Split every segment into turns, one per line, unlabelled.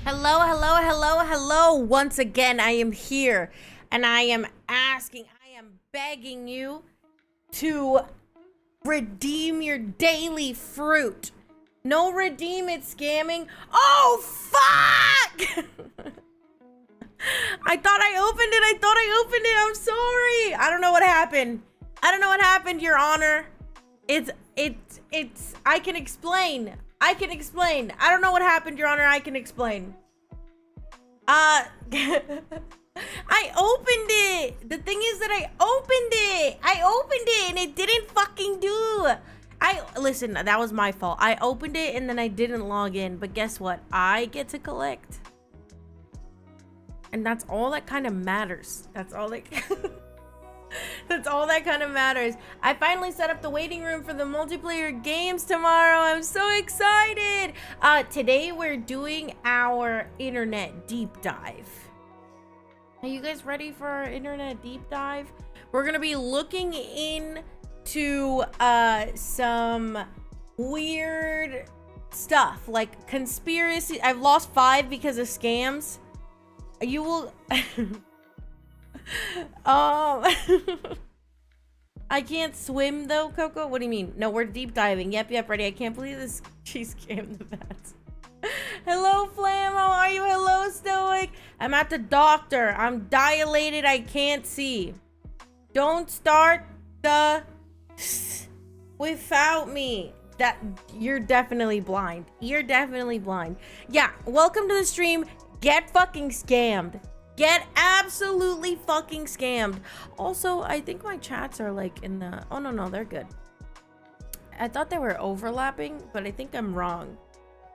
Hello, hello, hello, hello. Once again, I am here and I am asking, I am begging you to redeem your daily fruit. No redeem it scamming. Oh, fuck! I thought I opened it. I'm sorry. I don't know what happened. Your Honor. It's, I can explain. I don't know what happened, Your Honor. I can explain. I opened it. The thing is that I opened it and it didn't fucking do. Listen, that was my fault. I opened it and then I didn't log in. But guess what? I get to collect. And that's all that kind of matters. That's all that kind of matters. I finally set up the waiting room for the multiplayer games tomorrow. I'm so excited. Today we're doing our internet deep dive. Are you guys ready for our internet deep dive? We're gonna be looking into some weird stuff like conspiracy. I've lost 5 because of scams. You will I can't swim though, Coco. What do you mean? No, we're deep diving. Yep, ready. I can't believe this. She scammed the bats. Hello, Flam. How are you? Hello, Stoic. I'm at the doctor. I'm dilated. I can't see. Don't start the without me. That you're definitely blind. You're definitely blind. Yeah. Welcome to the stream. Get fucking scammed. Get absolutely fucking scammed. Also, I think my chats are like in the... Oh, no, they're good. I thought they were overlapping, but I think I'm wrong.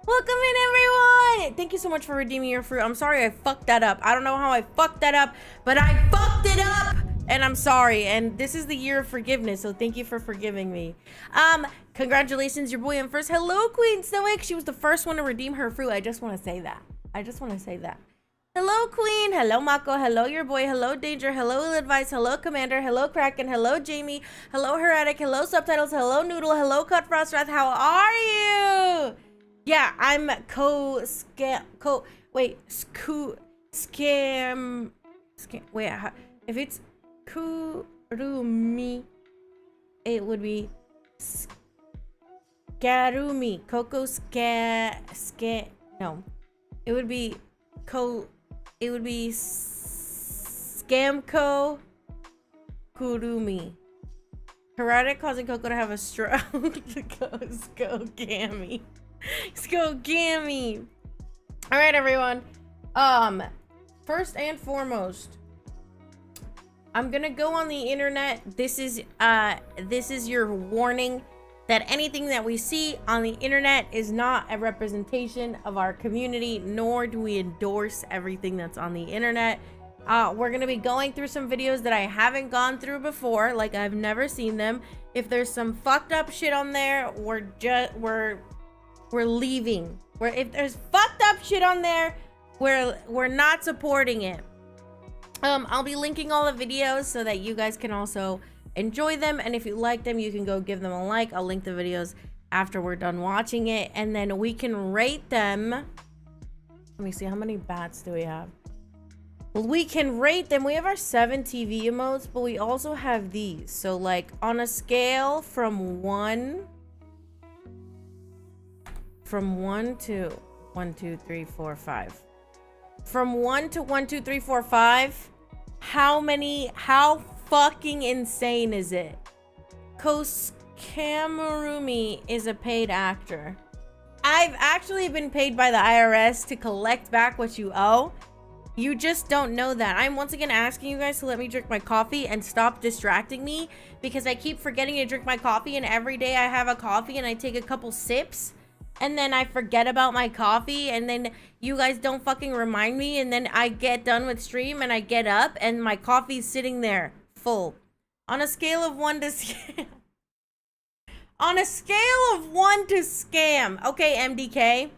Welcome in, everyone! Thank you so much for redeeming your fruit. I'm sorry I fucked that up. I don't know how I fucked that up, but I fucked it up! And I'm sorry. And this is the year of forgiveness, so thank you for forgiving me. Congratulations, your boy in first. Hello, Queen Stoic. She was the first one to redeem her fruit. I just want to say that. Hello, Queen. Hello, Mako. Hello, your boy. Hello, Danger. Hello, Ill Advice. Hello, Commander. Hello, Kraken. Hello, Jamie. Hello, Heretic. Hello, Subtitles. Hello, Noodle. Hello, Cut Frost Wrath. How are you? Yeah, I'm scam. Wait, if it's Kurumi, it would be Skarumi. Koko no. It would be Scamco Kurumi. Heretic causing Coco to have a stroke. Skogami. Alright, everyone. First and foremost, I'm gonna go on the internet. This is your warning that anything that we see on the internet is not a representation of our community, nor do we endorse everything that's on the internet. We're gonna be going through some videos that I haven't gone through before, like I've never seen them. If there's some fucked up shit on there, we're leaving. If there's fucked up shit on there, we're not supporting it. I'll be linking all the videos so that you guys can also enjoy them, and if you like them, you can go give them a like. I'll link the videos after we're done watching it, and then we can rate them. Let me see, how many bats do we have? Well, we can rate them. We have our 7 TV emotes, but we also have these. So like on a scale from 1 to 1, 2, 3, 4, 5. From 1 to 1, 2, 3, 4, 5. How fucking insane is it? Koskamarumi is a paid actor. I've actually been paid by the IRS to collect back what you owe. You just don't know that. I'm once again asking you guys to let me drink my coffee and stop distracting me, because I keep forgetting to drink my coffee, and every day I have a coffee and I take a couple sips and then I forget about my coffee, and then you guys don't fucking remind me, and then I get done with stream and I get up and my coffee's sitting there full. On a scale of 1 to scam. On a scale of 1 to scam. Okay, MDK.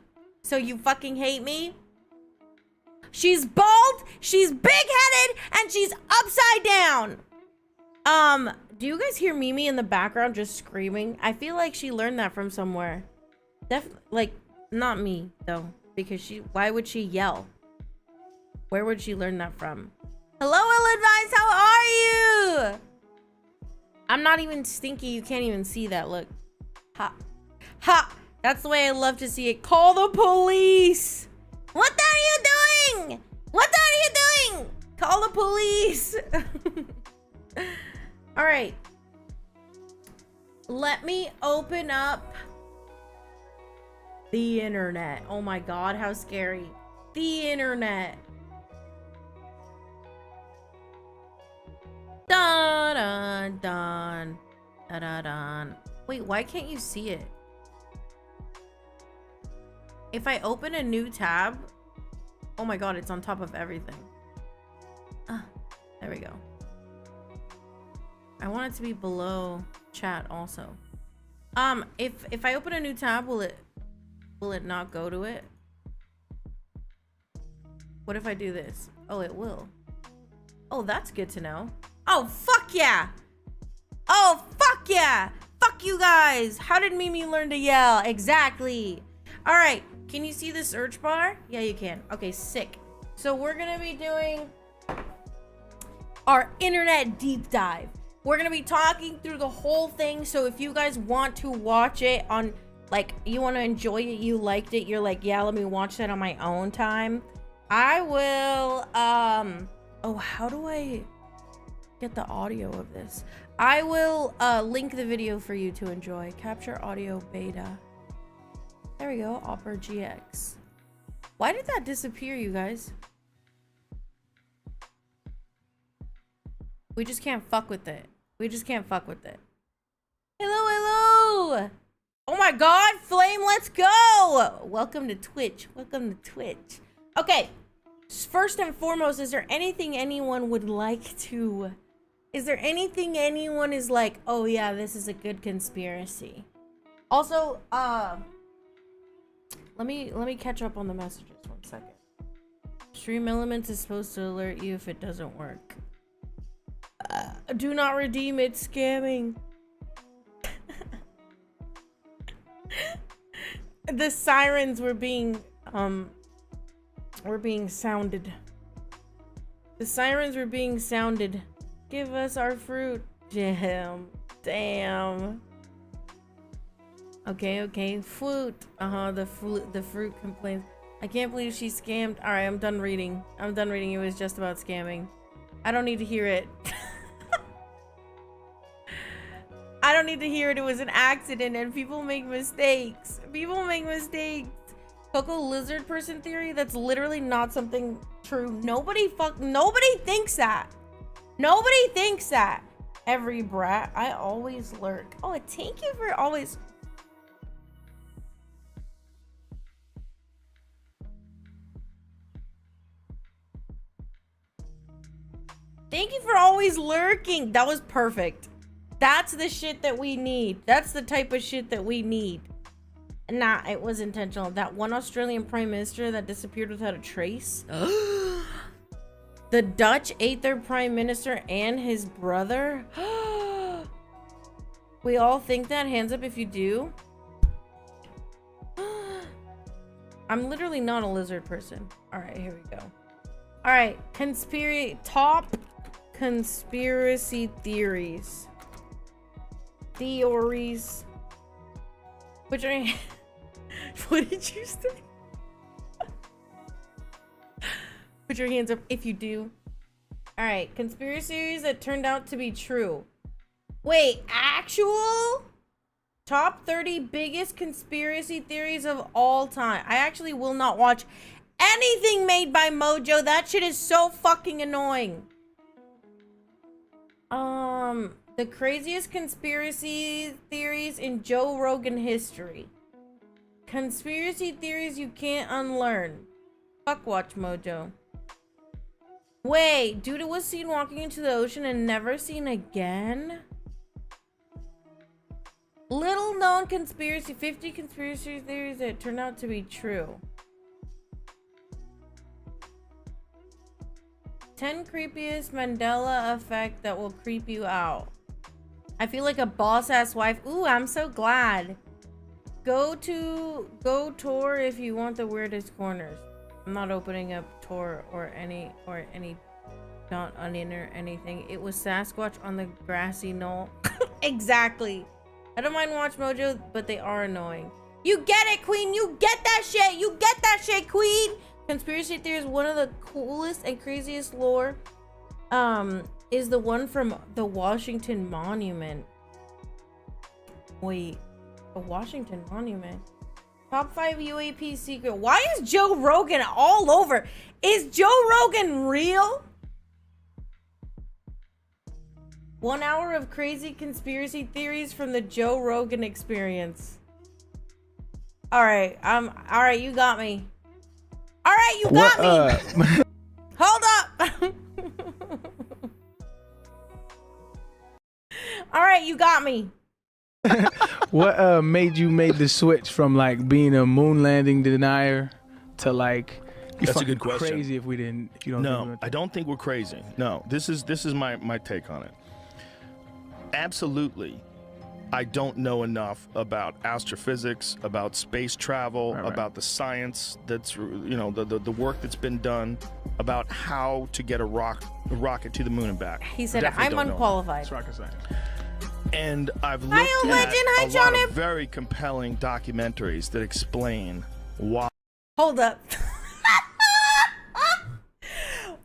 So you fucking hate me? She's bald, she's big-headed, and she's upside down. Do you guys hear Mimi in the background just screaming? I feel like she learned that from somewhere. Definitely, like, not me, though. Because why would she yell? Where would she learn that from? Hello, ill-advised, how are you? I'm not even stinky, you can't even see that, look. Ha. Ha! That's the way I love to see it. Call the police! What are you doing? What are you doing? Call the police! Alright. Let me open up the internet. Oh my god, how scary. The internet. Dun dun dun. Dun dun dun. Wait, why can't you see it? If I open a new tab, oh my god, it's on top of everything. There we go. I want it to be below chat also. If I open a new tab, will it not go to it? What if I do this? Oh, it will. Oh, that's good to know. Oh, fuck yeah! Oh, fuck yeah! Fuck you guys! How did Mimi learn to yell? Exactly. All right, can you see the search bar? Yeah, you can. Okay, sick. So we're gonna be doing our internet deep dive. We're gonna be talking through the whole thing. So if you guys want to watch it on, like, you want to enjoy it, you liked it, you're like, yeah, let me watch that on my own time, I will, oh, how do I get the audio of this? I will link the video for you to enjoy. Capture audio beta. There we go, Opera GX. Why did that disappear, you guys? We just can't fuck with it. We just can't fuck with it. Hello, hello! Oh my god, Flame, let's go! Welcome to Twitch. Welcome to Twitch. Okay, first and foremost, is there anything anyone would like to... Is there anything anyone is like, oh yeah, this is a good conspiracy? Also, let me catch up on the messages 1 second. Stream Elements is supposed to alert you if it doesn't work. Do not redeem, it's scamming. The sirens were being sounded. The sirens were being sounded. Give us our fruit. Damn. Okay. Fruit. The fruit complains. I can't believe she scammed. All right, I'm done reading. It was just about scamming. I don't need to hear it. I don't need to hear it. It was an accident and people make mistakes. KOKO lizard person theory? That's literally not something true. Nobody thinks that. Nobody thinks that. Every brat. I always lurk. Oh, thank you for always... Thank you for always lurking. That was perfect. That's the shit that we need. That's the type of shit that we need. Nah, it was intentional. That one Australian prime minister that disappeared without a trace. The Dutch ate their prime minister and his brother. We all think that. Hands up if you do. I'm literally not a lizard person. All right, here we go. All right, top conspiracy theories. Put your hand. What did you say? Put your hands up if you do. All right, conspiracy theories that turned out to be true. Wait, actual? Top 30 biggest conspiracy theories of all time. I actually will not watch anything made by Mojo. That shit is so fucking annoying. The craziest conspiracy theories in Joe Rogan history. Conspiracy theories you can't unlearn. Fuck watch Mojo. Wait, dude was seen walking into the ocean and never seen again? Little known 50 conspiracy theories that turned out to be true. 10 creepiest Mandela effect that will creep you out. I feel like a boss-ass wife. Ooh, I'm so glad. Go tour if you want the weirdest corners. I'm not opening up tour or any not onion or anything. It was Sasquatch on the grassy knoll. Exactly. I don't mind Watch Mojo, but they are annoying. You get it, Queen. You get that shit. You get that shit, Queen. Conspiracy theory is one of the coolest and craziest lore. Is the one from the Washington Monument. Wait, the Washington Monument. Top 5 UAP secret. Why is Joe Rogan all over? Is Joe Rogan real? 1 hour of crazy conspiracy theories from the Joe Rogan Experience. All right, you got me. All right, you got me. Hold up. All right, you got me.
What made you make the switch from like being a moon landing denier to like
That's a good question.
Crazy if you don't.
No, I don't think we're crazy. No, this is my take on it. Absolutely, I don't know enough about astrophysics, about space travel, about the science that's the work that's been done, about how to get a rocket to the moon and back.
He said, "I'm unqualified."
That's rocket science.
And I've looked at a lot of very compelling documentaries that explain why.
Hold up.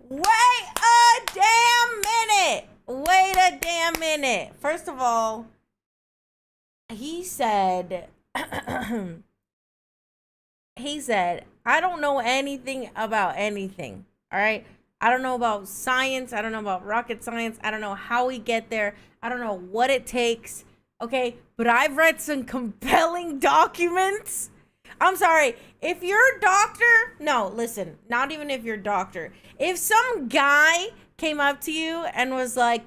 Wait a damn minute. Wait a damn minute. First of all, he said, I don't know anything about anything. All right. I don't know about science. I don't know about rocket science. I don't know how we get there. I don't know what it takes. Okay. But I've read some compelling documents. I'm sorry. If you're a doctor, no, listen, not even if you're a doctor. If some guy came up to you and was like,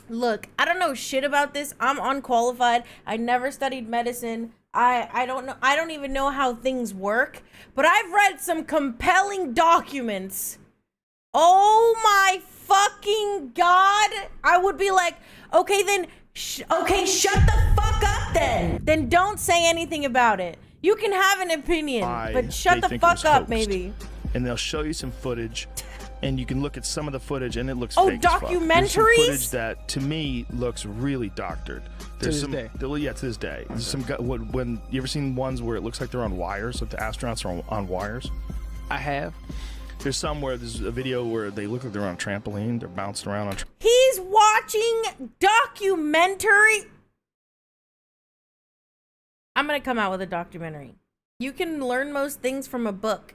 look, I don't know shit about this. I'm unqualified. I never studied medicine. I don't know. I don't even know how things work. But I've read some compelling documents. Oh my fucking God. I would be like, okay, then, okay, shut the fuck up then. Then don't say anything about it. You can have an opinion, but shut the fuck up, maybe.
And they'll show you some footage, and you can look at some of the footage, and it looks
oh,
fake as fuck.
Documentaries?
There's some footage that, to me, looks really doctored. There's
to this day?
Yeah, to this day. Okay. There's some when you ever seen ones where it looks like they're on wires, like the astronauts are on wires?
I have.
There's some where there's a video where they look like they're on a trampoline. They're bouncing around on.
He's watching documentary. I'm gonna come out with a documentary. You can learn most things from a book.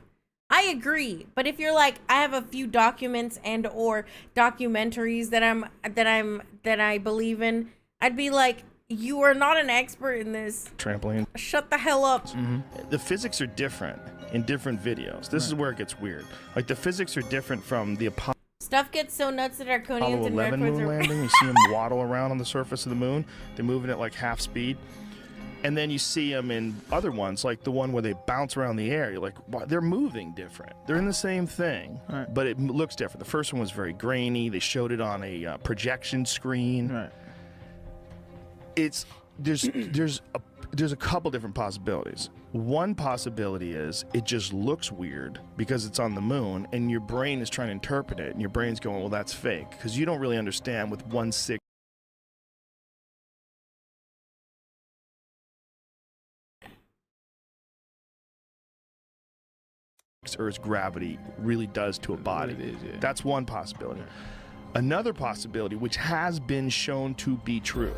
I agree, but if you're like, I have a few documents and or documentaries that I believe in, I'd be like, you are not an expert in this.
Trampoline.
Shut the hell up.
Mm-hmm. The physics are different in different videos. This is where it gets weird. Like the physics are different from the Apollo.
Stuff gets so nuts that Arconians
Apollo
and
11
Redwoods
moon
are
landing. You see them waddle around on the surface of the moon. They're moving at like half speed. And then you see them in other ones, like the one where they bounce around the air. You're like, wow, they're moving different. They're in the same thing, but it looks different. The first one was very grainy. They showed it on a projection screen. There's a couple different possibilities. One possibility is it just looks weird because it's on the moon, and your brain is trying to interpret it, and your brain's going, well, that's fake, because you don't really understand with 1/6. Earth's gravity really does to a body. That's one possibility. Another possibility, which has been shown to be true,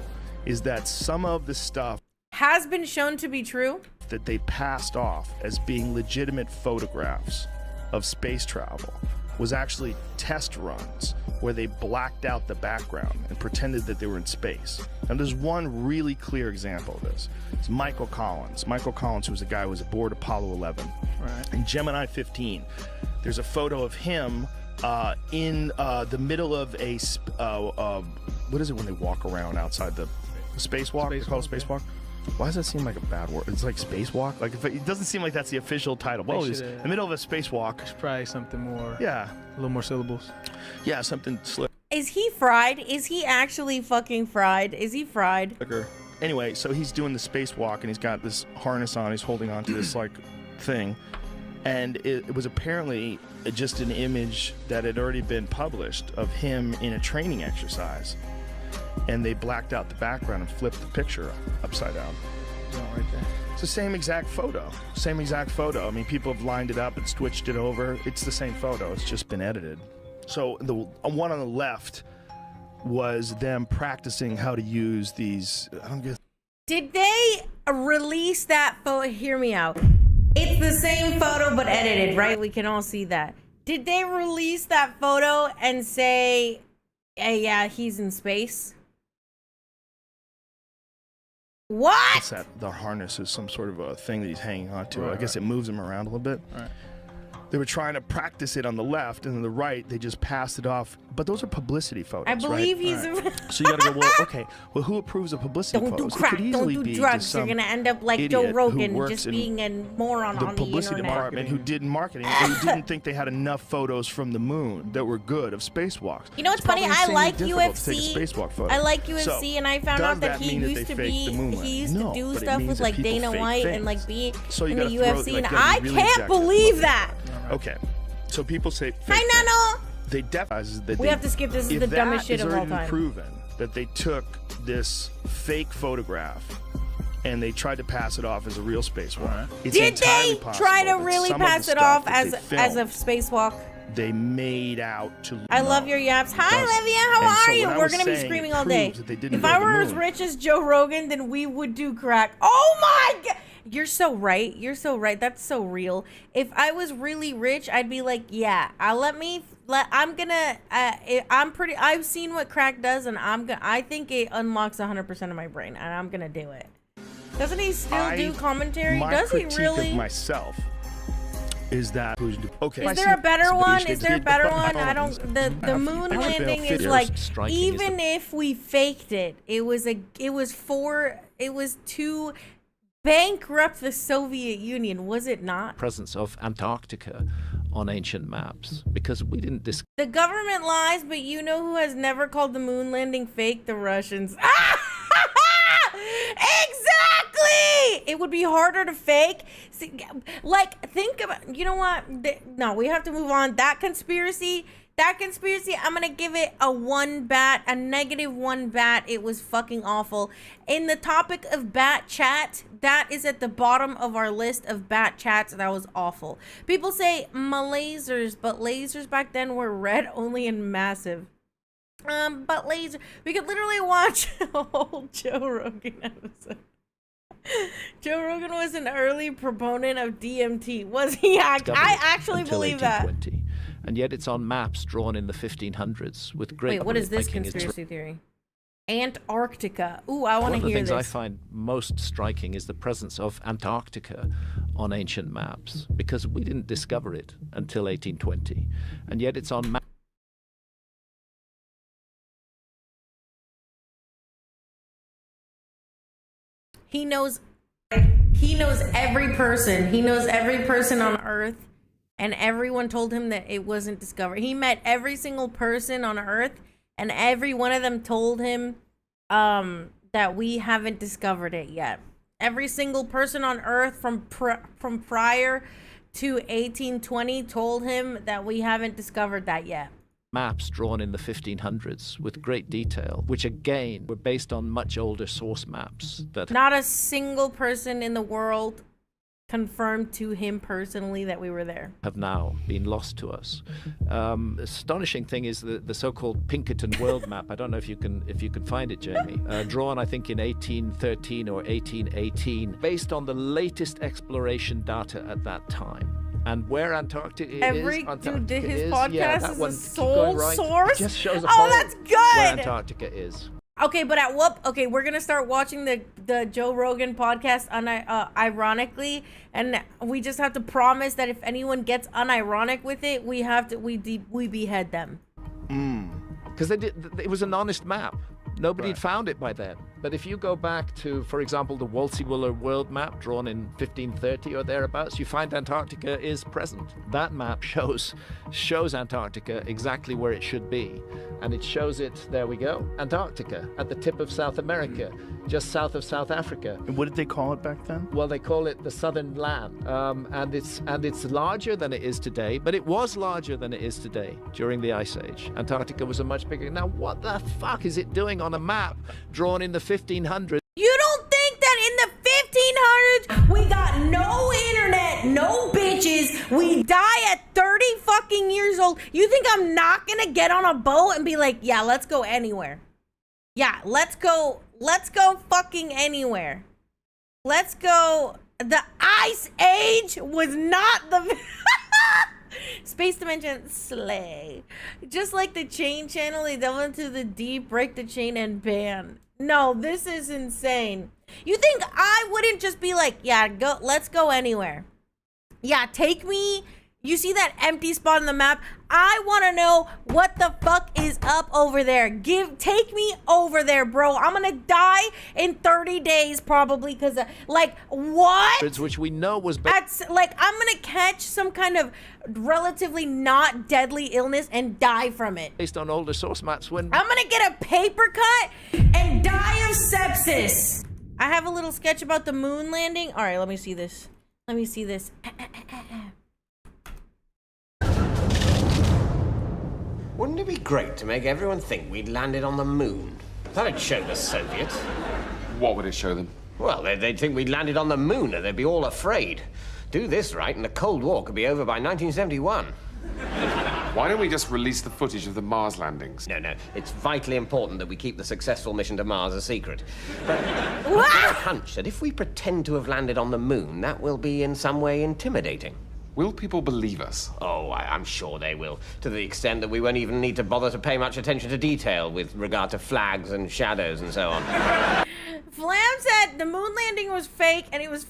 is that some of the stuff
has been shown to be true
that they passed off as being legitimate photographs of space travel was actually test runs where they blacked out the background and pretended that they were in space. And there's one really clear example of this. It's Michael Collins. Michael Collins, who was the guy who was aboard Apollo 11. In Gemini 15, there's a photo of him in the middle of a, what is it when they walk around outside the spacewalk? They call it spacewalk? Why does that seem like a bad word? It's like spacewalk? Like it doesn't seem like that's the official title. Well, it's in the middle of a spacewalk.
It's probably something more.
Yeah.
A little more syllables.
Yeah, something slick.
Is he fried? Is he actually fucking fried? Is he fried?
Anyway, so he's doing the spacewalk, and he's got this harness on. He's holding on to this like thing, and it was apparently just an image that had already been published of him in a training exercise, and they blacked out the background and flipped the picture upside down.
Right there.
It's the same exact photo. Same exact photo. I mean, people have lined it up and switched it over. It's the same photo. It's just been edited. So the one on the left was them practicing how to use these. I don't get.
Did they release that photo? Hear me out. It's the same photo but edited, right? We can all see that. Did they release that photo and say, hey, yeah, he's in space? What?
It's that the harness is some sort of a thing that he's hanging on to.
Right,
I guess it moves him around a little bit.
Right.
They were trying to practice it on the left, and on the right, they just passed it off. But those are publicity photos,
I believe
right?
he's...
So you gotta go, well, okay, well, who approves of publicity
Don't do
photos?
crack,
It could
don't
easily
do
be
drugs.
just
You're
some
gonna end up like
idiot
Joe
who
Rogan,
works
just
in
being a moron
the
on the
publicity
internet.
department who did marketing, who didn't think they had enough photos from the moon that were good of spacewalks.
You know what's
It's
funny?
probably
I
insanely
like
difficult to take a
UFC.
spacewalk photo.
I like UFC,
So,
and I found
does
out that he
mean
used
they
to
faked
be.
the moon
He
landing?
used to
No,
do
but it
stuff
means
with
that
like
people
Dana
fake
White and
things.
like be
So you
in the
gotta throw,
UFC,
like,
and
gotta
I
be really
can't
objective.
believe that.
Okay, so people say fake
Hi,
things.
Nano.
They definitely that
We have to skip this. This is the dumbest shit
if
of
that
all
is already
time.
proven that they took this fake photograph and they tried to pass it off as a real spacewalk. It's
Did
entirely
they
possible
try to
that
really
some of the
pass it
stuff
off
that they
as a
filmed,
spacewalk?
they made out to.
I love your yaps. Hi,
doesn't.
Olivia. How
And so
are you?
when I
We're
was
gonna be
saying
screaming
it
all day.
proves that they didn't
If
go
I
to the
were as
moon.
rich as Joe Rogan, then we would do crack. Oh my god! You're so right. You're so right. That's so real. If I was really rich, I'd be like, yeah, I've seen what crack does, and I think it unlocks 100% of my brain, and I'm gonna do it. Doesn't he still do commentary?
My
Does he
critique
really?
of myself is that okay.
Is there a better one? Is there a better one?
I
I don't. The moon landing is like, even if we faked it, it was to bankrupt the Soviet Union, was it not?
Presence of Antarctica on ancient maps, because we didn't discover
The government lies, but you know who has never called the moon landing fake? The Russians. Exactly! It would be harder to fake. See, like, think about, you know what? No, we have to move on. That conspiracy, I'm gonna give it a -1 bat. It was fucking awful. In the topic of bat chat, that is at the bottom of our list of bat chats. That was awful. People say lasers, but lasers back then were red only and massive. But laser, we could literally watch a whole Joe Rogan episode. Joe Rogan was an early proponent of DMT. Was he? I actually
until
believe that.
1820. And yet it's on maps drawn in the 1500s with great.
Wait, what is this
making its
conspiracy theory? Antarctica. Ooh, I want
One
to
of the
hear
things I
this.
find most striking is the presence of Antarctica on ancient maps, because we didn't discover it until 1820, and yet it's on maps.
He knows every person. He knows every person on Earth, and everyone told him that it wasn't discovered. He met every single person on Earth, and every one of them told him that we haven't discovered it yet. Every single person on Earth from prior to 1820 told him that we haven't discovered that yet.
Maps drawn in the 1500s with great detail, which again were based on much older source maps that
Not a single person in the world confirmed to him personally that we were there.
have now been lost to us. Astonishing thing is the so-called Pinkerton world map. I don't know if you can find it, Jamie. Drawn, I think, in 1813 or 1818, based on the latest exploration data at that time. And where Antarctica is,
His podcast is a sole source.
It just shows a
Oh,
hole
that's
where
good.
Antarctica is.
Okay, but okay, we're gonna start watching the Joe Rogan podcast ironically, and we just have to promise that if anyone gets unironic with it, we behead them.
Because it was an honest map. Nobody had found it by then. But if you go back to, for example, the Wolsey-Wooler world map drawn in 1530 or thereabouts, you find Antarctica is present. That map shows Antarctica exactly where it should be. And it shows it, there we go, Antarctica, at the tip of South America, just south of South Africa.
And what did they call it back then?
Well, they call it the Southern Land, and it's larger than it is today, but it was larger than it is today during the Ice Age. Antarctica was a much bigger. Now, what the fuck is it doing on a map drawn in the 1500s?
You don't think that in the 1500s we got no internet, no bitches, we die at 30 fucking years old? You think I'm not gonna get on a boat and be like, yeah, let's go anywhere? Yeah, let's go fucking anywhere. Let's go. The Ice Age was not the Space Dimension slay. Just like the Chain Channel, they delve into the deep, break the chain, and ban. No, this is insane. You think I wouldn't just be like, yeah, go, let's go anywhere. Yeah, take me. You see that empty spot on the map? I want to know what the fuck is up over there. Take me over there, bro. I'm gonna die in 30 days probably because, like, what?
Which we know was
That's like, I'm gonna catch some kind of relatively not deadly illness and die from it.
based on older source maps when
I'm gonna get a paper cut and die of sepsis. I have a little sketch about the moon landing. All right, let me see this. Let me see this.
Wouldn't it be great to make everyone think we'd landed on the moon? That'd show the Soviets.
What would it show them?
Well, they'd think we'd landed on the moon and they'd be all afraid. Do this right and the Cold War could be over by 1971.
Why don't we just release the footage of the Mars landings?
No. It's vitally important that we keep the successful mission to Mars a secret. But I've got a hunch that if we pretend to have landed on the moon, that will be in some way intimidating.
Will people believe us?
Oh, I'm sure they will, to the extent that we won't even need to bother to pay much attention to detail with regard to flags and shadows and so on.
Flam said the moon landing was fake and it was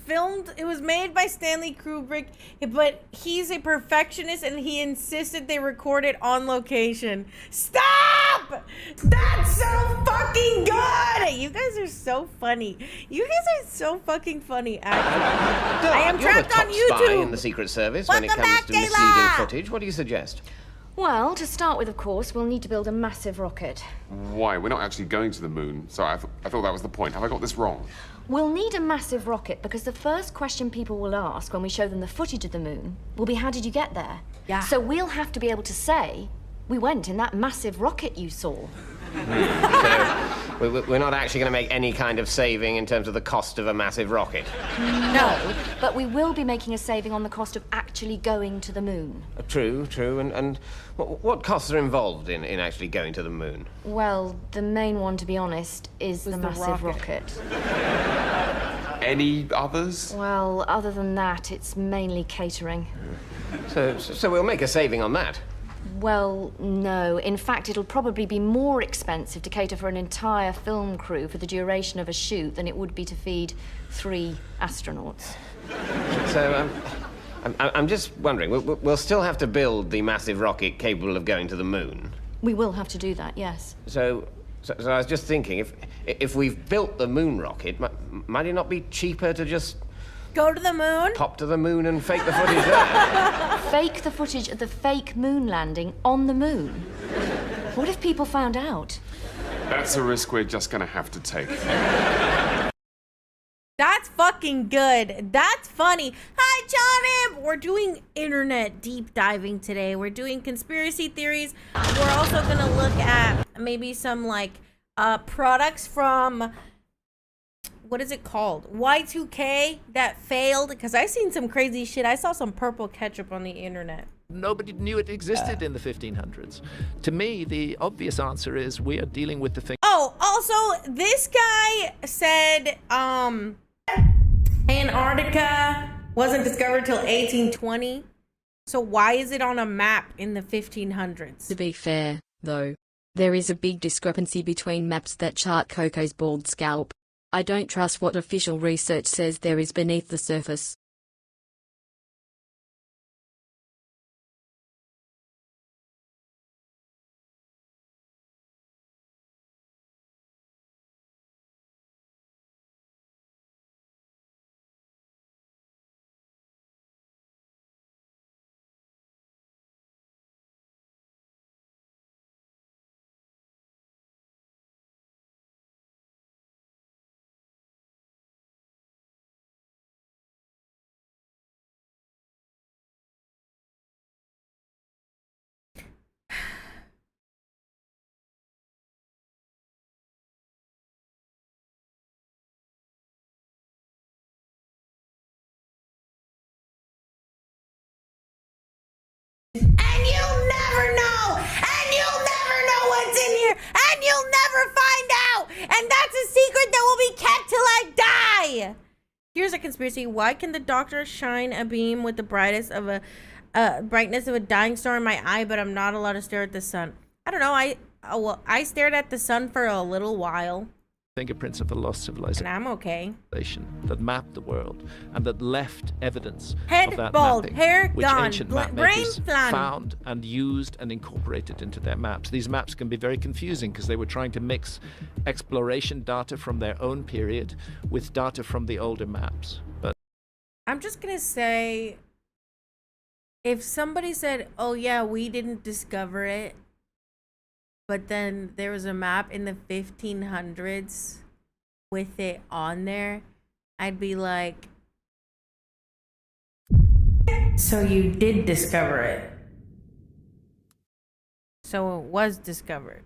made by Stanley Kubrick, but he's a perfectionist and he insisted they record it on location. Stop! That's so fucking good! You guys are so funny. You guys are so fucking funny, actually. I am trapped on
You're the top spy
YouTube.
in the Secret Service when it
Welcome
comes
back,
to
Kayla!
misleading footage. What do you suggest?
Well, to start with, of course, we'll need to build a massive rocket.
Why? We're not actually going to the moon. Sorry, I thought that was the point. Have I got this wrong?
We'll need a massive rocket because the first question people will ask when we show them the footage of the moon will be, how did you get there?
Yeah.
So we'll have to be able to say, we went in that massive rocket you saw.
So we're not actually going to make any kind of saving in terms of the cost of a massive rocket.
No, but we will be making a saving on the cost of actually going to the moon.
True. And what costs are involved in actually going to the moon?
Well, the main one, to be honest, is the massive rocket.
Any others?
Well, other than that, it's mainly catering.
So we'll make a saving on that.
Well, no. In fact, it'll probably be more expensive to cater for an entire film crew for the duration of a shoot than it would be to feed 3 astronauts.
So I'm just wondering, we'll still have to build the massive rocket capable of going to the moon.
We will have to do that, yes.
So I was just thinking, if we've built the moon rocket, might it not be cheaper to just
Go to the moon?
pop to the moon and fake the footage there?
Fake the footage of the fake moon landing on the moon. What if people found out?
That's a risk we're just going to have to take.
That's fucking good. That's funny. Hi, John. We're doing internet deep diving today. We're doing conspiracy theories. We're also gonna look at maybe some like products from, what is it called? Y2K that failed, because I seen some crazy shit. I saw some purple ketchup on the internet.
nobody knew it existed in the 1500s. To me, the obvious answer is we are dealing with the thing.
Oh, also, this guy said Antarctica wasn't discovered till 1820. So why is it on a map in the 1500s?
To be fair, though, there is a big discrepancy between maps that chart KOKO's bald scalp. I don't trust what official research says there is beneath the surface.
copycat till I die. Here's a conspiracy. Why can the doctor shine a beam with the brightness of a dying star in my eye, but I'm not allowed to stare at the sun? I don't know. I stared at the sun for a little while.
Fingerprints of a lost civilization.
And I'm okay.
That mapped the world and that left evidence
Head
of that
bald,
mapping,
hair
which
gone,
ancient
brain
map makers
flan.
found and used and incorporated into their maps. These maps can be very confusing because they were trying to mix exploration data from their own period with data from the older maps. But
I'm just gonna say, if somebody said, oh yeah, we didn't discover it, but then there was a map in the 1500s with it on there, I'd be like, so you did discover it. So it was discovered.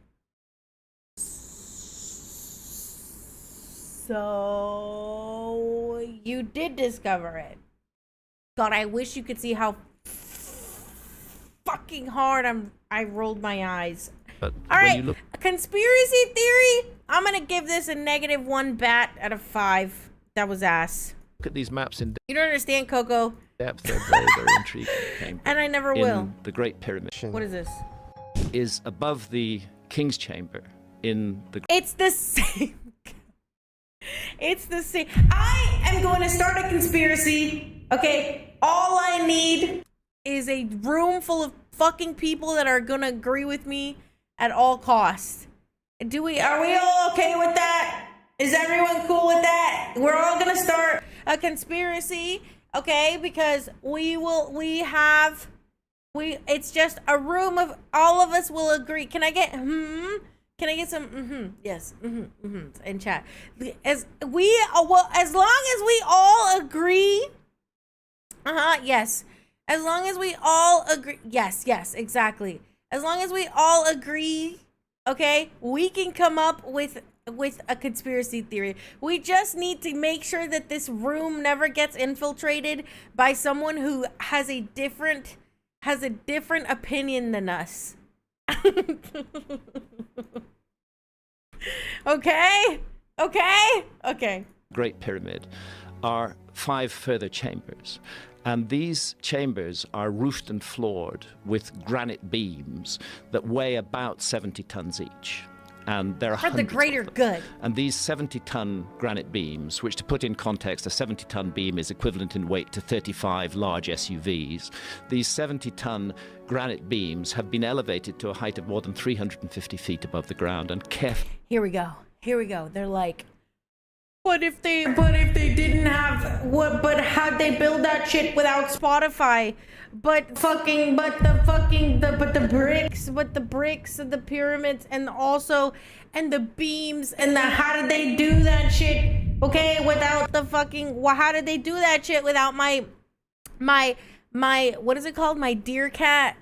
So you did discover it. God, I wish you could see how fucking hard I rolled my eyes.
But
all
when
right,
you look
conspiracy theory. I'm gonna give this a -1 bat out of 5. That was ass.
at these maps in
You don't understand, Coco.
depth, they're very, very intriguing.
And I never
in
will.
The Great Pyramid
What is this?
is above the King's Chamber in the
It's the same. It's the same. I am going to start a conspiracy. Okay, all I need is a room full of fucking people that are gonna agree with me at all costs. Are we all okay with that? Is everyone cool with that? We're all gonna start a conspiracy, okay? Because it's just a room of all of us will agree. Can I get Can I get some yes, in chat? As long as we all agree, yes. As long as we all agree, yes, exactly. As long as we all agree, okay, we can come up with a conspiracy theory. We just need to make sure that this room never gets infiltrated by someone who has a different opinion than us. Okay.
Great Pyramid are 5 further chambers. And these chambers are roofed and floored with granite beams that weigh about 70 tons each. And there are
For the
hundreds
greater
of them.
good.
And these 70-ton granite beams, which to put in context, a 70-ton beam is equivalent in weight to 35 large SUVs. These 70-ton granite beams have been elevated to a height of more than 350 feet above the ground and carefully.
Here we go. They're like, But if they didn't have what? But how'd they build that shit without Spotify? But the bricks of the pyramids and the beams and how did they do that shit? Okay, without the fucking. How did they do that shit without my what is it called? My deer cat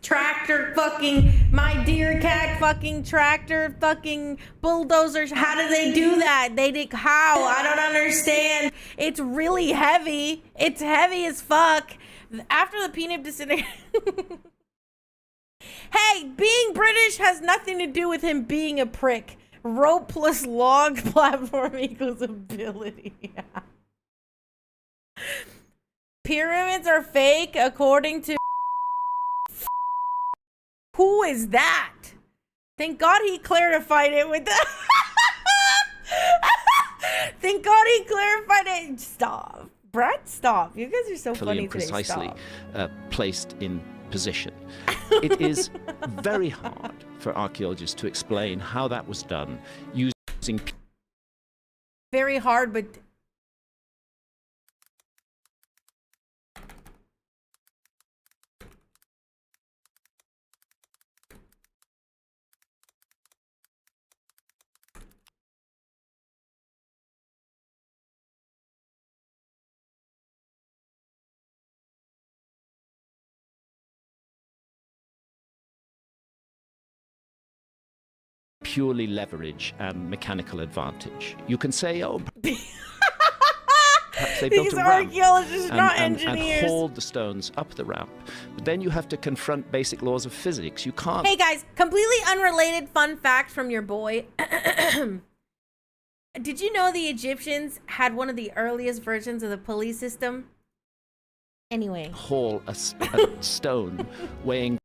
tractor fucking my deer cat fucking tractor fucking bulldozers. How did they do that? How? I don't understand. It's really heavy. It's heavy as fuck. After the peanut disintegration. Hey, being British has nothing to do with him being a prick. Rope plus log platform equals ability. Pyramids are fake according to who is that? Thank God he clarified it with the Thank God he clarified it. Stop. Brett, stop. You guys are so funny
and
today.
precisely
Stop.
Placed in position. It is very hard for archaeologists to explain how that was done using
Very hard, but
purely leverage and mechanical advantage. You can say, oh, perhaps they built
these
a ramp
archaeologists are not
and
engineers.
hauled the stones up the ramp. But then you have to confront basic laws of physics. You can't.
Hey guys, completely unrelated fun fact from your boy. Did you know the Egyptians had one of the earliest versions of the pulley system? Anyway.
Haul a stone weighing.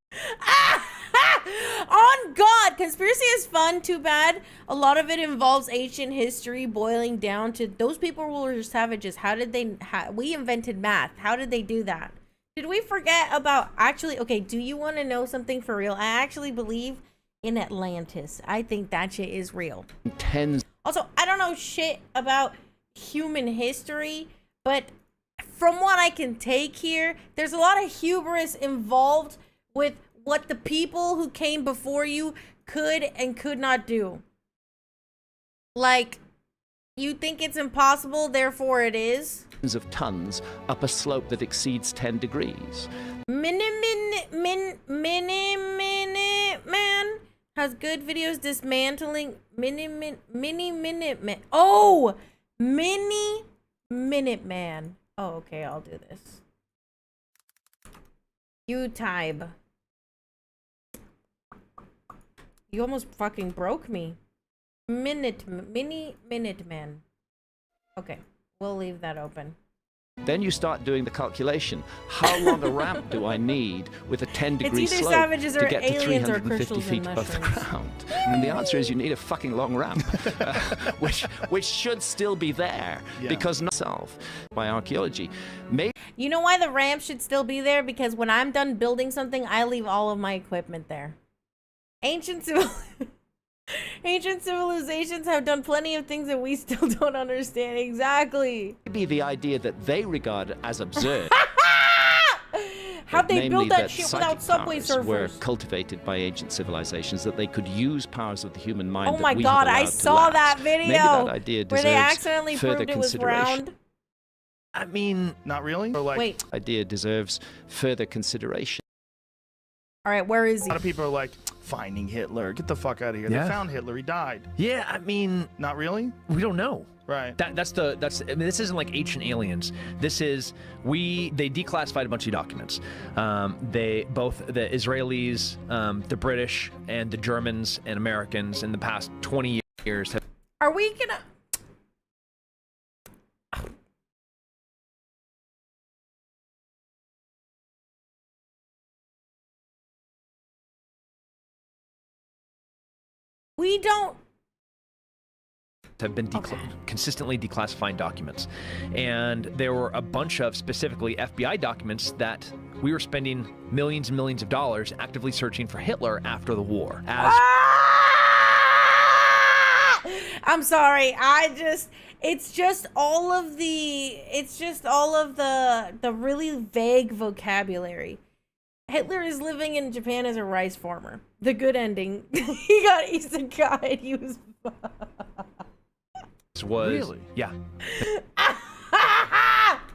On God, conspiracy is fun. Too bad a lot of it involves ancient history boiling down to those people were savages. How did they? We invented math. How did they do that? Did we forget about actually? Okay, do you want to know something for real? I actually believe in Atlantis. I think that shit is real.
Tens.
Also, I don't know shit about human history, but from what I can take here, there's a lot of hubris involved with what the people who came before you could and could not do. Like, you think it's impossible, therefore it is.
Of tons up a slope that exceeds 10 degrees.
Man has good videos dismantling Mini Minute Man. Oh, Mini Minute Man. Oh, okay, I'll do this. YouTube. You almost fucking broke me. Mini Minute Man. Okay, we'll leave that open.
Then you start doing the calculation. How long a ramp do I need with a 10-degree
either
slope
savages
to
or
get to
aliens or
350
crystals
feet
and
above the
mushrooms.
ground? And the answer is you need a fucking long ramp, which should still be there because not itself by archaeology. Maybe
You know why the ramp should still be there? Because when I'm done building something, I leave all of my equipment there. Ancient civilizations have done plenty of things that we still don't understand. Exactly.
the idea that they regard as absurd.
How'd they
namely
build that shit without
psychic
subway
powers were
surfers?
cultivated by ancient civilizations, that they could use powers of the human mind.
Oh
that
my
we
God,
have
I
allowed to
saw
lapse.
that video
Maybe that idea
where they
deserves
accidentally
further
proved it was
consideration.
round.
I mean, not really. Or like,
Wait.
Idea deserves further consideration.
All right, where is
a
he?
lot of people are like, finding Hitler. Get the fuck out of here.
Yeah.
They found Hitler. He died.
Yeah, I mean,
Not really?
we don't know.
Right.
I mean, this isn't like ancient aliens. This is they declassified a bunch of documents. Both the Israelis, the British, and the Germans and Americans in the past 20 years have.
Are we gonna? We don't.
Have been consistently declassifying documents, and there were a bunch of specifically FBI documents that we were spending millions and millions of dollars actively searching for Hitler after the war. As
I'm sorry. It's just all of the really vague vocabulary. Hitler is living in Japan as a rice farmer. The good ending. He got isekai. He was.
was yeah,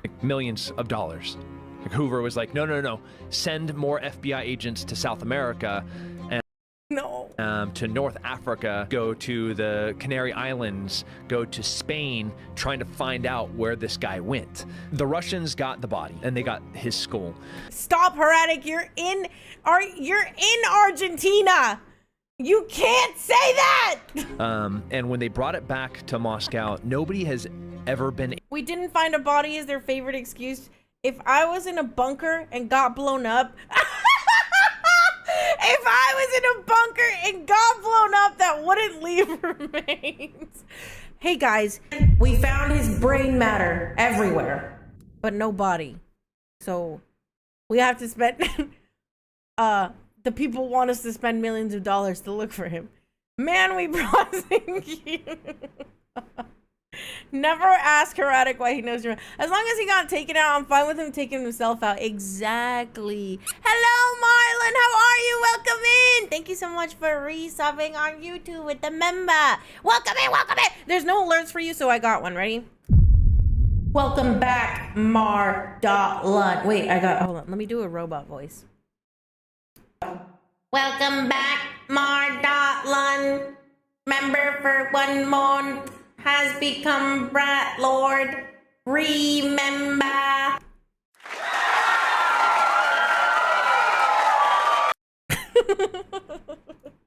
like millions of dollars. Like Hoover was like, no, send more FBI agents to South America and
No.
to North Africa, go to the Canary Islands, go to Spain, trying to find out where this guy went. The Russians got the body and they got his skull.
Stop, Heretic. You're in Argentina. You can't say that.
And when they brought it back to Moscow, nobody has ever been.
We didn't find a body is their favorite excuse. If I was in a bunker and got blown up, if I was in a bunker and got blown up, that wouldn't leave remains. Hey guys, we found his brain matter everywhere, but no body. So we have to spend the people want us to spend millions of dollars to look for him. Man, we prosecute. Never ask Heretic why he knows your. As long as he got taken out, I'm fine with him taking himself out. Exactly. Hello, Marlon. How are you? Welcome in. Thank you so much for resubbing on YouTube with the member. Welcome in. Welcome in. There's no alerts for you, so I got one. Ready? Welcome back, Mar.Lun. Wait, hold on. Let me do a robot voice. Welcome back, Mar.Lun. Member for 1 month has become Brat Lord. Remember.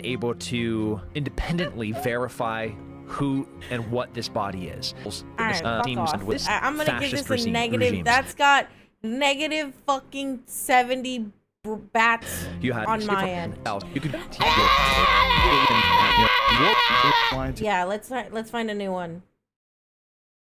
Able to independently verify who and what this body is.
All right, fuck
Teams
off.
and with
I'm gonna give
fascist
this a negative.
regimes.
That's got negative fucking 70 bats
You had
on my end.
You could.
Yeah, let's find a new one.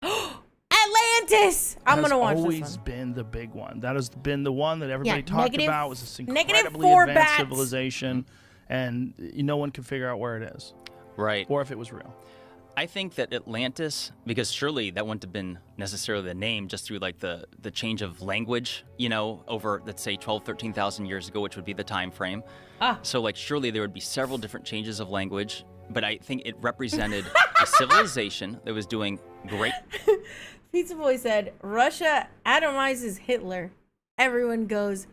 Atlantis. I'm gonna watch this
always
one.
been the big one. That has been the one that everybody
Yeah,
talked
negative-
about. Was this
negative
incredibly
4
advanced
bats.
civilization, and no one could figure out where it is
Right.
or if it was real.
I think that Atlantis, because surely that wouldn't have been necessarily the name just through like the change of language, you know, over, let's say 12, 13,000 years ago, which would be the time frame. So like surely there would be several different changes of language, but I think it represented a civilization that was doing great.
Pizza Boy said, Russia atomizes Hitler. Everyone goes,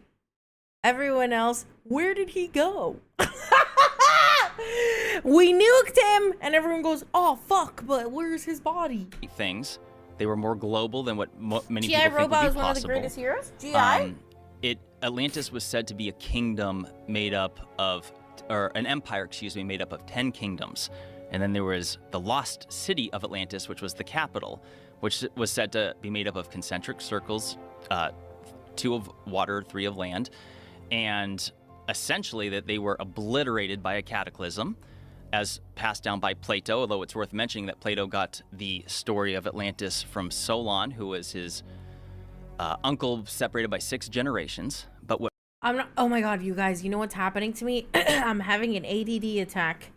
everyone else, where did he go? We nuked him, and everyone goes, oh, fuck, but where's his body?
Things. They were more global than what many
G.I.
people think
Robot
would
is
be
one of the
possible.
greatest heroes? G.I.?
Atlantis was said to be a kingdom made up of, or an empire, excuse me, made up of 10 kingdoms. And then there was the lost city of Atlantis, which was the capital, which was said to be made up of concentric circles, 2 of water, 3 of land, and essentially that they were obliterated by a cataclysm, as passed down by Plato, although it's worth mentioning that Plato got the story of Atlantis from Solon, who was his uncle separated by 6 generations. But what
I'm not, oh my god, you guys, you know what's happening to me? I'm having an ADD attack.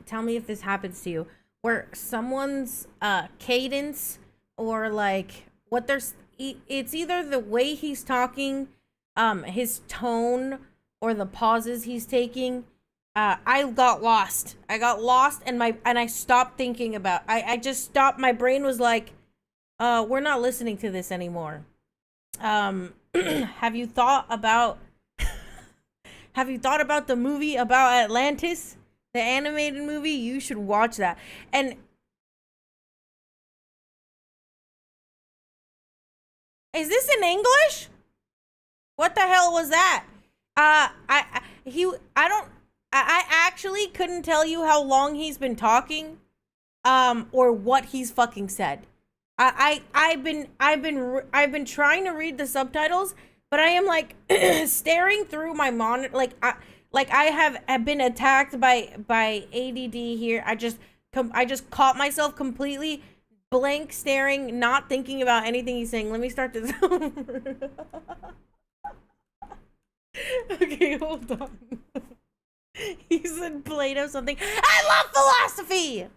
Tell me if this happens to you. Where someone's cadence or like what there's, it's either the way he's talking, his tone, or the pauses he's taking. I got lost. And I stopped thinking about. I just stopped. My brain was like, we're not listening to this anymore. Have you thought about the movie about Atlantis? The animated movie? You should watch that. And is this in English? What the hell was that? I actually couldn't tell you how long he's been talking, or what he's fucking said. I've been trying to read the subtitles, but I am like staring through my monitor, like I have been attacked by ADD here. I just caught myself completely blank staring, not thinking about anything he's saying. Let me start this over. Okay, hold on. He said Plato something. I love philosophy!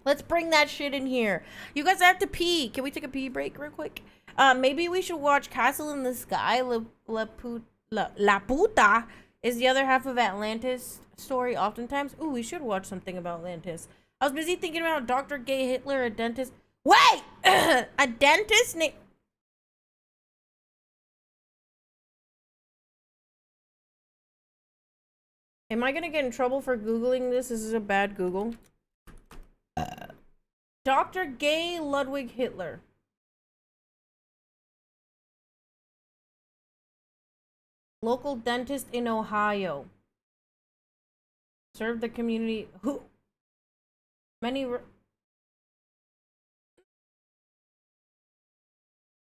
Let's bring that shit in here. You guys have to pee. Can we take a pee break real quick? Maybe we should watch Castle in the Sky. La Puta is the other half of Atlantis story oftentimes. Ooh, we should watch something about Atlantis. I was busy thinking about Dr. Gay Hitler, a dentist. Wait! A dentist named... Am I gonna get in trouble for Googling this? This is a bad Google. Dr. Gay Ludwig Hitler. Local dentist in Ohio. Served the community. Who? Many.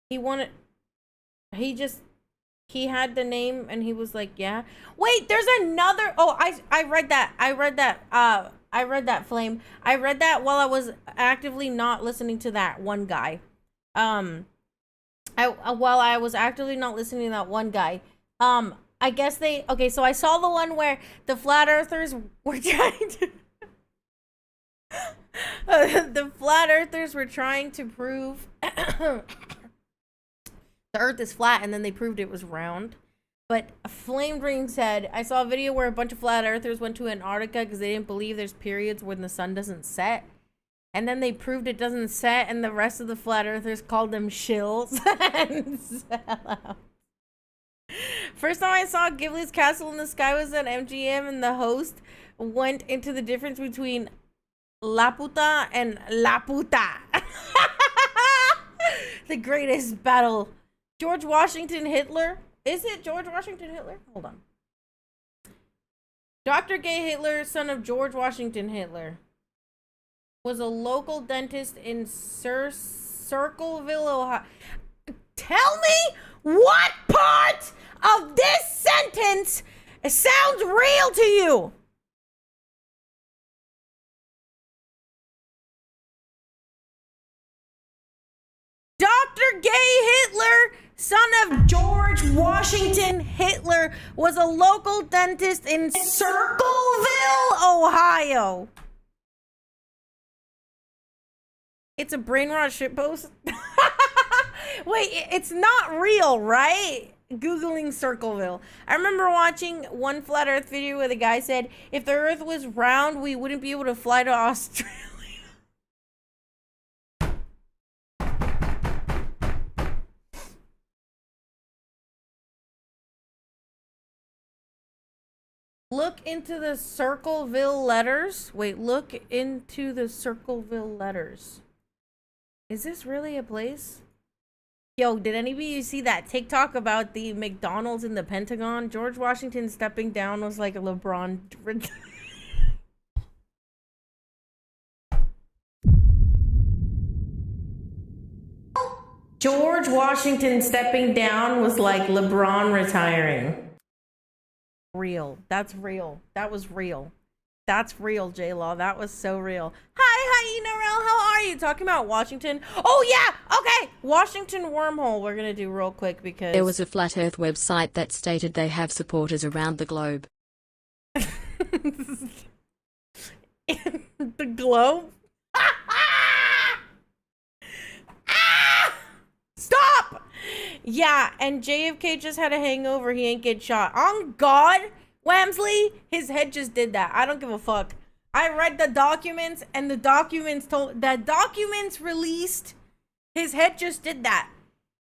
He wanted. He had the name and he was like, yeah. Wait, there's another. Oh, I read that. I read that, Flame. I read that while I was actively not listening to that one guy. While I was actively not listening to that one guy. I guess okay, so I saw the one where the flat earthers were trying to the flat earthers were trying to prove the earth is flat, and then they proved it was round. But Flame Dream said, I saw a video where a bunch of flat earthers went to Antarctica because they didn't believe there's periods when the sun doesn't set. And then they proved it doesn't set, and the rest of the flat earthers called them shills and sellouts. First time I saw Ghibli's Castle in the Sky was at MGM, and the host went into the difference between La Puta and La Puta. The greatest battle. George Washington Hitler. Is it George Washington Hitler? Hold on. Dr. Gay Hitler, son of George Washington Hitler. was a local dentist in Circleville, Ohio. Tell me what part of this sentence sounds real to you. Dr. Gay Hitler, son of George Washington Hitler, was a local dentist in Circleville, Ohio. It's a brainrot shitpost. Wait, it's not real, right? Googling Circleville. I remember watching one flat earth video where the guy said, if the earth was round, we wouldn't be able to fly to Australia. Look into the Circleville letters. Wait, look into the Circleville letters. Is this really a place? Yo, did any of you see that TikTok about the McDonald's in the Pentagon? George Washington stepping down was like a LeBron. George Washington stepping down was like LeBron retiring. Real. That's real. That was real. That's real, J-Law. That was so real. Hi, Narelle. How are you? Talking about Washington. Oh, yeah. Okay. Washington wormhole we're going to do real quick because...
There was a flat earth website that stated they have supporters around the globe.
The globe? Stop! Yeah, and JFK just had a hangover. He ain't get shot. On God, Wamsley, his head just did that. I don't give a fuck. I read the documents, and the documents released. His head just did that.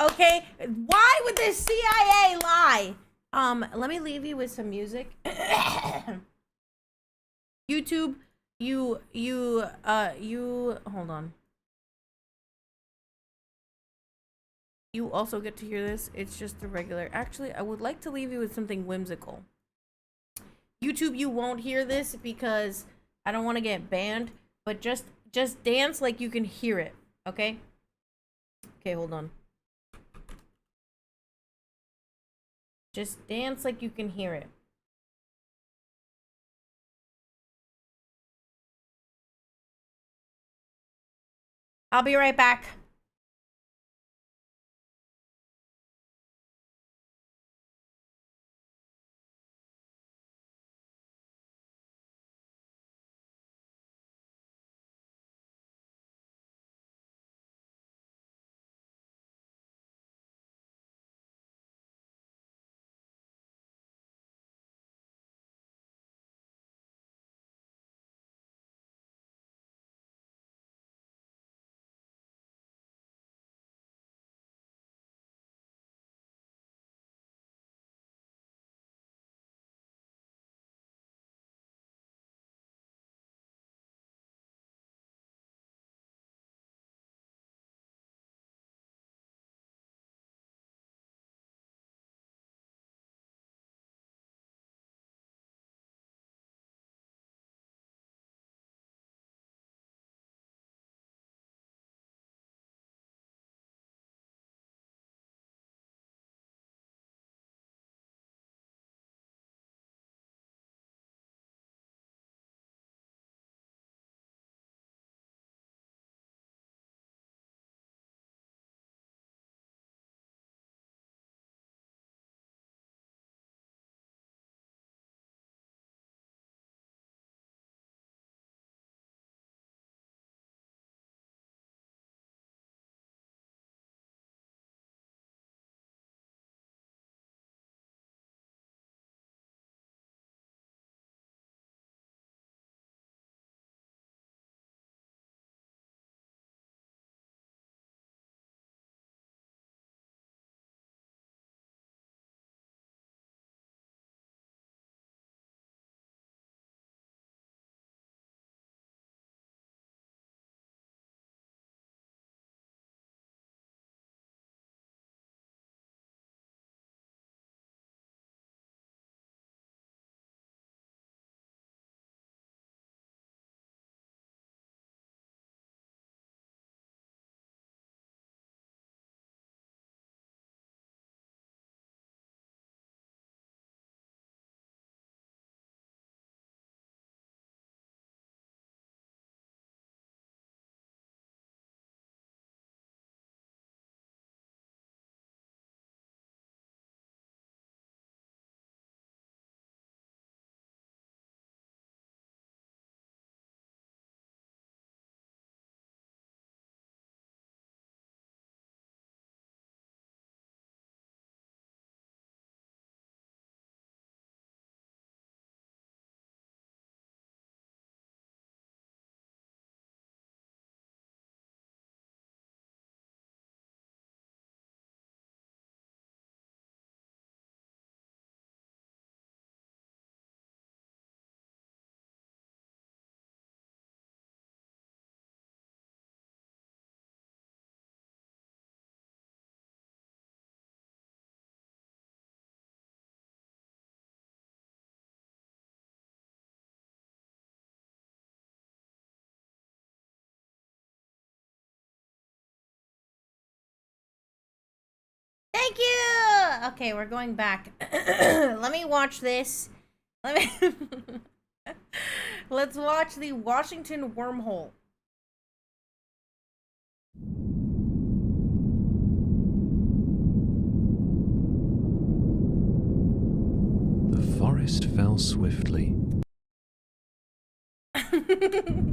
Okay? Why would the CIA lie? Let me leave you with some music. YouTube, you hold on. You also get to hear this. It's just the regular. Actually, I would like to leave you with something whimsical. YouTube, you won't hear this because I don't want to get banned, but just dance like you can hear it, okay? Okay, hold on. Just dance like you can hear it. I'll be right back. Thank you! Okay, we're going back. Let me watch this. Let's watch the Washington wormhole.
The forest fell swiftly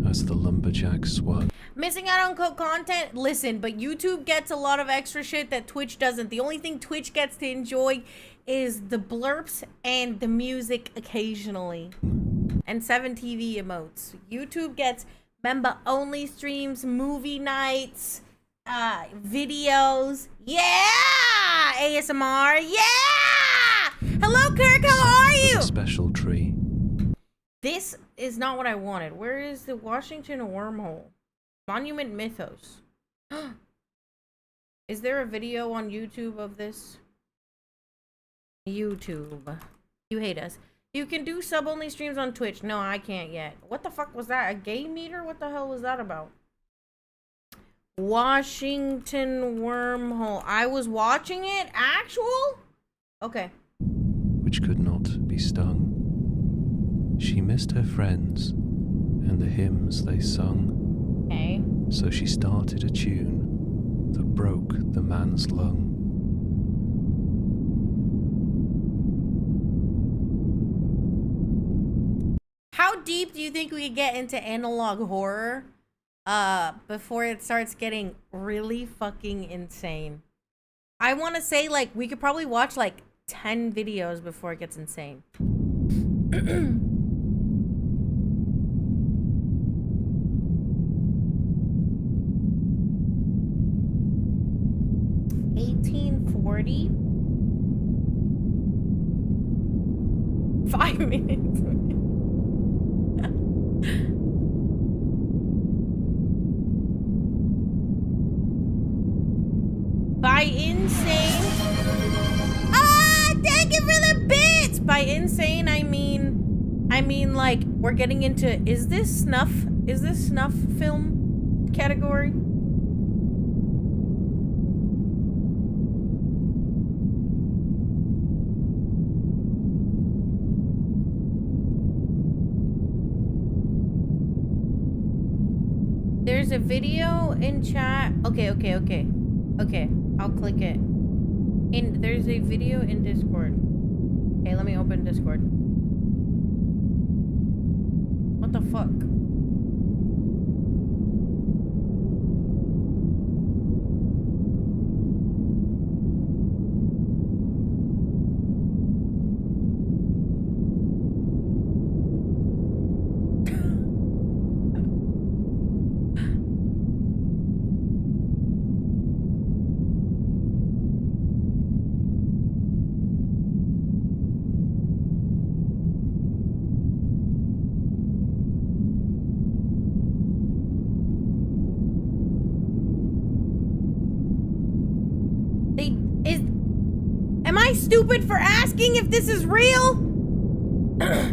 as the lumberjack swung.
Missing out on content? Listen, but YouTube gets a lot of extra shit that Twitch doesn't. The only thing Twitch gets to enjoy is the blurps and the music occasionally. And 7 TV emotes. YouTube gets member-only streams, movie nights, videos. Yeah! ASMR. Yeah! Hello, Kirk. How are you?
Special tree.
This is not what I wanted. Where is the Washington wormhole? Monument Mythos. Is there a video on YouTube of this? YouTube. You hate us. You can do sub-only streams on Twitch. No, I can't yet. What the fuck was that? A gay meter? What the hell was that about? Washington wormhole. I was watching it? Actual? Okay.
Which could not be stung. She missed her friends and the hymns they sung.
Okay.
So she started a tune that broke the man's lung.
How deep do you think we could get into analog horror before it starts getting really fucking insane? I want to say, like, we could probably watch like 10 videos before it gets insane. 1840. 5 minutes. By insane. Ah, thank you for the bits. By insane, I mean like we're getting into is this snuff film category? There's a video in chat. Okay. I'll click it. There's a video in Discord. Okay, let me open Discord. What the fuck? Stupid for asking if this is real? 21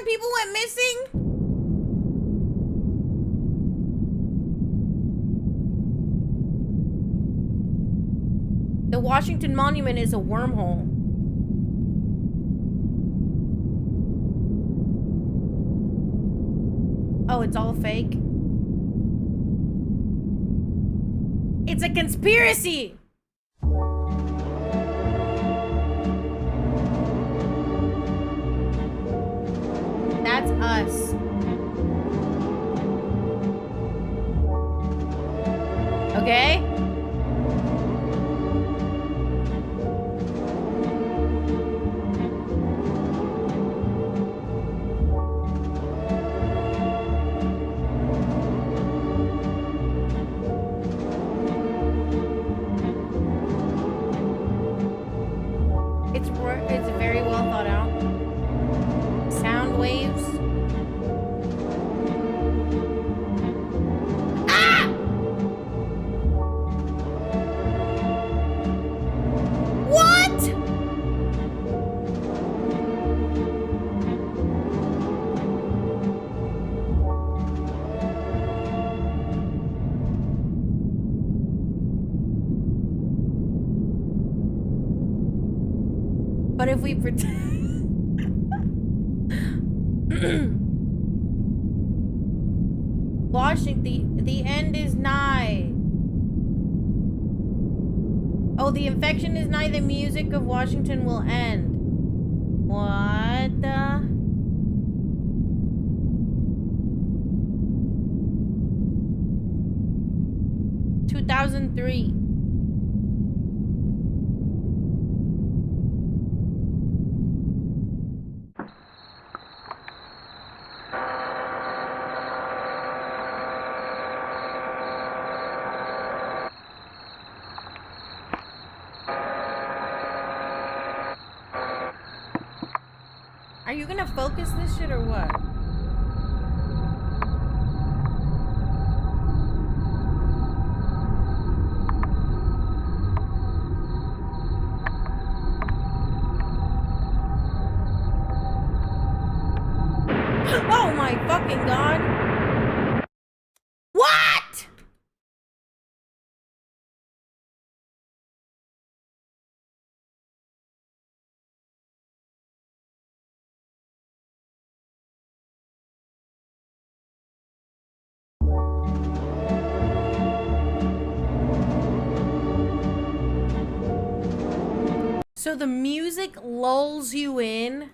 people went missing? The Washington Monument is a wormhole. Oh, it's all fake? It's a conspiracy! That's us. Okay? It's very well thought out. Sound waves. if we pretend? Washington, the end is nigh. Oh, the infection is nigh. The music of Washington will end. What the? ...2003. Are you gonna focus this shit or what? Oh my fucking god. What? So the music lulls you in.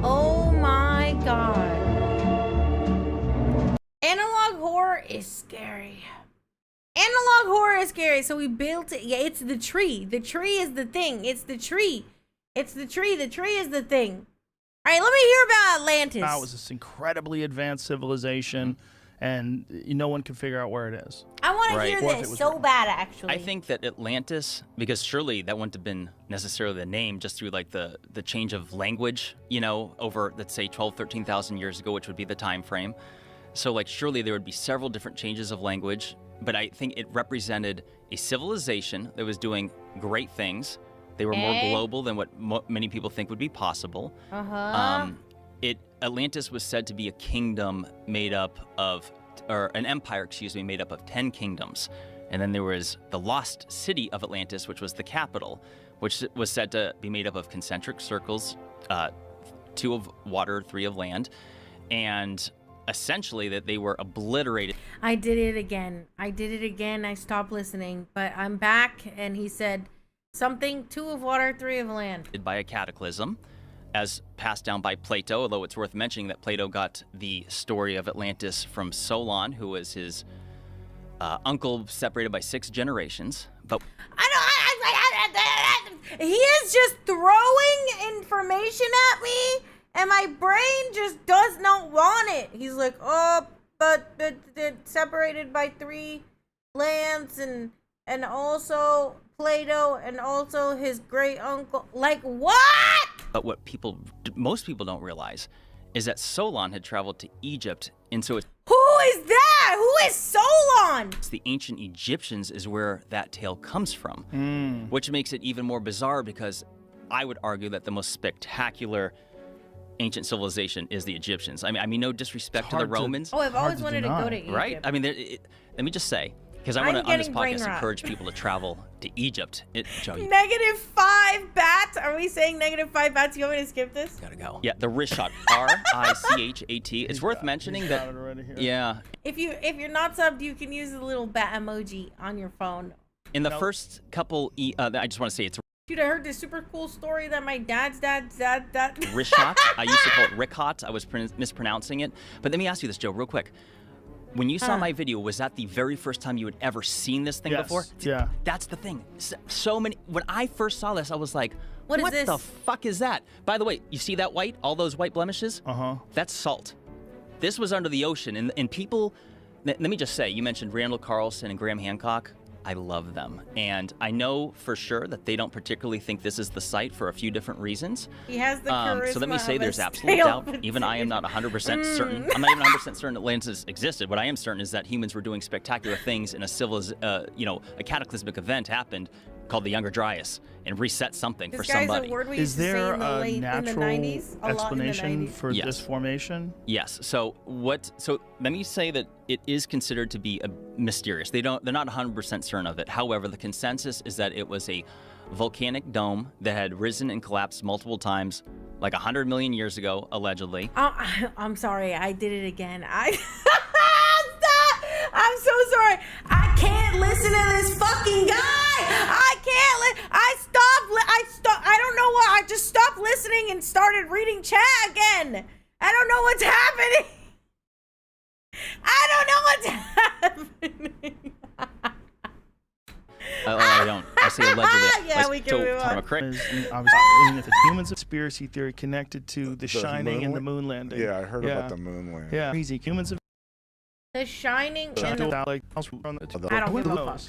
Oh my god. Analog horror is scary. Analog horror is scary. So we built it. Yeah, it's the tree. The tree is the thing. It's the tree. It's the tree. The tree is the thing. All right, let me hear about Atlantis.
Now it was this incredibly advanced civilization, and no one can figure out where it is.
I want to hear this so bad, actually.
I think that Atlantis, because surely that wouldn't have been necessarily the name just through like the change of language, you know, over, let's say 12, 13,000 years ago, which would be the time frame. So like surely there would be several different changes of language, but I think it represented a civilization that was doing great things. They were more global than what many people think would be possible. Atlantis was said to be a kingdom made up of, or an empire, excuse me, made up of 10 kingdoms. And then there was the lost city of Atlantis, which was the capital, which was said to be made up of concentric circles, 2 of water, 3 of land, and essentially that they were obliterated.
I did it again. I stopped listening, but I'm back, and he said something, 2 of water, 3 of land.
By a cataclysm, as passed down by Plato, although it's worth mentioning that Plato got the story of Atlantis from Solon, who was his uncle separated by 6 generations. But
he is just throwing information at me, and my brain just does not want it. He's like, oh, but separated by 3 lands, and also Plato, and also his great uncle. Like, what?
But what most people don't realize is that Solon had traveled to Egypt, and so
who is that? Who is Solon?
It's the ancient Egyptians is where that tale comes from, which makes it even more bizarre because I would argue that the most spectacular ancient civilization is the Egyptians. I mean, no disrespect to the Romans.
Oh, I've always wanted to go to Egypt.
Right? I mean, let me just say, because I want to on this podcast encourage people to travel to Egypt. Joey.
-5 bats. Are we saying -5 bats? You want me to skip this?
Gotta go. Yeah, the Richat, R-I-C-H-A-T. It's worth mentioning that. Yeah.
If you're not subbed, you can use the little bat emoji on your phone.
In the first couple, I just want to say it's.
Dude, I heard this super cool story that my dad's dad.
Richat. I used to call it Ricot. I was mispronouncing it. But let me ask you this, Joe, real quick. When you saw my video, was that the very first time you had ever seen this thing before?
Yeah.
That's the thing. So many. When I first saw this, I was like,
what is this?
What the fuck is that? By the way, you see that white? All those white blemishes? That's salt. This was under the ocean. And people, let me just say, you mentioned Randall Carlson and Graham Hancock. I love them. And I know for sure that they don't particularly think this is the site for a few different reasons.
He has the charisma.
So let me say there's absolute doubt. Even I am not 100% certain. I'm not even 100% certain Atlantis existed. What I am certain is that humans were doing spectacular things in a cataclysmic event happened called the Younger Dryas and reset something for
This guy's
somebody.
a word we
Is
used to say
there
in the
a
late in the
natural
90s. A lot in the
explanation
90s.
for
Yes.
this formation?
Yes. So let me say that it is considered to be mysterious. They're not 100% certain of it. However, the consensus is that it was a volcanic dome that had risen and collapsed multiple times, like 100 million years ago, allegedly.
I'm sorry, I did it again. Stop! I'm so sorry. I can't listen to this fucking guy. I can't. I stopped. I don't know why. I just stopped listening and started reading chat again. I don't know what's happening. I don't know what's happening.
I don't. I say allegedly.
Yeah, we can move on.
Obviously, if it's humans, conspiracy theory connected to The Shining and the moon landing.
Yeah, I heard about the moon landing.
Yeah, crazy. Humans have
The Shining and
I
the... I don't give a fuck.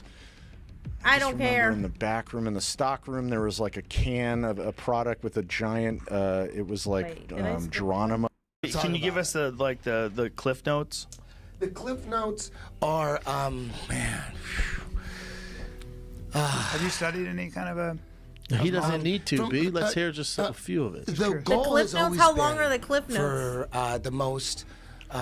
I don't care.
In the back room, in the stock room, there was like a can of a product with a giant. It was like Geronimo.
Can you give us the cliff notes?
The cliff notes are man.
Have you studied any kind of a?
He doesn't need to be. Let's hear just a few of it.
The goal
cliff
has
notes.
always
How
been
long are the cliff notes?
For the most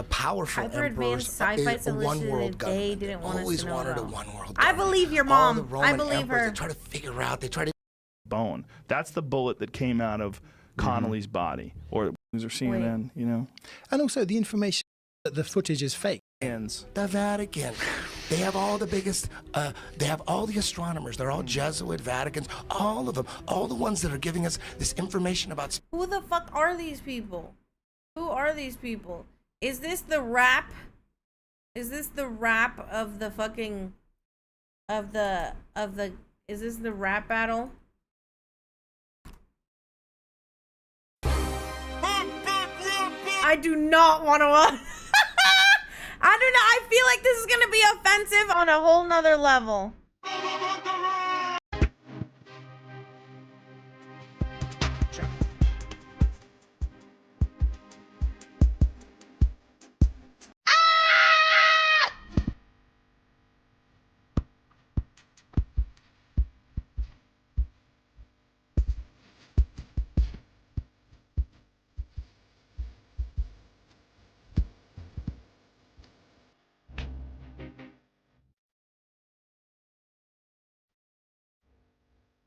powerful
Hyper
emperors,
advanced sci-fi
a
solution
one-world
they
government.
didn't want us
Always
to know
wanted a
about.
one-world
I
government.
believe your
All the
mom.
Roman
I believe
emperors,
her.
They try to figure out. They try to
Bone. That's the bullet that came out of Connolly's body, or news or CNN. You know.
And also the information that the footage is fake.
The Vatican. They have all the biggest, they have all the astronomers. They're all Jesuit Vaticans, all of them. All the ones that are giving us this information about...
Who the fuck are these people? Who are these people? Is this the rap? Is this the rap of the fucking... Is this the rap battle? I do not want to... I do not. I feel like this is gonna be offensive on a whole nother level.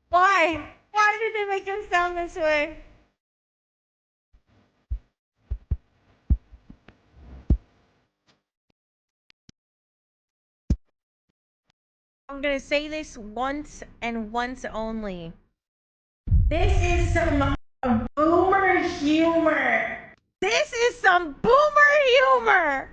Why? Why did they make him sound this way? I'm gonna say this once and once only. This is some boomer humor. This is some boomer humor.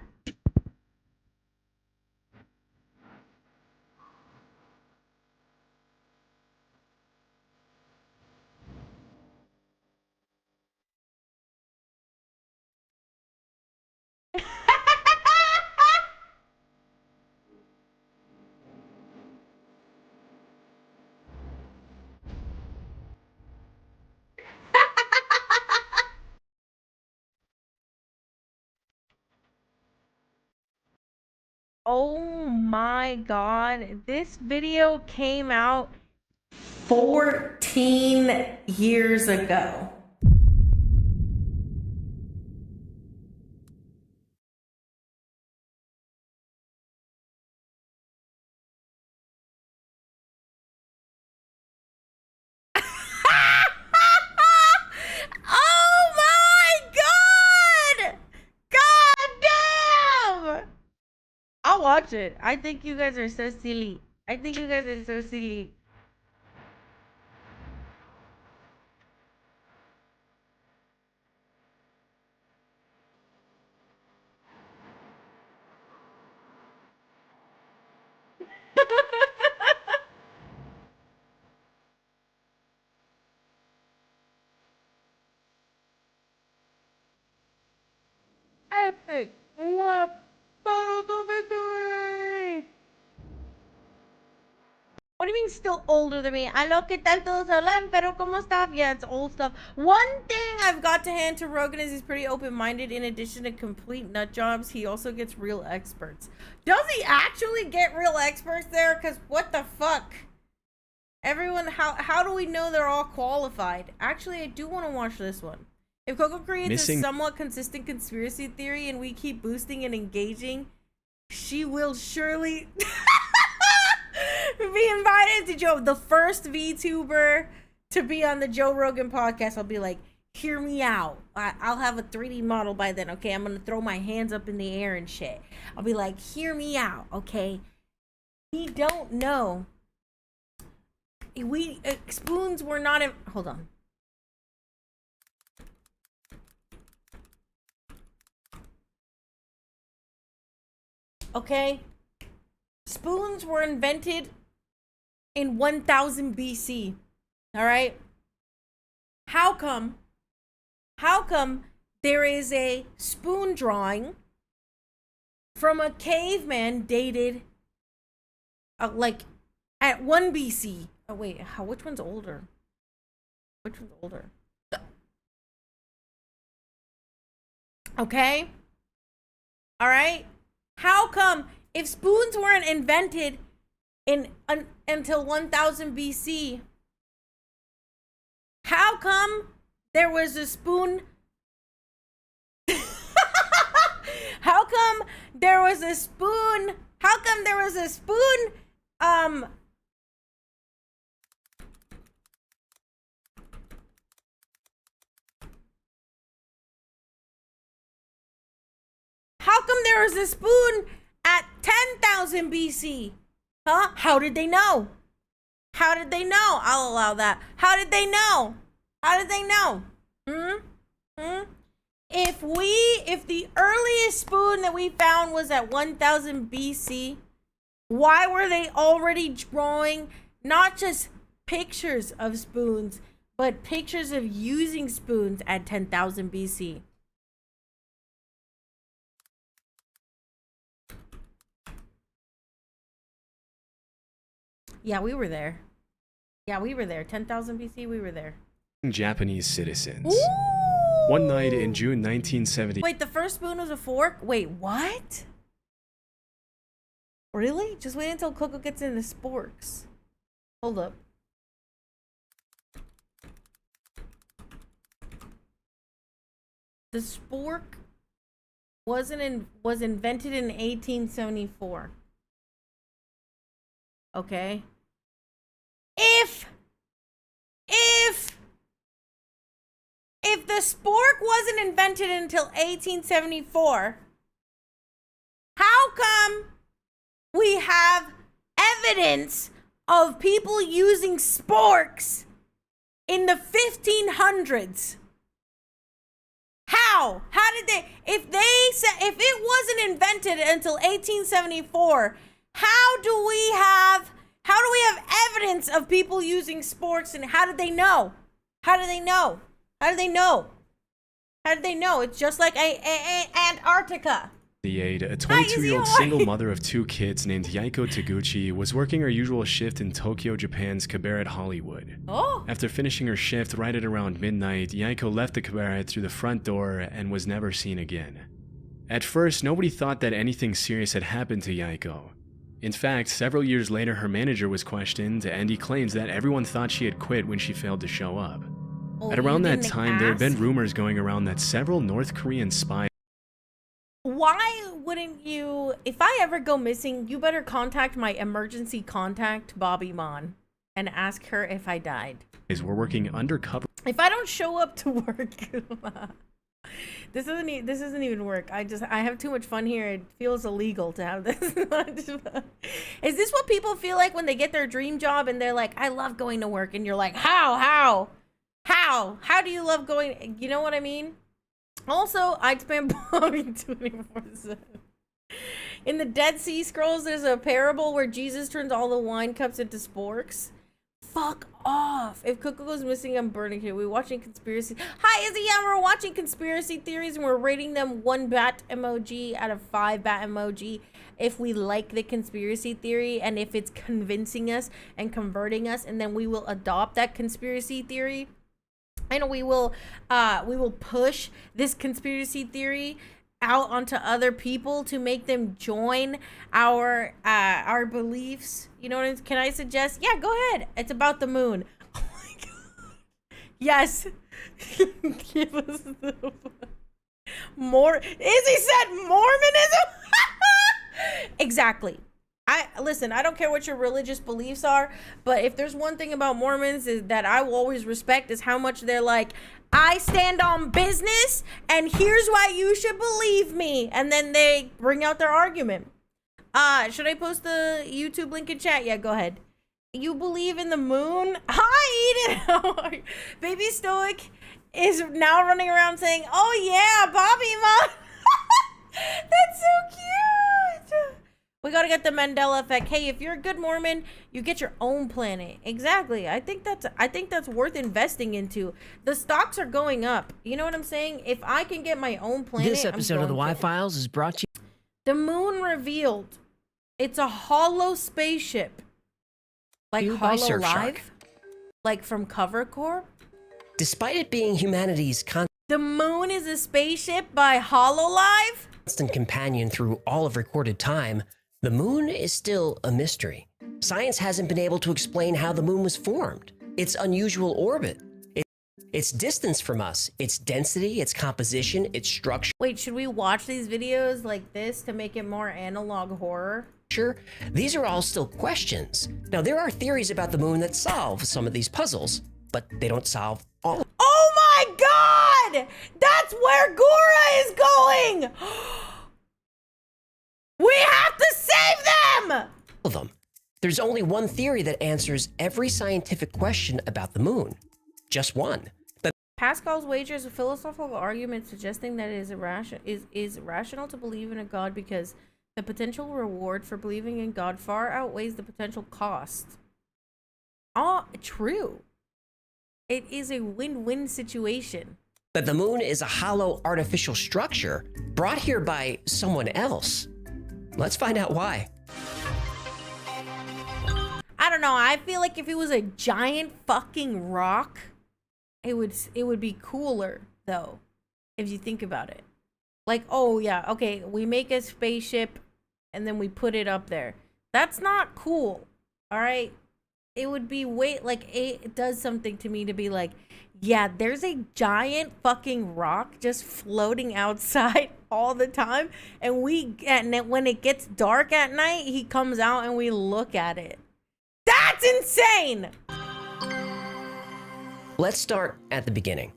Oh my god, this video came out 14 years ago. Oh my god! God damn! I'll watch it. I think you guys are so silly. I think you guys are so silly. Epic. What? What do you mean still older than me? Aló, ¿qué tal todos hablan? Pero ¿cómo está? Yeah, it's old stuff. One thing I've got to hand to Rogan is he's pretty open-minded. In addition to complete nut jobs, he also gets real experts. Does he actually get real experts there? Because what the fuck? Everyone, how do we know they're all qualified? Actually, I do want to watch this one. If Coco creates a somewhat consistent conspiracy theory and we keep boosting and engaging, she will surely be invited to Joe, the first VTuber to be on the Joe Rogan podcast. I'll be like, hear me out. I'll have a 3D model by then, okay? I'm gonna throw my hands up in the air and shit. I'll be like, hear me out, okay? We don't know. Spoons were not in. Hold on. Okay. Spoons were invented in 1000 BC. All right. How come there is a spoon drawing from a caveman dated like at 1 BC? Oh wait, which one's older? Which one's older? Okay. All right. How come if spoons weren't invented until 1000 BC, how come there was a spoon? How come there was a spoon? How come there was a spoon? How come there was a spoon at 10,000 BC? Huh? How did they know? How did they know? I'll allow that. How did they know? How did they know? If the earliest spoon that we found was at 1000 BC, why were they already drawing not just pictures of spoons, but pictures of using spoons at 10,000 BC? Yeah, we were there. Yeah, we were there. 10,000 BC, we were there.
Japanese citizens.
Ooh!
One night in June 1970.
Wait, the first spoon was a fork? Wait, what? Really? Just wait until Coco gets into sporks. Hold up. The spork was invented in 1874. Okay. If the spork wasn't invented until 1874, how come we have evidence of people using sporks in the 1500s? How did they, if it wasn't invented until 1874, how do we have evidence of people using sporks, and how did they know? How did they know? How did they know? How did they know? It's just like Antarctica.
A 22-year-old single mother of 2 kids named Yaiko Taguchi was working her usual shift in Tokyo, Japan's cabaret Hollywood.
Oh.
After finishing her shift right at around midnight, Yaiko left the cabaret through the front door and was never seen again. At first, nobody thought that anything serious had happened to Yaiko. In fact, several years later, her manager was questioned, and he claims that everyone thought she had quit when she failed to show up. At around that time, there had been rumors going around that several North Korean spies.
Why wouldn't you, if I ever go missing, you better contact my emergency contact, Bobby Mon, and ask her if I died.
Were working undercover.
If I don't show up to work, this doesn't even work. I have too much fun here. It feels illegal to have this much fun. Is this what people feel like when they get their dream job and they're like, I love going to work, and you're like, how do you love going? You know what I mean? Also, I'd spam Bobby 24/7. In the Dead Sea Scrolls, there's a parable where Jesus turns all the wine cups into sporks. Fuck off. If Coco goes missing, I'm burning it. We're watching conspiracy. Hi, Izzy. Yeah, we're watching conspiracy theories and we're rating them 1 bat emoji out of 5 bat emoji if we like the conspiracy theory and if it's convincing us and converting us, and then we will adopt that conspiracy theory. And we will push this conspiracy theory out onto other people to make them join our beliefs. You know what I mean? Can I suggest? Yeah, go ahead. It's about the moon. Oh my god. Yes. Give us the more. Izzy said Mormonism. Exactly. Listen, I don't care what your religious beliefs are, but if there's one thing about Mormons is that I will always respect is how much they're like, I stand on business and here's why you should believe me. And then they bring out their argument. Should I post the YouTube link in chat? Yeah, go ahead. You believe in the moon? Hi, Eden. How are you? Baby Stoic is now running around saying, oh yeah, Bobby Mom. That's so cute. We gotta get the Mandela effect. Hey, if you're a good Mormon, you get your own planet. Exactly. I think that's worth investing into. The stocks are going up. You know what I'm saying? If I can get my own planet,
This episode of the Y-Files is brought to you.
The moon revealed. It's a hollow spaceship. Like
by
Hollow
Surfshark.
Live? Like from Cover Corp?
Despite it being humanity's
The moon is a spaceship by Hololive?
constant companion through all of recorded time, the moon is still a mystery. Science hasn't been able to explain how the moon was formed, its unusual orbit, its distance from us, its density, its composition, its structure.
Wait, should we watch these videos like this to make it more analog horror?
Sure, these are all still questions. Now, there are theories about the moon that solve some of these puzzles, but they don't solve all.
Oh my god! That's where Gora is going! We have to save them!
Of them. There's only one theory that answers every scientific question about the moon. Just one.
Pascal's wager is a philosophical argument suggesting that it is rational to believe in a god because the potential reward for believing in God far outweighs the potential cost. Oh, true. It is a win-win situation.
That the moon is a hollow artificial structure brought here by someone else. Let's find out why.
I don't know. I feel like if it was a giant fucking rock, it would be cooler though, if you think about it. Like, oh yeah, okay, we make a spaceship and then we put it up there. That's not cool. All right? It would be it does something to me to be like, yeah, there's a giant fucking rock just floating outside all the time, and when it gets dark at night, he comes out and we look at it. That's insane.
Let's start at the beginning.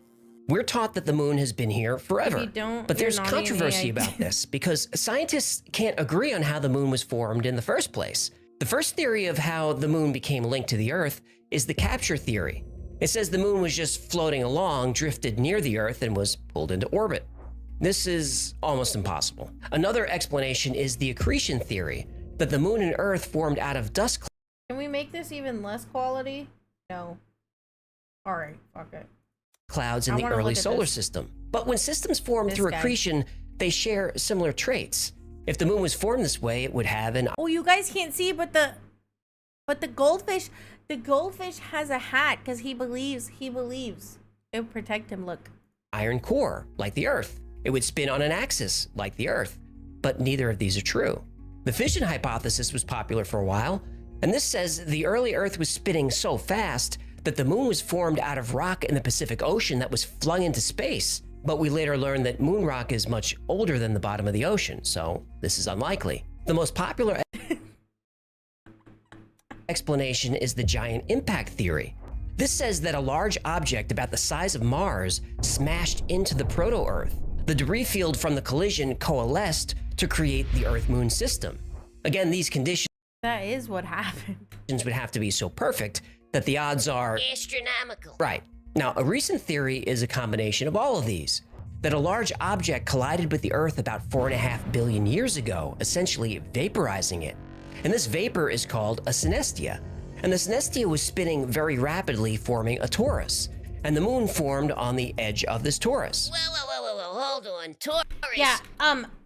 We're taught that the moon has been here forever.
If you don't,
but there's
you're naughty and
controversy
AI.
about this because scientists can't agree on how the moon was formed in the first place. The first theory of how the moon became linked to the Earth is the capture theory. It says the moon was just floating along, drifted near the Earth, and was pulled into orbit. This is almost impossible. Another explanation is the accretion theory, that the moon and Earth formed out of dust
Can we make this even less quality? No. All right, fuck it.
clouds in
I
the
wanna
early
look at
solar
this.
system. But when systems form
This
through
guy.
accretion, they share similar traits. If the moon was formed this way, it would have an
Oh, you guys can't see, but the goldfish has a hat because he believes it would protect him. Look.
iron core, like the Earth. It would spin on an axis, like the Earth. But neither of these are true. The fission hypothesis was popular for a while, and this says the early Earth was spinning so fast that the moon was formed out of rock in the Pacific Ocean that was flung into space. But we later learned that moon rock is much older than the bottom of the ocean, so this is unlikely. The most popular explanation is the giant impact theory. This says that a large object about the size of Mars smashed into the proto-Earth. The debris field from the collision coalesced to create the Earth-Moon system. Again, these conditions
That is what happened.
would have to be so perfect that the odds are
Astronomical.
right. Now, a recent theory is a combination of all of these. That a large object collided with the Earth about 4.5 billion years ago, essentially vaporizing it. And this vapor is called a synestia. And the synestia was spinning very rapidly, forming a torus. And the moon formed on the edge of this torus.
Whoa, hold on. Taurus.
Yeah,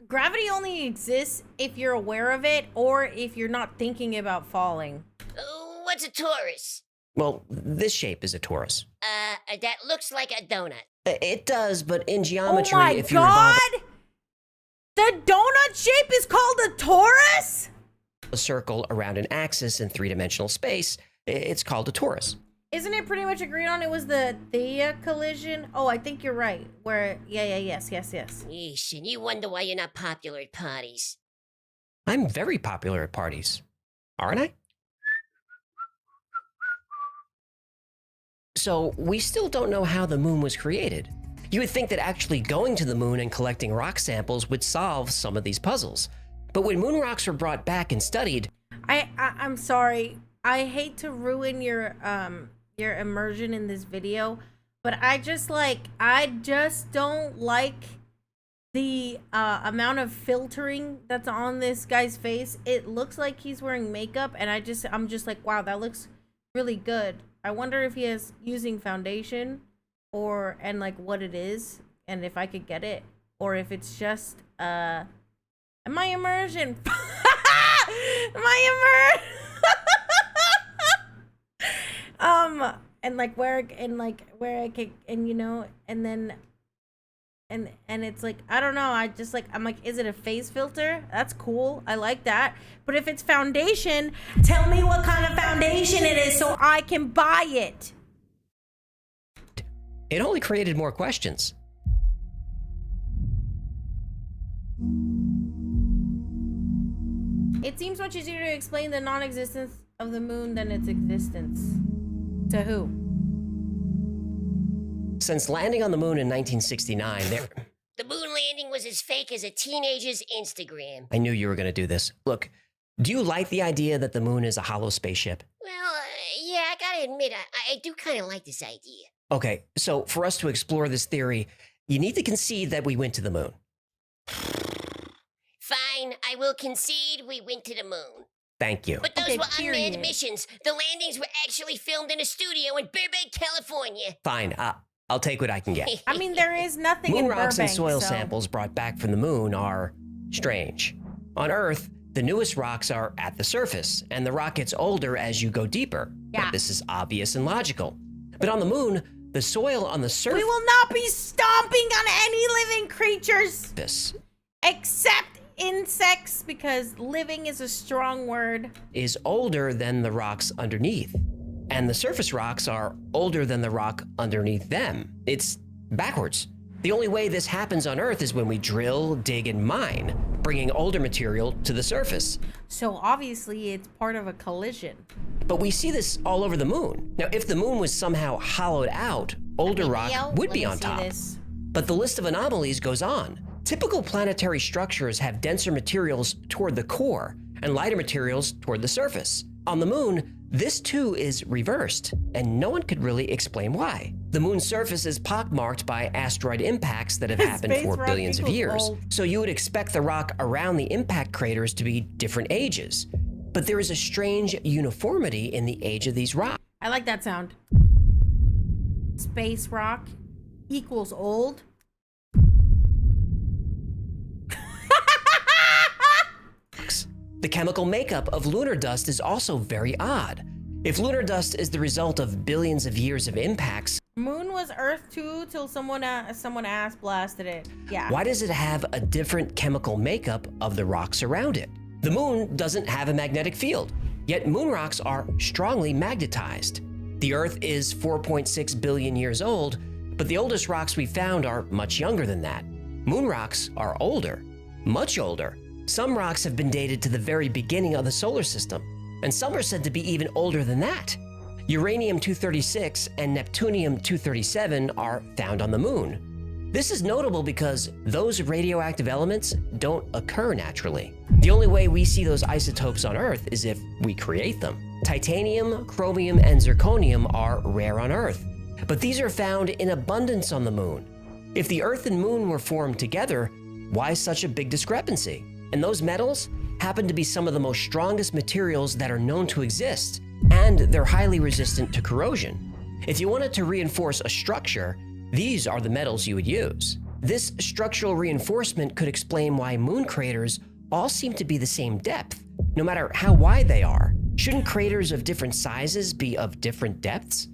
gravity only exists if you're aware of it or if you're not thinking about falling.
What's a Taurus?
Well, this shape is a torus.
That looks like a donut.
It does, but in geometry,
Oh my
if you revolve
god! The donut shape is called a torus?
A circle around an axis in three-dimensional space, it's called a torus.
Isn't it pretty much agreed on it was the Theia collision? Oh, I think you're right. Where, yes.
Yeesh, and you wonder why you're not popular at parties.
I'm very popular at parties, aren't I? So, we still don't know how the moon was created. You would think that actually going to the moon and collecting rock samples would solve some of these puzzles. But when moon rocks were brought back and studied...
I'm sorry. I hate to ruin your immersion in this video, but I just don't like the amount of filtering that's on this guy's face. It looks like he's wearing makeup, and I'm just like, wow, that looks really good. I wonder if he is using foundation and like what it is, and if I could get it, or if it's just my immersion. And where I could, and you know, and then and it's like, I don't know, I'm like, is it a face filter? That's cool, I like that. But if it's foundation, tell me what kind of foundation it is so I can buy it.
It only created more questions.
It seems much easier to explain the non-existence of the moon than its existence. To who?
Since landing on the moon in 1969,
The moon landing was as fake as a teenager's Instagram.
I knew you were going to do this. Look, do you like the idea that the moon is a hollow spaceship?
Well, yeah, I gotta admit, I do kind of like this idea.
Okay, so for us to explore this theory, you need to concede that we went to the moon.
Fine, I will concede we went to the moon.
Thank you.
But those were unmanned missions. The landings were actually filmed in a studio in Burbank, California.
Fine, I'll take what I can get.
I mean, there is nothing
Moon
in
rocks
Burbank,
and soil
so.
samples brought back from the moon are strange. On Earth, the newest rocks are at the surface, and the rock gets older as you go deeper.
Yeah.
This is obvious and logical. But on the moon, the soil on the surface...
We will not be stomping on any living creatures. Except insects, because living is a strong word.
...is older than the rocks underneath. And the surface rocks are older than the rock underneath them. It's backwards. The only way this happens on Earth is when we drill, dig, and mine, bringing older material to the surface.
So obviously it's part of a collision.
But we see this all over the moon. Now, if the moon was somehow hollowed out, older rock would be on top. But the list of anomalies goes on. Typical planetary structures have denser materials toward the core and lighter materials toward the surface. On the moon, this too is reversed, and no one could really explain why. The moon's surface is pockmarked by asteroid impacts that have happened for billions of years. So you would expect the rock around the impact craters to be different ages. But there is a strange uniformity in the age of these rocks.
I like that sound. Space rock equals old.
The chemical makeup of lunar dust is also very odd. If lunar dust is the result of billions of years of impacts,
Moon was Earth too till someone ass blasted it. Yeah.
why does it have a different chemical makeup of the rocks around it? The moon doesn't have a magnetic field, yet moon rocks are strongly magnetized. The Earth is 4.6 billion years old, but the oldest rocks we found are much younger than that. Moon rocks are older, much older. Some rocks have been dated to the very beginning of the solar system, and some are said to be even older than that. Uranium-236 and Neptunium-237 are found on the moon. This is notable because those radioactive elements don't occur naturally. The only way we see those isotopes on Earth is if we create them. Titanium, chromium, and zirconium are rare on Earth, but these are found in abundance on the moon. If the Earth and moon were formed together, why such a big discrepancy? And those metals happen to be some of the most strongest materials that are known to exist, and they're highly resistant to corrosion. If you wanted to reinforce a structure, these are the metals you would use. This structural reinforcement could explain why moon craters all seem to be the same depth, no matter how wide they are. Shouldn't craters of different sizes be of different depths?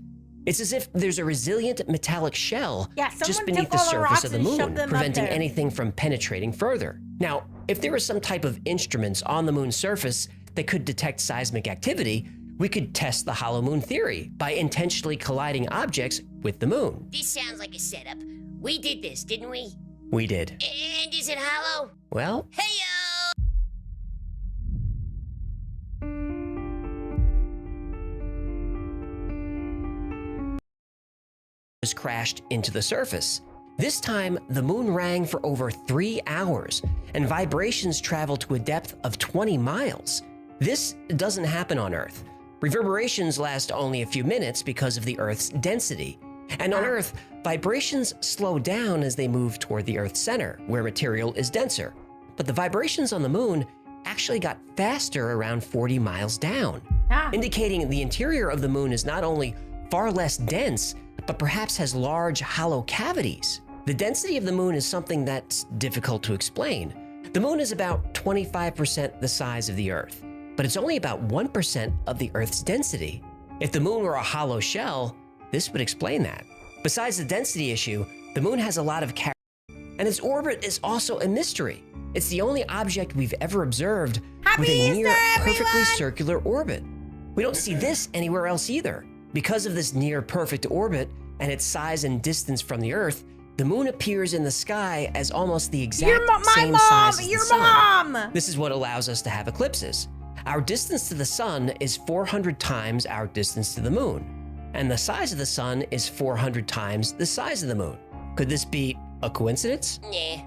It's as if there's a resilient metallic shell just
someone
beneath
took
the
all the
surface
rocks
of the
and shoved
moon,
them up
preventing
there.
anything from penetrating further. Now, if there was some type of instruments on the moon's surface that could detect seismic activity, we could test the hollow moon theory by intentionally colliding objects with the moon.
This sounds like a setup. We did this, didn't we?
We did.
And is it hollow?
Well,
Hey-yo!
was crashed into the surface. This time, the moon rang for over 3 hours, and vibrations traveled to a depth of 20 miles. This doesn't happen on Earth. Reverberations last only a few minutes because of the Earth's density. And on Earth, vibrations slow down as they move toward the Earth's center, where material is denser. But the vibrations on the moon actually got faster around 40 miles down, indicating the interior of the moon is not only far less dense, but perhaps has large hollow cavities. The density of the moon is something that's difficult to explain. The moon is about 25% the size of the Earth, but it's only about 1% of the Earth's density. If the moon were a hollow shell, this would explain that. Besides the density issue, the moon has a lot of character, and its orbit is also a mystery. It's the only object we've ever observed with a near perfectly circular orbit. We don't see this anywhere else either. Because of this near perfect orbit and its size and distance from the Earth, the moon appears in the sky as almost the exact same size as the sun. This is what allows us to have eclipses. Our distance to the sun is 400 times our distance to the moon, and the size of the sun is 400 times the size of the moon. Could this be a coincidence?
Nah.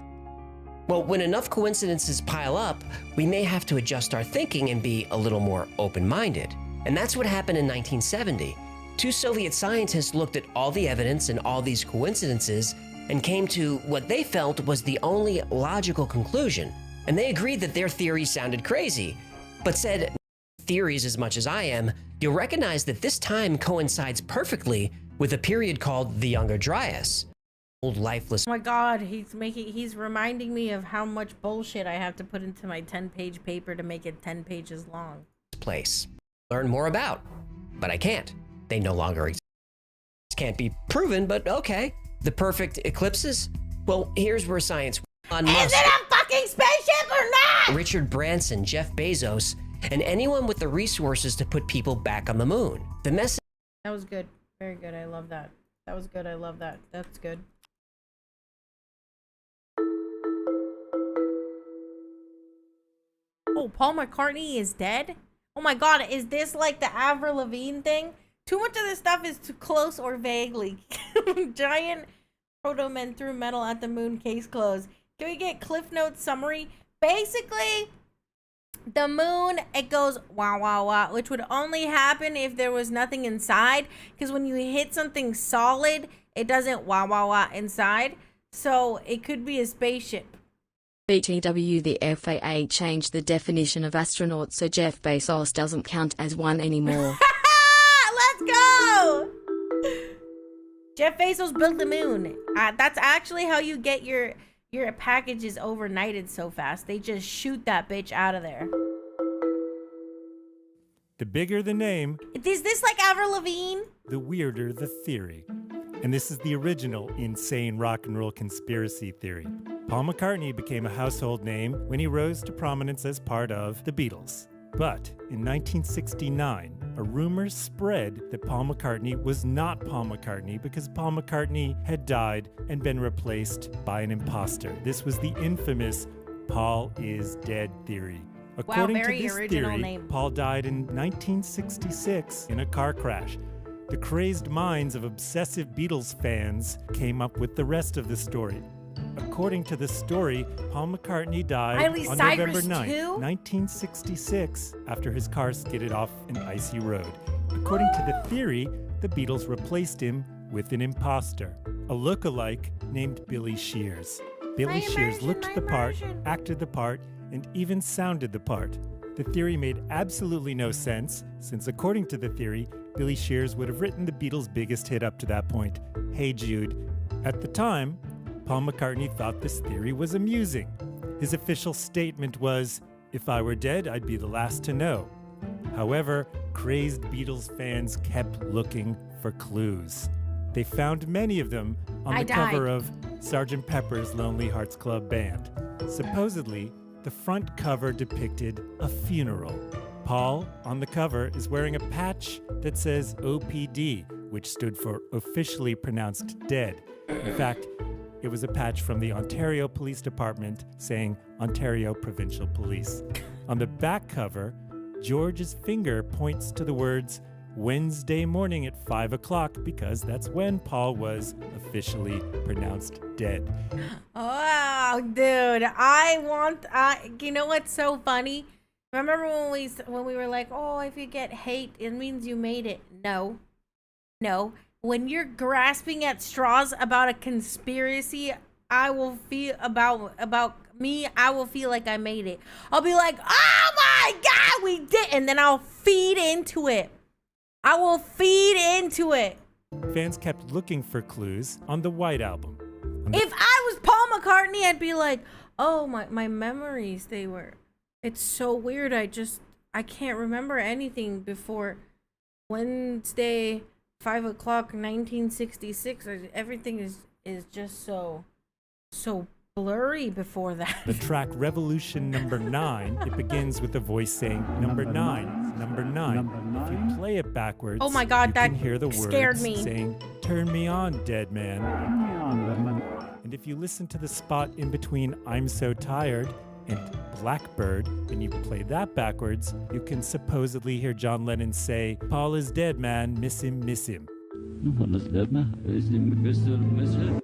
Well, when enough coincidences pile up, we may have to adjust our thinking and be a little more open-minded. And that's what happened in 1970. 2 Soviet scientists looked at all the evidence and all these coincidences and came to what they felt was the only logical conclusion. And they agreed that their theory sounded crazy, but said, theories as much as I am, you'll recognize that this time coincides perfectly with a period called the Younger Dryas. Old lifeless.
Oh my god, he's reminding me of how much bullshit I have to put into my 10-page paper to make it 10 pages long.
Place. Learn more about, but I can't. They no longer exist. Can't be proven, but okay. The perfect eclipses? Well, here's where science.
Is it a fucking spaceship or not?
Richard Branson, Jeff Bezos, and anyone with the resources to put people back on the moon. The message.
That was good. Very good. I love that. That was good. I love that. That's good. Oh, Paul McCartney is dead? Oh my god, is this like the Avril Lavigne thing? Too much of this stuff is too close or vaguely. Giant proto-men threw metal at the moon, case closed. Can we get Cliff Notes summary? Basically, the moon, it goes wah wah wah, which would only happen if there was nothing inside. Because when you hit something solid, it doesn't wah wah wah inside. So it could be a spaceship.
BTW, the FAA changed the definition of astronaut so Jeff Bezos doesn't count as one anymore.
Let's go! Jeff Bezos built the moon. That's actually how you get your packages overnighted so fast. They just shoot that bitch out of there.
The bigger the name,
Is this like Avril Lavigne?
the weirder the theory. And this is the original insane rock and roll conspiracy theory. Paul McCartney became a household name when he rose to prominence as part of the Beatles. But in 1969, a rumor spread that Paul McCartney was not Paul McCartney because Paul McCartney had died and been replaced by an imposter. This was the infamous Paul is dead theory. According to
very
this
original
theory,
name.
Paul died in 1966 in a car crash. The crazed minds of obsessive Beatles fans came up with the rest of the story. According to the story, Paul McCartney died
Miley
on
Cyrus
November 9th,
too?
1966, after his car skidded off an icy road. According to the theory, the Beatles replaced him with an imposter, a look-alike named Billy Shears. Billy Shears looked the part, acted the part, and even sounded the part. The theory made absolutely no sense, since according to the theory, Billy Shears would have written the Beatles' biggest hit up to that point, Hey Jude. At the time, Paul McCartney thought this theory was amusing. His official statement was, "If I were dead, I'd be the last to know." However, crazed Beatles fans kept looking for clues. They found many of them on the cover of Sgt. Pepper's Lonely Hearts Club Band. Supposedly, the front cover depicted a funeral. Paul, on the cover, is wearing a patch that says OPD, which stood for Officially Pronounced Dead. In fact, it was a patch from the Ontario Police Department saying Ontario Provincial Police. On the back cover, George's finger points to the words Wednesday morning at 5 o'clock because that's when Paul was officially pronounced dead.
Wow, dude, you know what's so funny? Remember when we were like, oh, if you get hate, it means you made it. No. When you're grasping at straws about a conspiracy, I will feel about me, I will feel like I made it. I'll be like, oh my God, we did, and then I'll feed into it. I will feed into it.
Fans kept looking for clues on the White Album.
If I was Paul McCartney, I'd be like, oh, my memories, it's so weird. I can't remember anything before Wednesday, 5 o'clock, 1966. Everything is just so blurry before that.
The track Revolution number 9, it begins with a voice saying number 9, number 9. If you play it backwards,
oh my God,
you
that
can hear the
scared
words
me.
saying, turn me on, dead man. And if you listen to the spot in between I'm So Tired and Blackbird, and you play that backwards, you can supposedly hear John Lennon say, Paul is dead, man, miss him, miss him.
Paul is dead, man, miss him, miss him, miss him.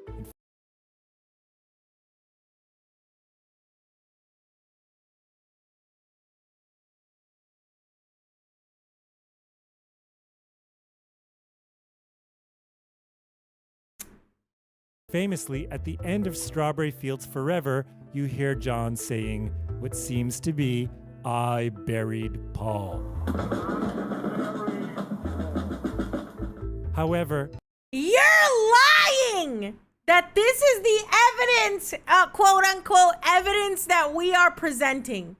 Famously, at the end of Strawberry Fields Forever, you hear John saying what seems to be, I buried Paul. However,
you're lying that this is the evidence, quote unquote, evidence that we are presenting.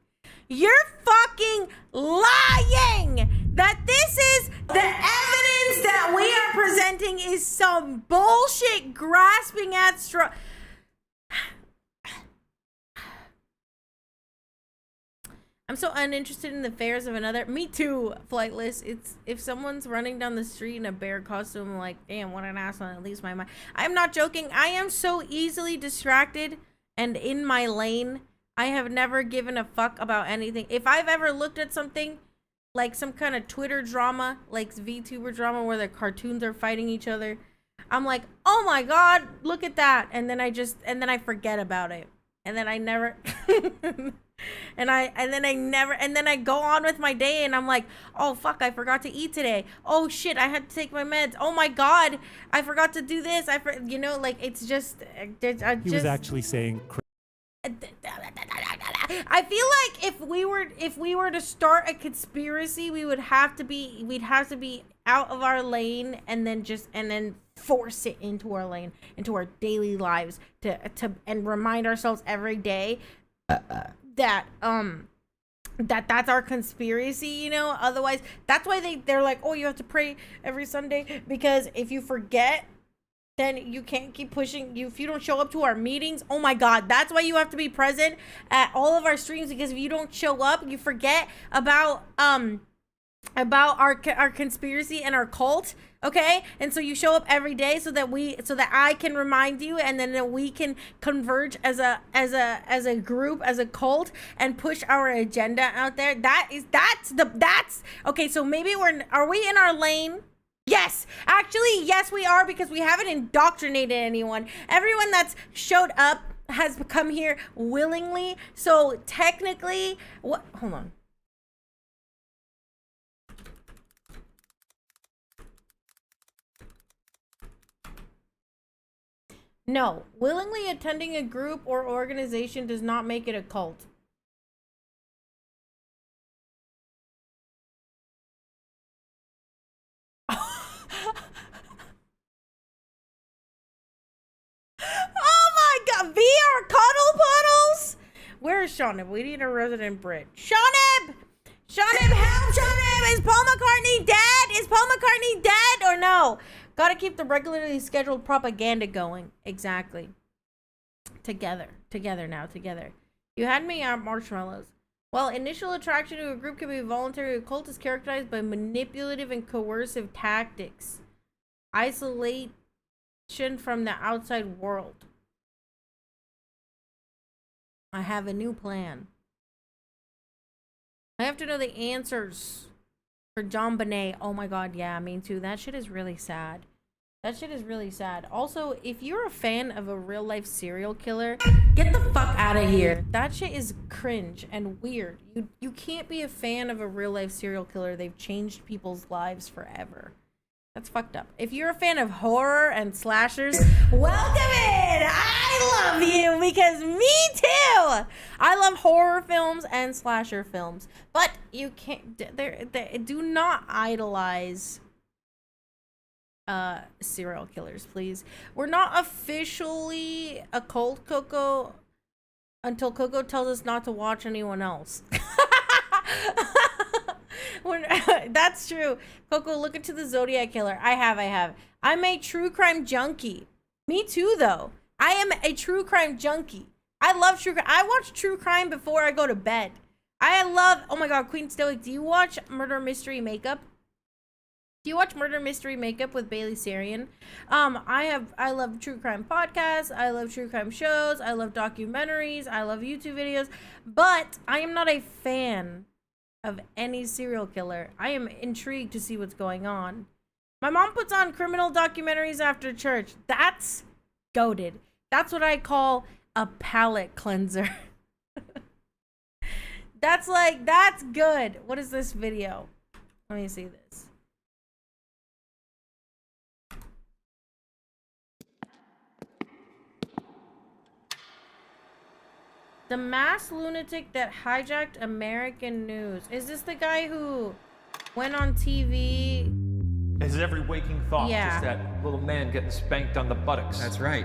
You're fucking lying that this is the evidence that we are presenting is some bullshit grasping at straw. I'm so uninterested in the affairs of another. Me too, Flightless. It's if someone's running down the street in a bear costume, I'm like, damn, what an asshole. At least my mind. I'm not joking. I am so easily distracted and in my lane. I have never given a fuck about anything. If I've ever looked at something like some kind of Twitter drama, like VTuber drama where the cartoons are fighting each other, I'm like, oh my God, look at that. And then I forget about it. And then I never and then I go on with my day and I'm like, oh fuck, I forgot to eat today. Oh shit, I had to take my meds. Oh my God, I forgot to do this. Like it's just
he was actually saying
I feel like if we were to start a conspiracy, we'd have to be out of our lane and then force it into our lane, into our daily lives and remind ourselves every day that that's our conspiracy, otherwise that's why they're like, oh, you have to pray every Sunday, because if you forget, then you can't keep pushing. If you don't show up to our meetings, oh my God, that's why you have to be present at all of our streams, because if you don't show up, you forget about our conspiracy and our cult, okay? And so you show up every day so that I can remind you, and then that we can converge as a group, as a cult, and push our agenda out there. That's okay. So maybe are we in our lane? Yes, actually, yes, we are, because we haven't indoctrinated anyone. Everyone that's showed up has come here willingly. So technically, hold on. No, willingly attending a group or organization does not make it a cult. Oh my God, VR cuddle puddles? Where is Shawnib? We need a resident Brit. Shawnib! Shawnib, help! Shawnib, Is Paul McCartney dead? Is Paul McCartney dead or no? Gotta keep the regularly scheduled propaganda going. Exactly. Together now. You had me at marshmallows. While initial attraction to a group can be voluntary, a cult is characterized by manipulative and coercive tactics. Isolation from the outside world. I have a new plan. I have to know the answers for John Bonet. Oh my god, yeah, me too. That shit is really sad. Also, if you're a fan of a real life serial killer, get the fuck out of here. That shit is cringe and weird. You can't be a fan of a real life serial killer. They've changed people's lives forever. That's fucked up. If you're a fan of horror and slashers, welcome in! I love you because me too! I love horror films and slasher films. But you can't, they do not idolize serial killers, please. We're not officially a cult, Coco, until Coco tells us not to watch anyone else. That's true. Coco, look into the Zodiac Killer. I have. I'm a true crime junkie. Me too, though. I am a true crime junkie. I love true crime. I watch true crime before I go to bed. Oh my god, Queen Stoic, do you watch Murder Mystery Makeup? Do you watch Murder Mystery Makeup with Bailey Sarian? I love true crime podcasts. I love true crime shows. I love documentaries. I love YouTube videos. But I am not a fan of any serial killer. I am intrigued to see what's going on. My mom puts on criminal documentaries after church. That's goated. That's what I call a palate cleanser. That's good. What is this video? Let me see this. The mass lunatic that hijacked American news. Is this the guy who went on TV?
Is every waking thought
Yeah.
just that little man getting spanked on the buttocks? That's right.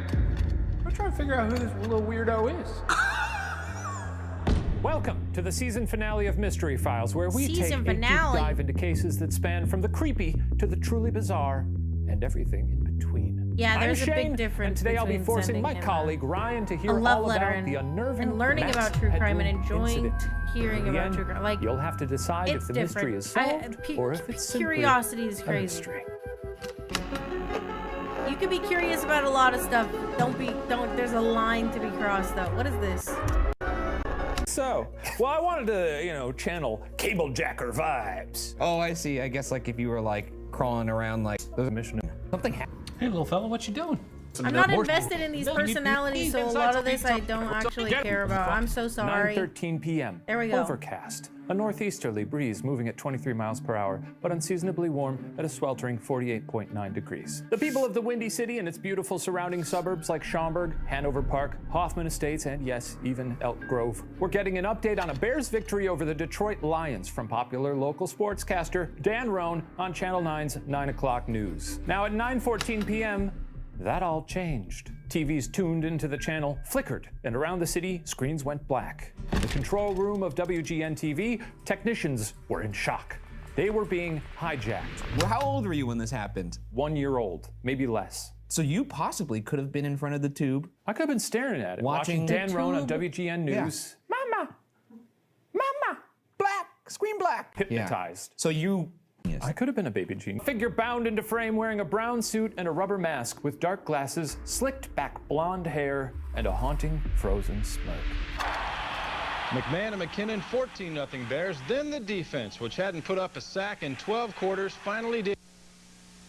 We're trying to figure out who this little weirdo is. Welcome to the season finale of Mystery Files, where we take a deep dive into cases that span from the creepy to the the truly bizarre and everything in between.
Yeah, there's
I'm
a big
Shane,
difference
and today I'll be
between
forcing
sending
my
him
colleague Ryan to
a
hear
love
all
letter
about the unnerving
and learning
Max
about true crime and
Headroom
enjoying
incident.
hearing
In the
about
end,
true crime. Like,
you'll have to decide if
it's
the mystery
different.
is solved or if it's simply
Curiosity is
a
crazy.
mystery.
You can be curious about a lot of stuff. There's a line to be crossed though. What is this?
So, well, I wanted to, channel cable jacker vibes.
Oh, I see. I guess like if you were like crawling around like there's a mission. Something happened. Hey, little fella, what you doing?
I'm not invested in these personalities, so a lot of this I don't actually care about. I'm so sorry.
9:13 p.m.
There we go.
Overcast. A northeasterly breeze moving at 23 miles per hour, but unseasonably warm at a sweltering 48.9 degrees. The people of the Windy City and its beautiful surrounding suburbs like Schaumburg, Hanover Park, Hoffman Estates, and yes, even Elk Grove, we're getting an update on a Bears victory over the Detroit Lions from popular local sportscaster Dan Roan on Channel 9's 9 o'clock news. Now at 9:14 p.m., that all changed. TVs tuned into the channel flickered, and around the city, screens went black. In the control room of WGN-TV, technicians were in shock. They were being hijacked.
Well, how old were you when this happened?
1 year old, maybe less.
So you possibly could have been in front of the tube.
I could have been staring at it, watching Dan Roan on WGN News.
Yeah. Mama, black, screen black.
Hypnotized.
Yeah. So you...
Yes. I could have been a baby genius. Figure bound into frame wearing a brown suit and a rubber mask with dark glasses, slicked back blonde hair, and a haunting frozen smirk.
McMahon and McKinnon 14-0 Bears. Then the defense, which hadn't put up a sack in 12 quarters, finally did.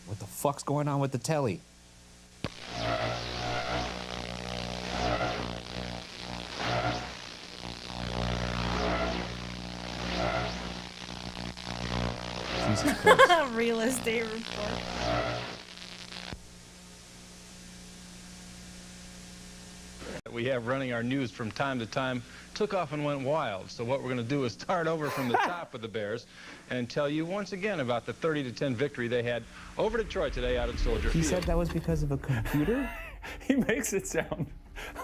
What the fuck's going on with the telly?
Real estate report.
We have running our news from time to time took off and went wild. So what we're going to do is start over from the top of the Bears and tell you once again about the 30-10 victory they had over Detroit today out at Soldier Field.
He said that was because of a computer?
He makes it sound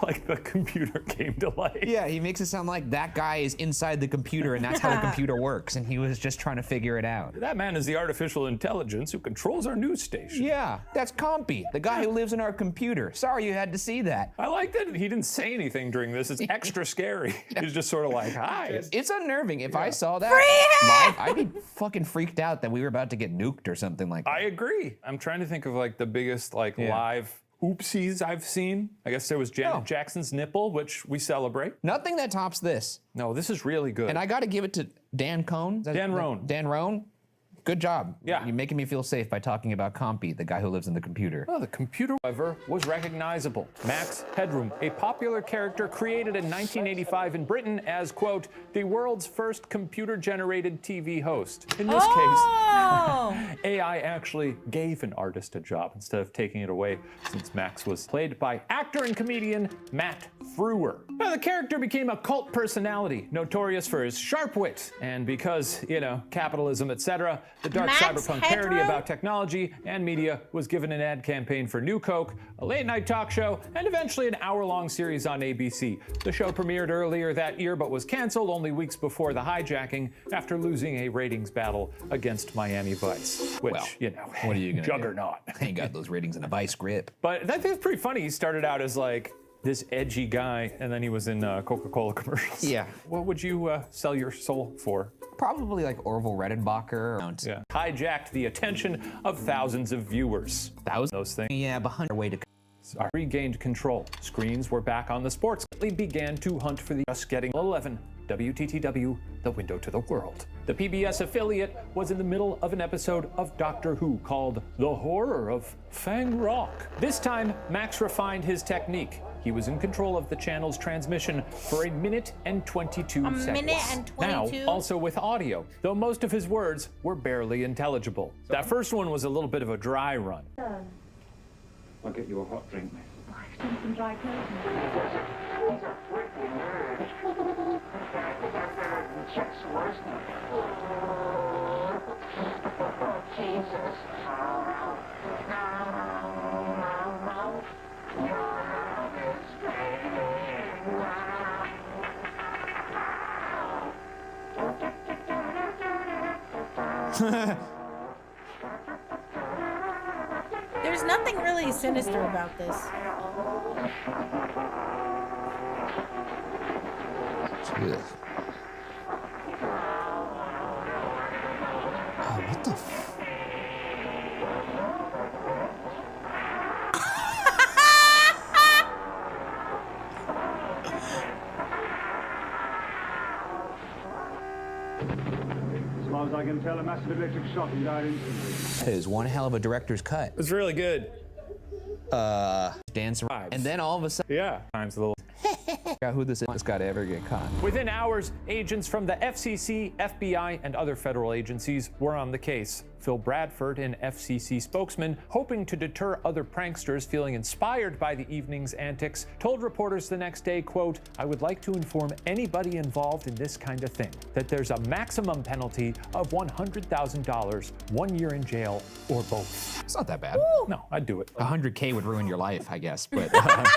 Like the computer came to life.
Yeah, he makes it sound like that guy is inside the computer and that's how the computer works, and he was just trying to figure it out.
That man is the artificial intelligence who controls our news station.
Yeah, that's Compy, the guy who lives in our computer. Sorry you had to see that.
I like that he didn't say anything during this. It's extra scary. He's just sort of like, hi.
It's unnerving. If I saw that live, I'd be fucking freaked out that we were about to get nuked or something like that.
I agree. I'm trying to think of like the biggest live oopsies I've seen. I guess there was Janet Jackson's nipple, which we celebrate.
Nothing that tops this.
No, this is really good.
And I got to give it to Dan Cohn.
Dan Roan.
Dan Roan. Good job.
Yeah.
You're making me feel safe by talking about Compy, the guy who lives in the computer.
Well, the computer, however, was recognizable. Max Headroom, a popular character created in 1985 in Britain as, quote, the world's first computer-generated TV host. In this case, AI actually gave an artist a job instead of taking it away, since Max was played by actor and comedian Matt Frewer. Now, the character became a cult personality, notorious for his sharp wit, and because, you know, capitalism, etc., the dark cyberpunk parody about technology and media was given an ad campaign for New Coke, a late-night talk show, and eventually an hour-long series on ABC. The show premiered earlier that year, but was canceled only weeks before the hijacking after losing a ratings battle against Miami Vice, which, you know,
what are you gonna
juggernaut.
Ain't got those ratings in a Vice grip.
But that thing's pretty funny. He started out as like this edgy guy, and then he was in Coca-Cola commercials.
Yeah.
What would you sell your soul for?
Probably like Orville Redenbacher.
Yeah. Hijacked the attention of thousands of viewers.
Thousands?
Those things.
Yeah, behind our way to...
Regained control. Screens were back on the sports. They began to hunt for the just getting 11. WTTW, the window to the world. The PBS affiliate was in the middle of an episode of Doctor Who called The Horror of Fang Rock. This time, Max refined his technique. He was in control of the channel's transmission for 1 minute and 22 seconds.
1 minute and 22?
Now, also with audio, though most of his words were barely intelligible. That first one was a little bit of a dry run.
I'll get you a hot drink, mate.
Some dry
There's nothing really sinister about this.
Ugh. Oh, what the
As far as I can tell, a massive electric shock and died instantly.
It is one hell of a director's cut.
It's really good.
Dance around. And then all of a sudden...
Yeah. Time's a little...
Who this guy to ever get caught.
Within hours, agents from the FCC, FBI, and other federal agencies were on the case. Phil Bradford, an FCC spokesman, hoping to deter other pranksters feeling inspired by the evening's antics, told reporters the next day, quote, "I would like to inform anybody involved in this kind of thing that there's a maximum penalty of $100,000, 1 year in jail, or both."
It's not that bad.
No, I'd do it.
100K would ruin your life, I guess, but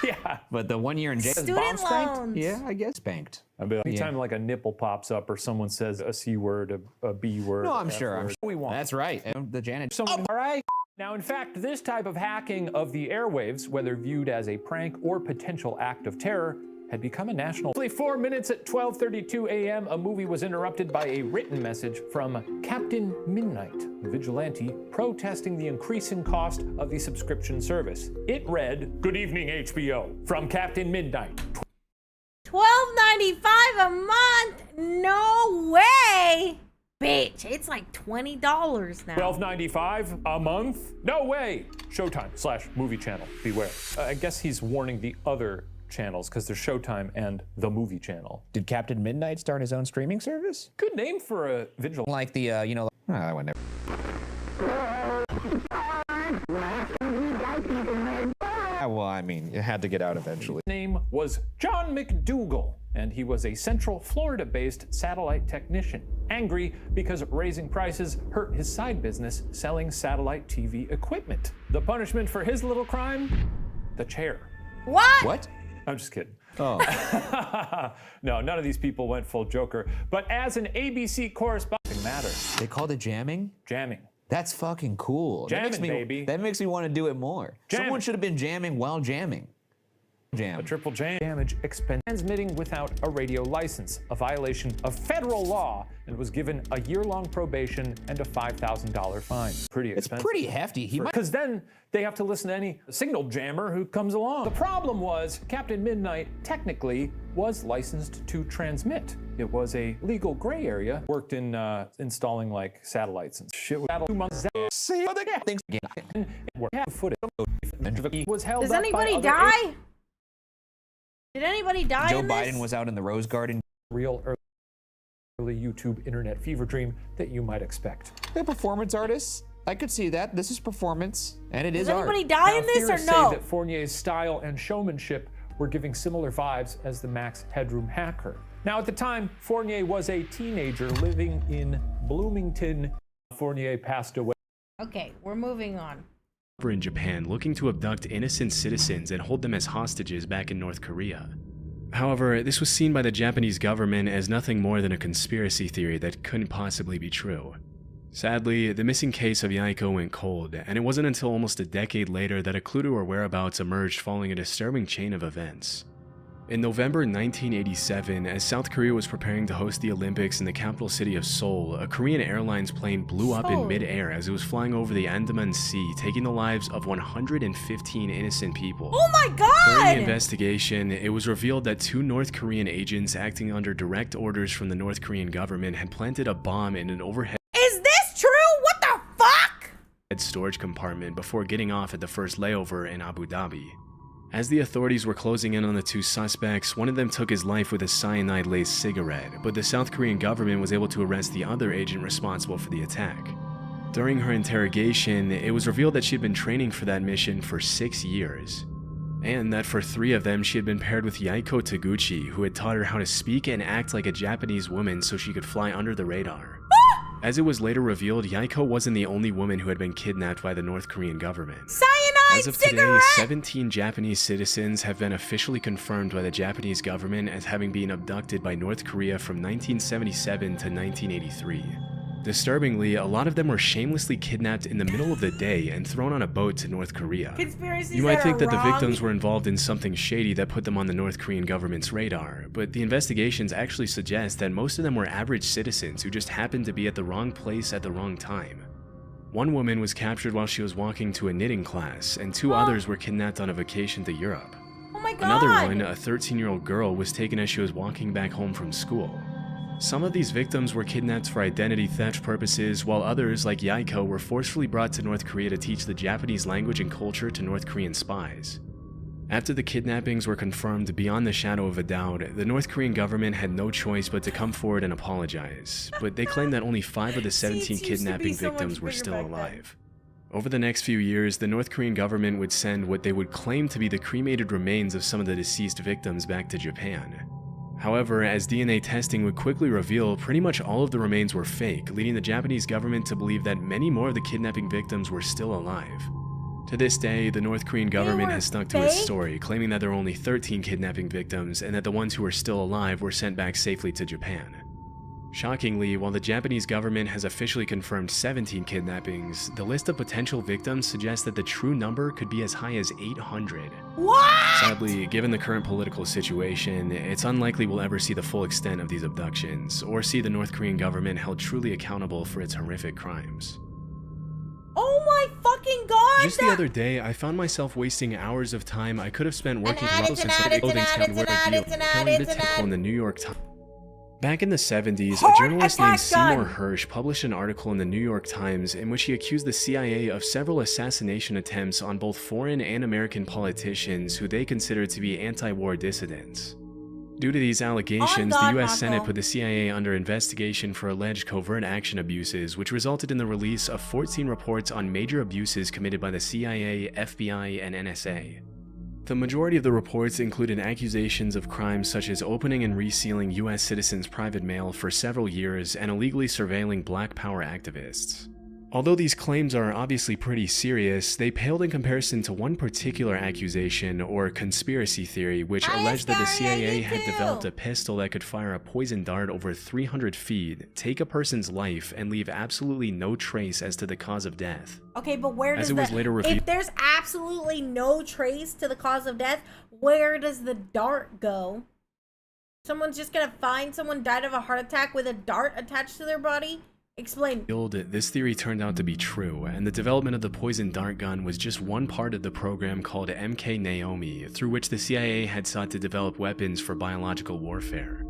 yeah.
But the 1 year in jail.
Student
Bomb spanked?
loans.
Yeah, I guess spanked.
Anytime like a nipple pops up or someone says a C word, a B word.
No, I'm
F
sure.
word, we want.
That's right. The Janet.
All right. Now, in fact, this type of hacking of the airwaves, whether viewed as a prank or potential act of terror, had become a national. Only 4 minutes at 12:32 a.m., a movie was interrupted by a written message from Captain Midnight, a vigilante protesting the increasing cost of the subscription service. It read, "Good evening, HBO, from Captain Midnight.
$12.95 a month? No way! Bitch, it's like $20 now.
$12.95 a month? No way! Showtime/Movie Channel. Beware." I guess he's warning the other channels because there's Showtime and the Movie Channel.
Did Captain Midnight start his own streaming service?
Good name for a vigil.
Like the, I went never. Well, I mean, it had to get out eventually.
His name was John McDougal, and he was a Central Florida-based satellite technician. Angry because raising prices hurt his side business selling satellite TV equipment. The punishment for his little crime? The chair.
What?
What?
I'm just kidding.
Oh.
No, none of these people went full Joker. But as an ABC correspondent, matters.
They called it jamming?
Jamming.
That's fucking cool.
Jamming, baby.
That makes me want to do it more.
Jamming.
Someone should have been jamming while jamming.
A triple jam. Damage expense. Transmitting without a radio license, a violation of federal law, and was given a year-long probation and a $5,000 fine. Pretty expensive.
It's pretty hefty.
Because then they have to listen to any signal jammer who comes along. The problem was Captain Midnight technically was licensed to transmit. It was a legal gray area. Worked in installing like satellites and shit. 2 months. See how they get things again. Footage was held.
Does
up
anybody
by
die? Did anybody die
Joe
in this?
Biden was out in the Rose Garden.
Real early YouTube internet fever dream that you might expect.
They're performance artists. I could see that. This is performance, and it is
Does
art.
anybody die in this or
Theorists
no?
say that Fournier's style and showmanship were giving similar vibes as the Max Headroom hacker. Now, at the time, Fournier was a teenager living in Bloomington. Fournier passed away.
Okay, we're moving on.
In Japan, looking to abduct innocent citizens and hold them as hostages back in North Korea. However, this was seen by the Japanese government as nothing more than a conspiracy theory that couldn't possibly be true. Sadly, the missing case of Yaiko went cold, and it wasn't until almost a decade later that a clue to her whereabouts emerged following a disturbing chain of events. In November 1987, as South Korea was preparing to host the Olympics in the capital city of Seoul, a Korean Airlines plane blew up in mid-air as it was flying over the Andaman Sea, taking the lives of 115 innocent people.
Oh my god!
During the investigation, it was revealed that 2 North Korean agents acting under direct orders from the North Korean government had planted a bomb in an overhead
Is this true? What the fuck?
storage compartment before getting off at the first layover in Abu Dhabi. As the authorities were closing in on the 2 suspects, one of them took his life with a cyanide-laced cigarette, but the South Korean government was able to arrest the other agent responsible for the attack. During her interrogation, it was revealed that she had been training for that mission for 6 years, and that for 3 of them she had been paired with Yaiko Taguchi, who had taught her how to speak and act like a Japanese woman so she could fly under the radar. As it was later revealed, Yaiko wasn't the only woman who had been kidnapped by the North Korean government.
Cyanide
As of
cigarette!
today, 17 Japanese citizens have been officially confirmed by the Japanese government as having been abducted by North Korea from 1977 to 1983. Disturbingly, a lot of them were shamelessly kidnapped in the middle of the day and thrown on a boat to North Korea.
Conspiracies
You might think that the
wrong.
victims were involved in something shady that put them on the North Korean government's radar, but the investigations actually suggest that most of them were average citizens who just happened to be at the wrong place at the wrong time. One woman was captured while she was walking to a knitting class, and 2 others were kidnapped on a vacation to Europe.
Oh my god!
Another one, a 13-year-old girl, was taken as she was walking back home from school. Some of these victims were kidnapped for identity theft purposes, while others, like Yaiko, were forcefully brought to North Korea to teach the Japanese language and culture to North Korean spies. After the kidnappings were confirmed beyond the shadow of a doubt, the North Korean government had no choice but to come forward and apologize, but they claimed that only 5 of the 17 kidnapping victims were still alive. Over the next few years, the North Korean government would send what they would claim to be the cremated remains of some of the deceased victims back to Japan. However, as DNA testing would quickly reveal, pretty much all of the remains were fake, leading the Japanese government to believe that many more of the kidnapping victims were still alive. To this day, the North Korean government has stuck to its story, claiming that there were only 13 kidnapping victims and that the ones who were still alive were sent back safely to Japan. Shockingly, while the Japanese government has officially confirmed 17 kidnappings, the list of potential victims suggests that the true number could be as high as 800.
What?
Sadly, given the current political situation, it's unlikely we'll ever see the full extent of these abductions, or see the North Korean government held truly accountable for its horrific crimes.
Oh my fucking god!
Just the other day, I found myself wasting hours of time I could have spent working on the New York Times. Back in the 70s, a journalist named Seymour Hersh published an article in the New York Times in which he accused the CIA of several assassination attempts on both foreign and American politicians who they considered to be anti-war dissidents. Due to these allegations, the US Senate put the CIA under investigation for alleged covert action abuses, which resulted in the release of 14 reports on major abuses committed by the CIA, FBI, and NSA. The majority of the reports included accusations of crimes such as opening and resealing US citizens' private mail for several years and illegally surveilling Black Power activists. Although these claims are obviously pretty serious, they paled in comparison to one particular accusation or conspiracy theory which alleged that the CIA had developed a pistol that could fire a poison dart over 300 feet, take a person's life, and leave absolutely no trace as to the cause of death.
Okay, but where does
if
there's absolutely no trace to the cause of death, where does the dart go? Someone's just gonna find someone died of a heart attack with a dart attached to their body? Explain.
This theory turned out to be true, and the development of the poison dart gun was just one part of the program called MK Naomi, through which the CIA had sought to develop weapons for biological warfare.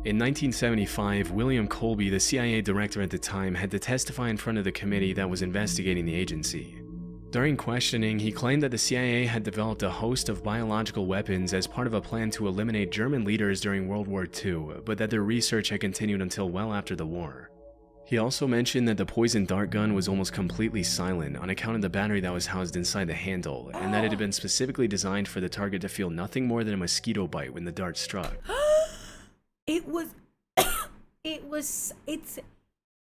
In 1975, William Colby, the CIA director at the time, had to testify in front of the committee that was investigating the agency. During questioning, he claimed that the CIA had developed a host of biological weapons as part of a plan to eliminate German leaders during World War II, but that their research had continued until well after the war. He also mentioned that the poison dart gun was almost completely silent on account of the battery that was housed inside the handle, and that it had been specifically designed for the target to feel nothing more than a mosquito bite when the dart struck.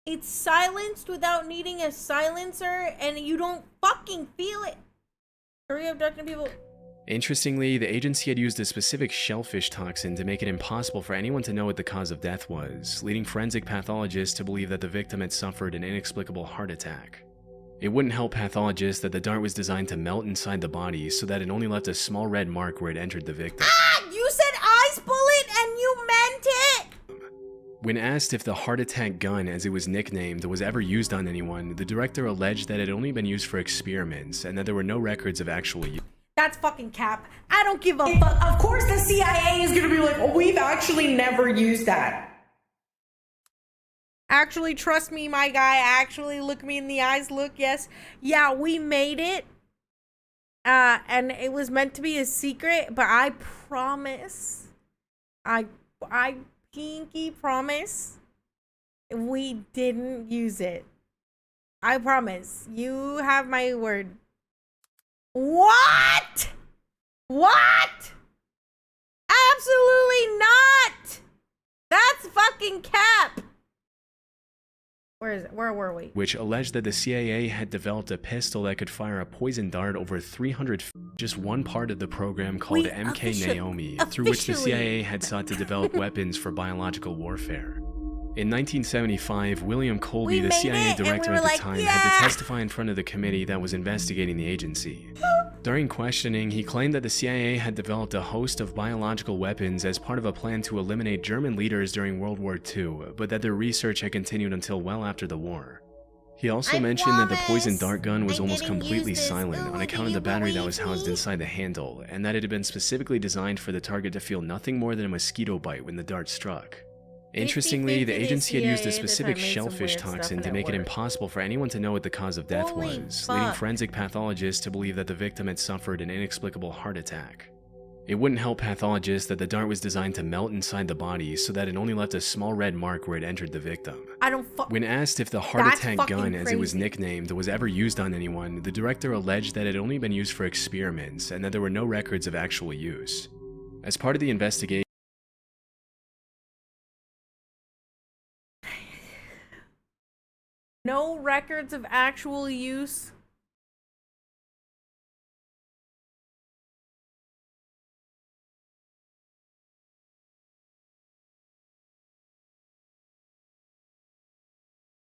It's silenced without needing a silencer, and you don't fucking feel it. Are you abducting people?
Interestingly, the agency had used a specific shellfish toxin to make it impossible for anyone to know what the cause of death was, leading forensic pathologists to believe that the victim had suffered an inexplicable heart attack. It wouldn't help pathologists that the dart was designed to melt inside the body so that it only left a small red mark where it entered the victim.
Ah! You said ice bullet and you meant it!
When asked if the heart attack gun, as it was nicknamed, was ever used on anyone, the director alleged that it had only been used for experiments and that there were no records of actual use.
That's fucking cap. I don't give a fuck. Of course the CIA is gonna be like, oh, we've actually never used that. Actually, trust me, my guy. Actually, look me in the eyes. Look, yes. Yeah, we made it. And it was meant to be a secret, but I promise. I pinky promise. We didn't use it. I promise. You have my word. What? What? Absolutely not. That's fucking cap. Where is it? Where were we?
Which alleged that the CIA had developed a pistol that could fire a poison dart over 300 feet, just one part of the program called MK Naomi, through which the CIA had sought to develop weapons for biological warfare. In 1975, William Colby, the CIA director at the time, had to testify in front of the committee that was investigating the agency. During questioning, he claimed that the CIA had developed a host of biological weapons as part of a plan to eliminate German leaders during World War II, but that their research had continued until well after the war. He also mentioned that the poison dart gun was almost completely silent on account of the battery that was housed inside the handle, and that it had been specifically designed for the target to feel nothing more than a mosquito bite when the dart struck. Interestingly, the agency had used a specific shellfish toxin to make it impossible for anyone to know what the cause of death was, leading forensic pathologists to believe that the victim had suffered an inexplicable heart attack. It wouldn't help pathologists that the dart was designed to melt inside the body so that it only left a small red mark where it entered the victim. When asked if the heart attack gun, as it was nicknamed, was ever used on anyone, the director alleged that it had only been used for experiments and that there were no records of actual use. As part of the investigation,
no records of actual use.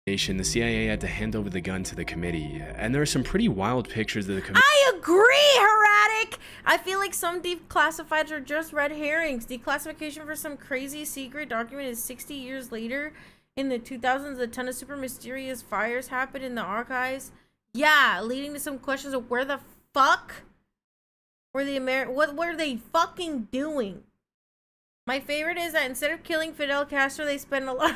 the CIA had to hand over the gun to the committee, and there are some pretty wild pictures of the committee.
I agree, Herratic! I feel like some declassifieds are just red herrings. Declassification for some crazy secret document is 60 years later. In the 2000s, a ton of super mysterious fires happened in the archives. Yeah, leading to some questions of where the fuck were the what were they fucking doing? My favorite is that instead of killing Fidel Castro, they spend a lot.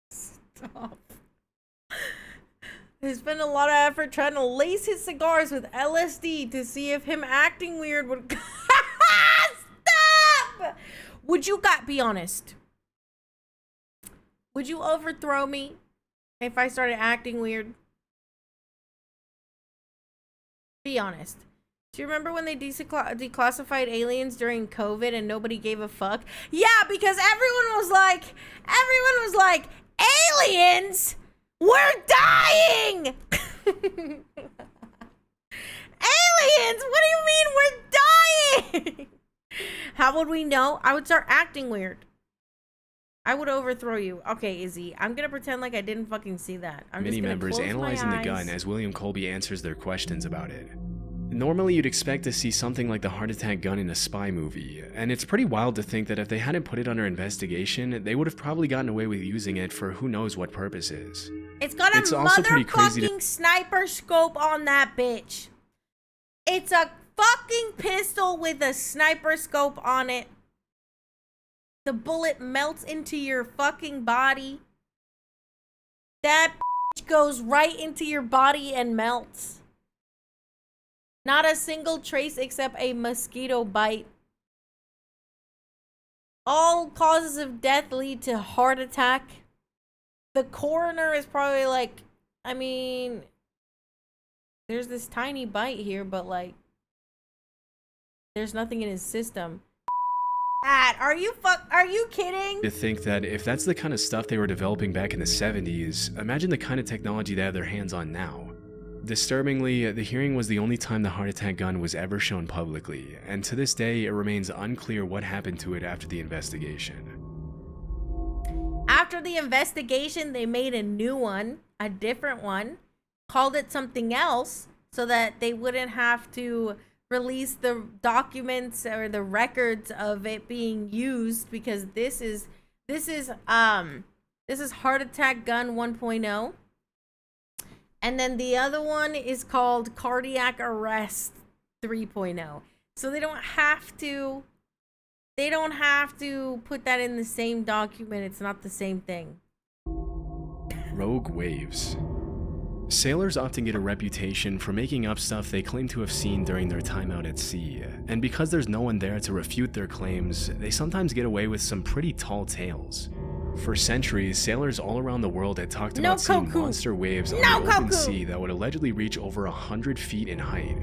Stop. They spend a lot of effort trying to lace his cigars with LSD to see if him acting weird would. Stop! Would you be honest? Would you overthrow me if I started acting weird? Be honest. Do you remember when they declassified aliens during COVID and nobody gave a fuck? Yeah, because everyone was like, aliens? We're dying! Aliens! What do you mean we're dying? How would we know? I would start acting weird. I would overthrow you. Okay, Izzy, I'm gonna pretend like I didn't fucking see that. I'm
Many
just gonna
members
close
analyzing
my
the gun
eyes.
as William Colby answers their questions about it. Normally, you'd expect to see something like the heart attack gun in a spy movie, and it's pretty wild to think that if they hadn't put it under investigation, they would have probably gotten away with using it for who knows what purposes.
It's got a
It's also pretty crazy to-
motherfucking sniper scope on that bitch. It's a fucking pistol with a sniper scope on it. The bullet melts into your fucking body. That bitch goes right into your body and melts. Not a single trace except a mosquito bite. All causes of death lead to heart attack. The coroner is probably like, I mean, there's this tiny bite here, but like, there's nothing in his system. Are you kidding?
To think that if that's the kind of stuff they were developing back in the 70s, imagine the kind of technology they have their hands on now. Disturbingly, the hearing was the only time the heart attack gun was ever shown publicly, and to this day, it remains unclear what happened to it after the investigation.
After the investigation, they made a new one, a different one, called it something else, so that they wouldn't have to release the documents or the records of it being used, because this is heart attack gun 1.0. And then the other one is called cardiac arrest 3.0. So they don't have to put that in the same document. It's not the same thing.
Rogue waves. Sailors often get a reputation for making up stuff they claim to have seen during their time out at sea, and because there's no one there to refute their claims, they sometimes get away with some pretty tall tales. For centuries, sailors all around the world had talked about seeing monster waves on the open sea that would allegedly reach over 100 feet in height.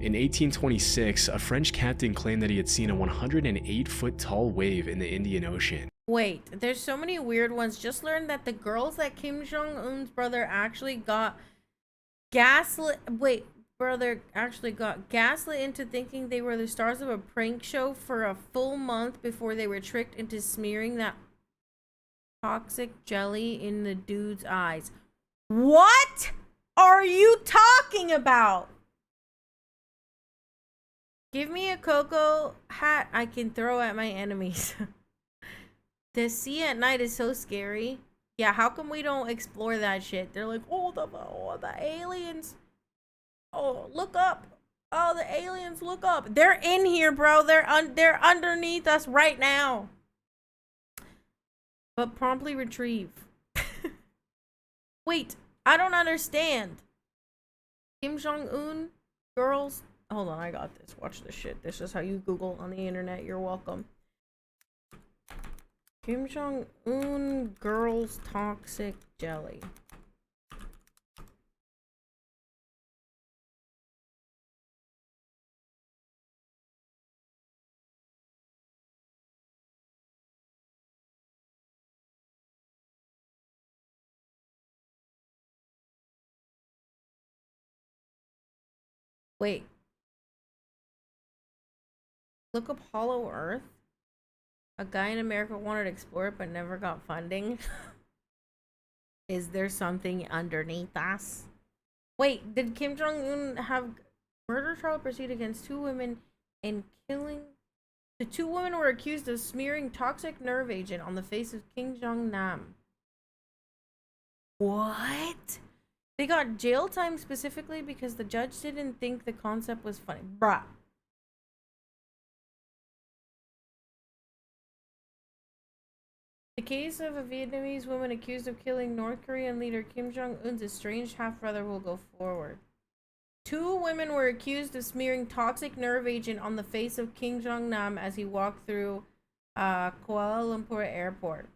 In 1826, a French captain claimed that he had seen a 108-foot tall wave in the Indian Ocean.
Wait, there's so many weird ones. Just learned that the girls that Kim Jong-un's brother actually got gaslit into thinking they were the stars of a prank show for a full month before they were tricked into smearing that toxic jelly in the dude's eyes. What are you talking about? Give me a KOKO hat I can throw at my enemies. The sea at night is so scary. Yeah, how come we don't explore that shit? They're like, oh, the aliens. Oh, look up. Oh, the aliens, look up. They're in here, bro. They're underneath us right now. But promptly retrieve. Wait, I don't understand. Kim Jong-un girls. Hold on, I got this. Watch this shit. This is how you Google on the internet. You're welcome. Kim Jong-un girls toxic jelly. Wait. Look up Hollow Earth. A guy in America wanted to explore it but never got funding. Is there something underneath us? Wait, did Kim Jong-un have murder trial proceed against two women and killing? The two women were accused of smearing toxic nerve agent on the face of Kim Jong-nam. What? They got jail time specifically because the judge didn't think the concept was funny. Bruh. The case of a Vietnamese woman accused of killing North Korean leader Kim Jong-un's estranged half-brother will go forward. Two women were accused of smearing toxic nerve agent on the face of Kim Jong-nam as he walked through Kuala Lumpur airport.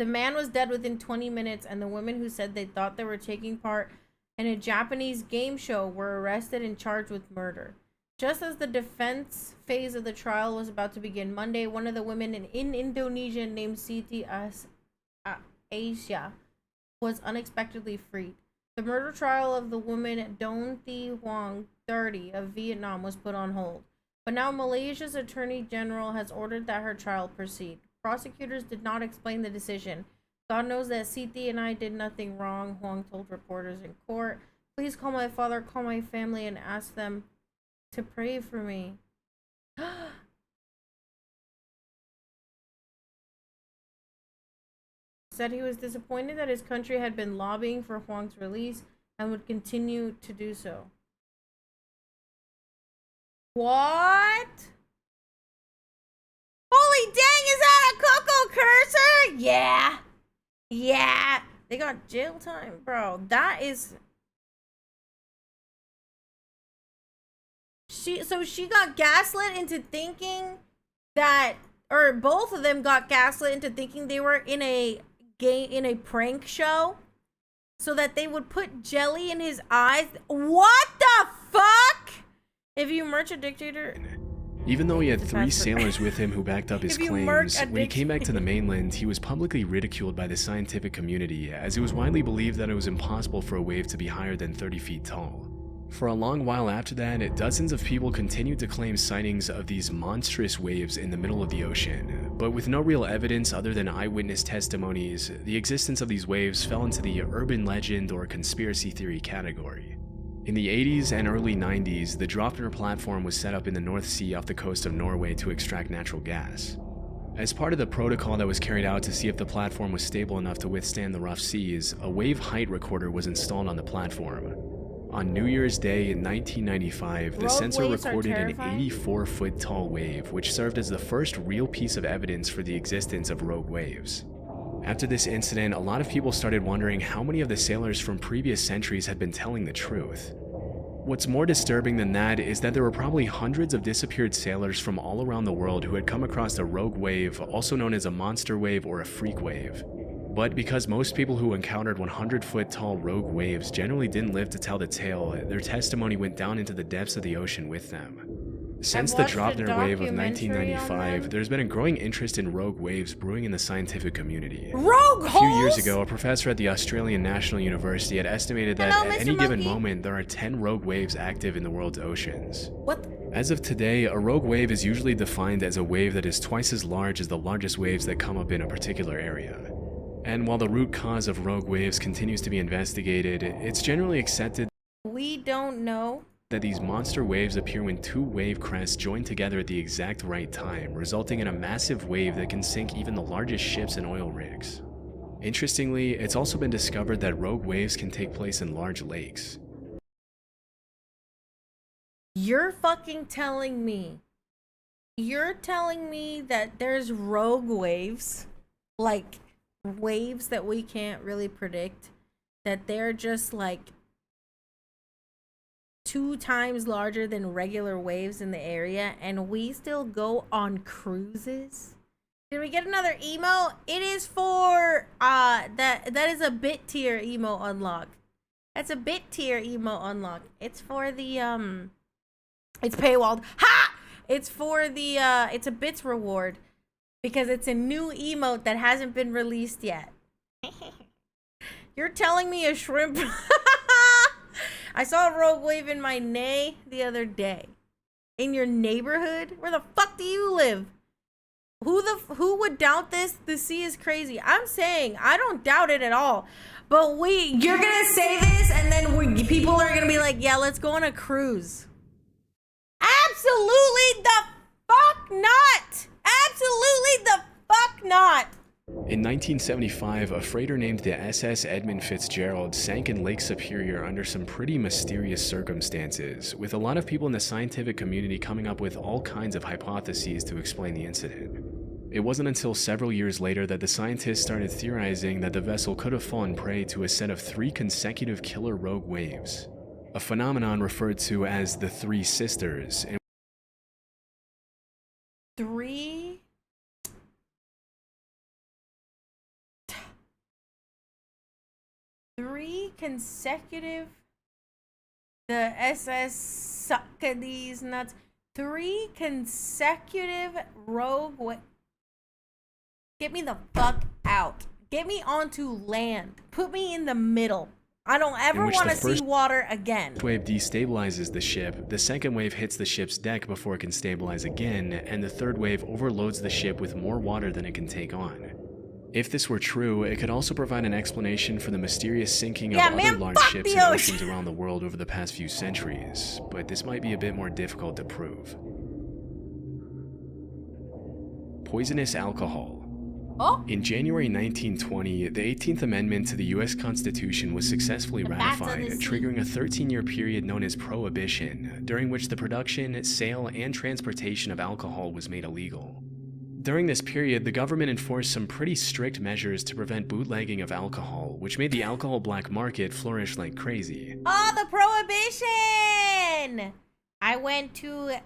The man was dead within 20 minutes, and the women who said they thought they were taking part in a Japanese game show were arrested and charged with murder. Just as the defense phase of the trial was about to begin Monday, one of the women in Indonesia named Siti Asia was unexpectedly freed. The murder trial of the woman Don Thi Huang, 30, of Vietnam was put on hold. But now Malaysia's Attorney General has ordered that her trial proceed. Prosecutors did not explain the decision. God knows that Siti and I did nothing wrong, Huang told reporters in court. Please call my father, call my family, and ask them to pray for me. Said he was disappointed that his country had been lobbying for Huang's release and would continue to do so. What? Holy dang, is that a KOKO cursor? Yeah. Yeah. They got jail time, bro. That is... So she got gaslit into thinking that... Or both of them got gaslit into thinking they were in a prank show so that they would put jelly in his eyes. What the fuck? If you merge a dictator...
Even though he had 3 sailors with him who backed up his claims, when he came back to the mainland, he was publicly ridiculed by the scientific community, as it was widely believed that it was impossible for a wave to be higher than 30 feet tall. For a long while after that, dozens of people continued to claim sightings of these monstrous waves in the middle of the ocean, but with no real evidence other than eyewitness testimonies, the existence of these waves fell into the urban legend or conspiracy theory category. In the 80s and early 90s, the Draupner platform was set up in the North Sea off the coast of Norway to extract natural gas. As part of the protocol that was carried out to see if the platform was stable enough to withstand the rough seas, a wave height recorder was installed on the platform. On New Year's Day in 1995, the sensor recorded an 84-foot tall wave, which served as the first real piece of evidence for the existence of rogue waves. After this incident, a lot of people started wondering how many of the sailors from previous centuries had been telling the truth. What's more disturbing than that is that there were probably hundreds of disappeared sailors from all around the world who had come across a rogue wave, also known as a monster wave or a freak wave. But because most people who encountered 100-foot tall rogue waves generally didn't live to tell the tale, their testimony went down into the depths of the ocean with them. Since the Draupner wave of 1995, there's been a growing interest in rogue waves brewing in the scientific community.
Rogue
A few years ago, a professor at the Australian National University had estimated that at any given moment, there are 10 rogue waves active in the world's oceans.
What?
As of today, a rogue wave is usually defined as a wave that is twice as large as the largest waves that come up in a particular area. And while the root cause of rogue waves continues to be investigated, it's generally accepted
we don't know
that these monster waves appear when 2 wave crests join together at the exact right time, resulting in a massive wave that can sink even the largest ships and oil rigs. Interestingly, it's also been discovered that rogue waves can take place in large lakes.
You're fucking telling me. You're telling me that there's rogue waves, like waves that we can't really predict, that they're just like 2 times larger than regular waves in the area, and we still go on cruises? Did we get another emo? It is for that is a bit tier emo unlock. That's a bit tier emo unlock. It's for the it's paywalled. Ha! It's for the it's a bits reward because it's a new emote that hasn't been released yet. You're telling me a shrimp I saw a rogue wave in my nay the other day. In your neighborhood? Where the fuck do you live? Who would doubt this? The sea is crazy. I'm saying I don't doubt it at all. But you're gonna say this and then people are gonna be like, yeah, let's go on a cruise. Absolutely the fuck not! Absolutely the fuck not!
In 1975, a freighter named the SS Edmund Fitzgerald sank in Lake Superior under some pretty mysterious circumstances, with a lot of people in the scientific community coming up with all kinds of hypotheses to explain the incident. It wasn't until several years later that the scientists started theorizing that the vessel could have fallen prey to a set of 3 consecutive killer rogue waves, a phenomenon referred to as the 3 Sisters.
Three consecutive, the SS sucka these nuts. 3 consecutive rogue waves. Get me the fuck out. Get me onto land. Put me in the middle. I don't ever
which
want to
the
see
first
water again.
wave destabilizes the ship, the second wave hits the ship's deck before it can stabilize again, and the third wave overloads the ship with more water than it can take on. If this were true, it could also provide an explanation for the mysterious sinking of other large ships in oceans around the world over the past few centuries, but this might be a bit more difficult to prove. Poisonous alcohol. In January 1920, the 18th Amendment to the U.S. Constitution was successfully ratified, triggering a 13-year period known as Prohibition, during which the production, sale, and transportation of alcohol was made illegal. During this period, the government enforced some pretty strict measures to prevent bootlegging of alcohol, which made the alcohol black market flourish like crazy.
Oh, the Prohibition! I went to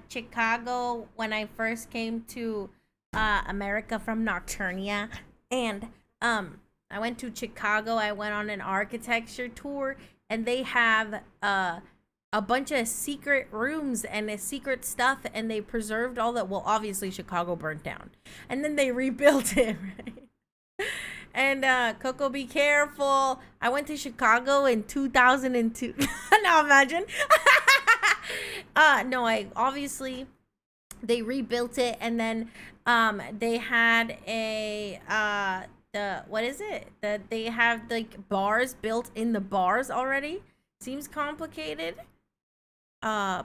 Chicago when I first came to America from Nocturnia, and I went to Chicago. I went on an architecture tour, and they have a bunch of secret rooms and secret stuff, and they preserved all that. Well, obviously Chicago burnt down, and then they rebuilt it, right? And Coco, be careful. I went to Chicago in 2002. Now imagine. No, obviously they rebuilt it, and then they had a what is it? That they have like bars built in the bars already. Seems complicated.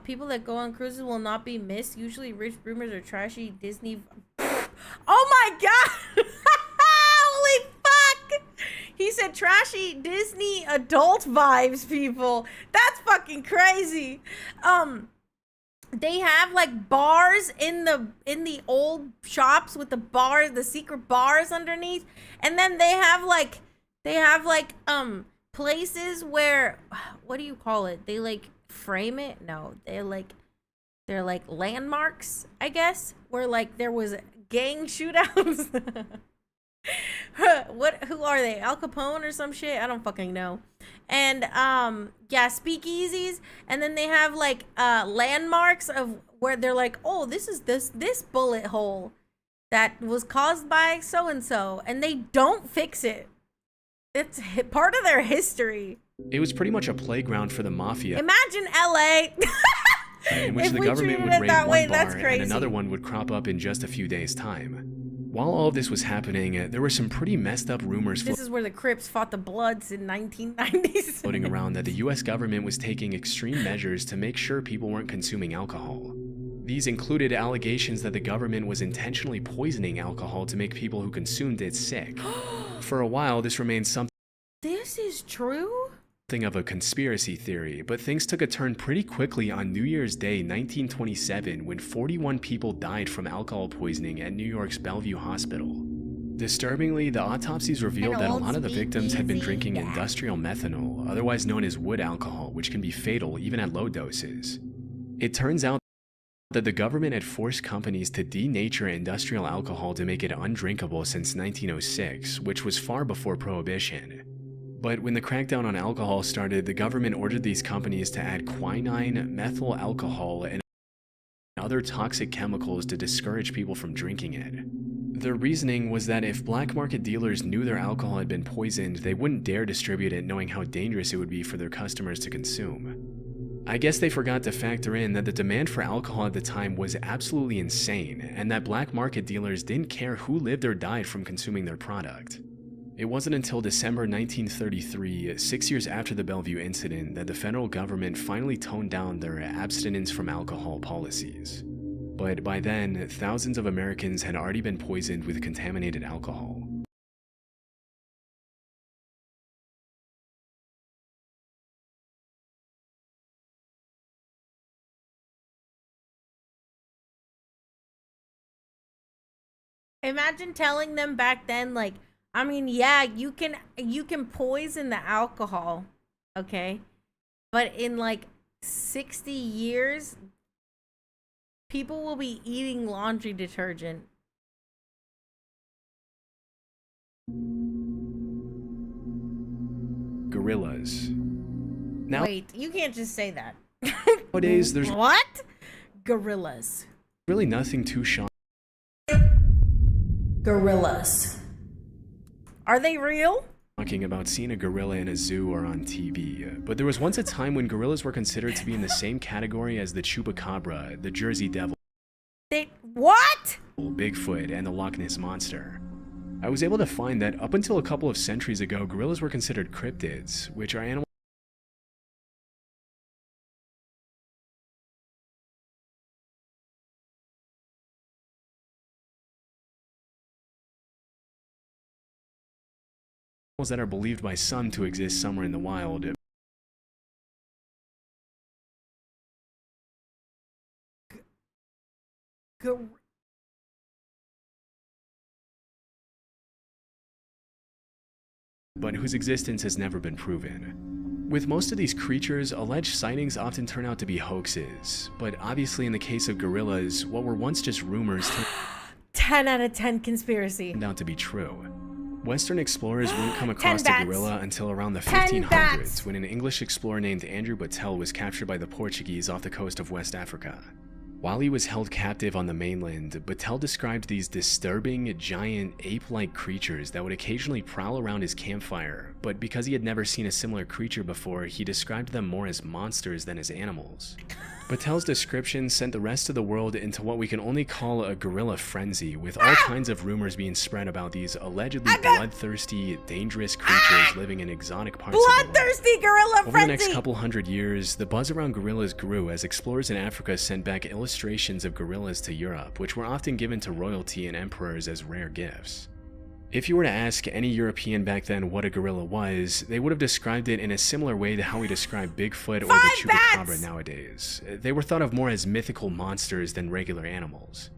People that go on cruises will not be missed. Usually rich boomers or trashy Disney. Oh my god! Holy fuck! He said trashy Disney adult vibes, people. That's fucking crazy. They have like bars in the old shops with the secret bars underneath, and then they have like places where, what do you call it? They like frame it. No, they're like landmarks, I guess, where like there was gang shootouts. Who are they? Al Capone or some shit? I don't fucking know. And yeah, speakeasies, and then they have like landmarks of where they're like, oh, this is this bullet hole that was caused by so and so, and they don't fix it. It's part of their history.
It was pretty much a playground for the mafia.
Imagine LA.
In which the government would raid one bar and another one would crop up in just a few days' time. While all of this was happening, there were some pretty messed up rumors
This is where the Crips fought the Bloods in 1990s.
floating around that the US government was taking extreme measures to make sure people weren't consuming alcohol. These included allegations that the government was intentionally poisoning alcohol to make people who consumed it sick. For a while, this remained something
This is true?
of a conspiracy theory, but things took a turn pretty quickly on New Year's Day 1927 when 41 people died from alcohol poisoning at New York's Bellevue Hospital. Disturbingly, the autopsies revealed that a lot of the victims had been drinking industrial methanol, otherwise known as wood alcohol, which can be fatal even at low doses. It turns out that the government had forced companies to denature industrial alcohol to make it undrinkable since 1906, which was far before Prohibition. But when the crackdown on alcohol started, the government ordered these companies to add quinine, methyl alcohol, and other toxic chemicals to discourage people from drinking it. The reasoning was that if black market dealers knew their alcohol had been poisoned, they wouldn't dare distribute it knowing how dangerous it would be for their customers to consume. I guess they forgot to factor in that the demand for alcohol at the time was absolutely insane, and that black market dealers didn't care who lived or died from consuming their product. It wasn't until December 1933, 6 years after the Bellevue incident, that the federal government finally toned down their abstinence from alcohol policies. But by then, thousands of Americans had already been poisoned with contaminated alcohol.
Imagine telling them back then, like, I mean, yeah, you can poison the alcohol, okay? But in like 60 years, people will be eating laundry detergent.
Gorillas. Now,
Wait, you can't just say that.
nowadays, there's
What? Gorillas.
really nothing too shocking.
Gorillas. Are they real?
Talking about seeing a gorilla in a zoo or on TV, but there was once a time when gorillas were considered to be in the same category as the chupacabra, the Jersey Devil,
What?
Bigfoot, and the Loch Ness Monster. I was able to find that up until a couple of centuries ago, gorillas were considered cryptids, which are animals that are believed by some to exist somewhere in the wild. But whose existence has never been proven. With most of these creatures, alleged sightings often turn out to be hoaxes, but obviously in the case of gorillas, what were once just rumors
10 out of 10 conspiracy.
turned out to be true. Western explorers wouldn't come across the gorilla until around the 1500s, when an English explorer named Andrew Battelle was captured by the Portuguese off the coast of West Africa. While he was held captive on the mainland, Battelle described these disturbing, giant, ape-like creatures that would occasionally prowl around his campfire, but because he had never seen a similar creature before, he described them more as monsters than as animals. Battelle's description sent the rest of the world into what we can only call a gorilla frenzy, with all kinds of rumors being spread about these allegedly bloodthirsty, dangerous creatures living in exotic parts of the world.
Bloodthirsty gorilla frenzy!
Over the next couple hundred years, the buzz around gorillas grew as explorers in Africa sent back illustrations of gorillas to Europe, which were often given to royalty and emperors as rare gifts. If you were to ask any European back then what a gorilla was, they would have described it in a similar way to how we describe Bigfoot or the chupacabra nowadays. They were thought of more as mythical monsters than regular animals.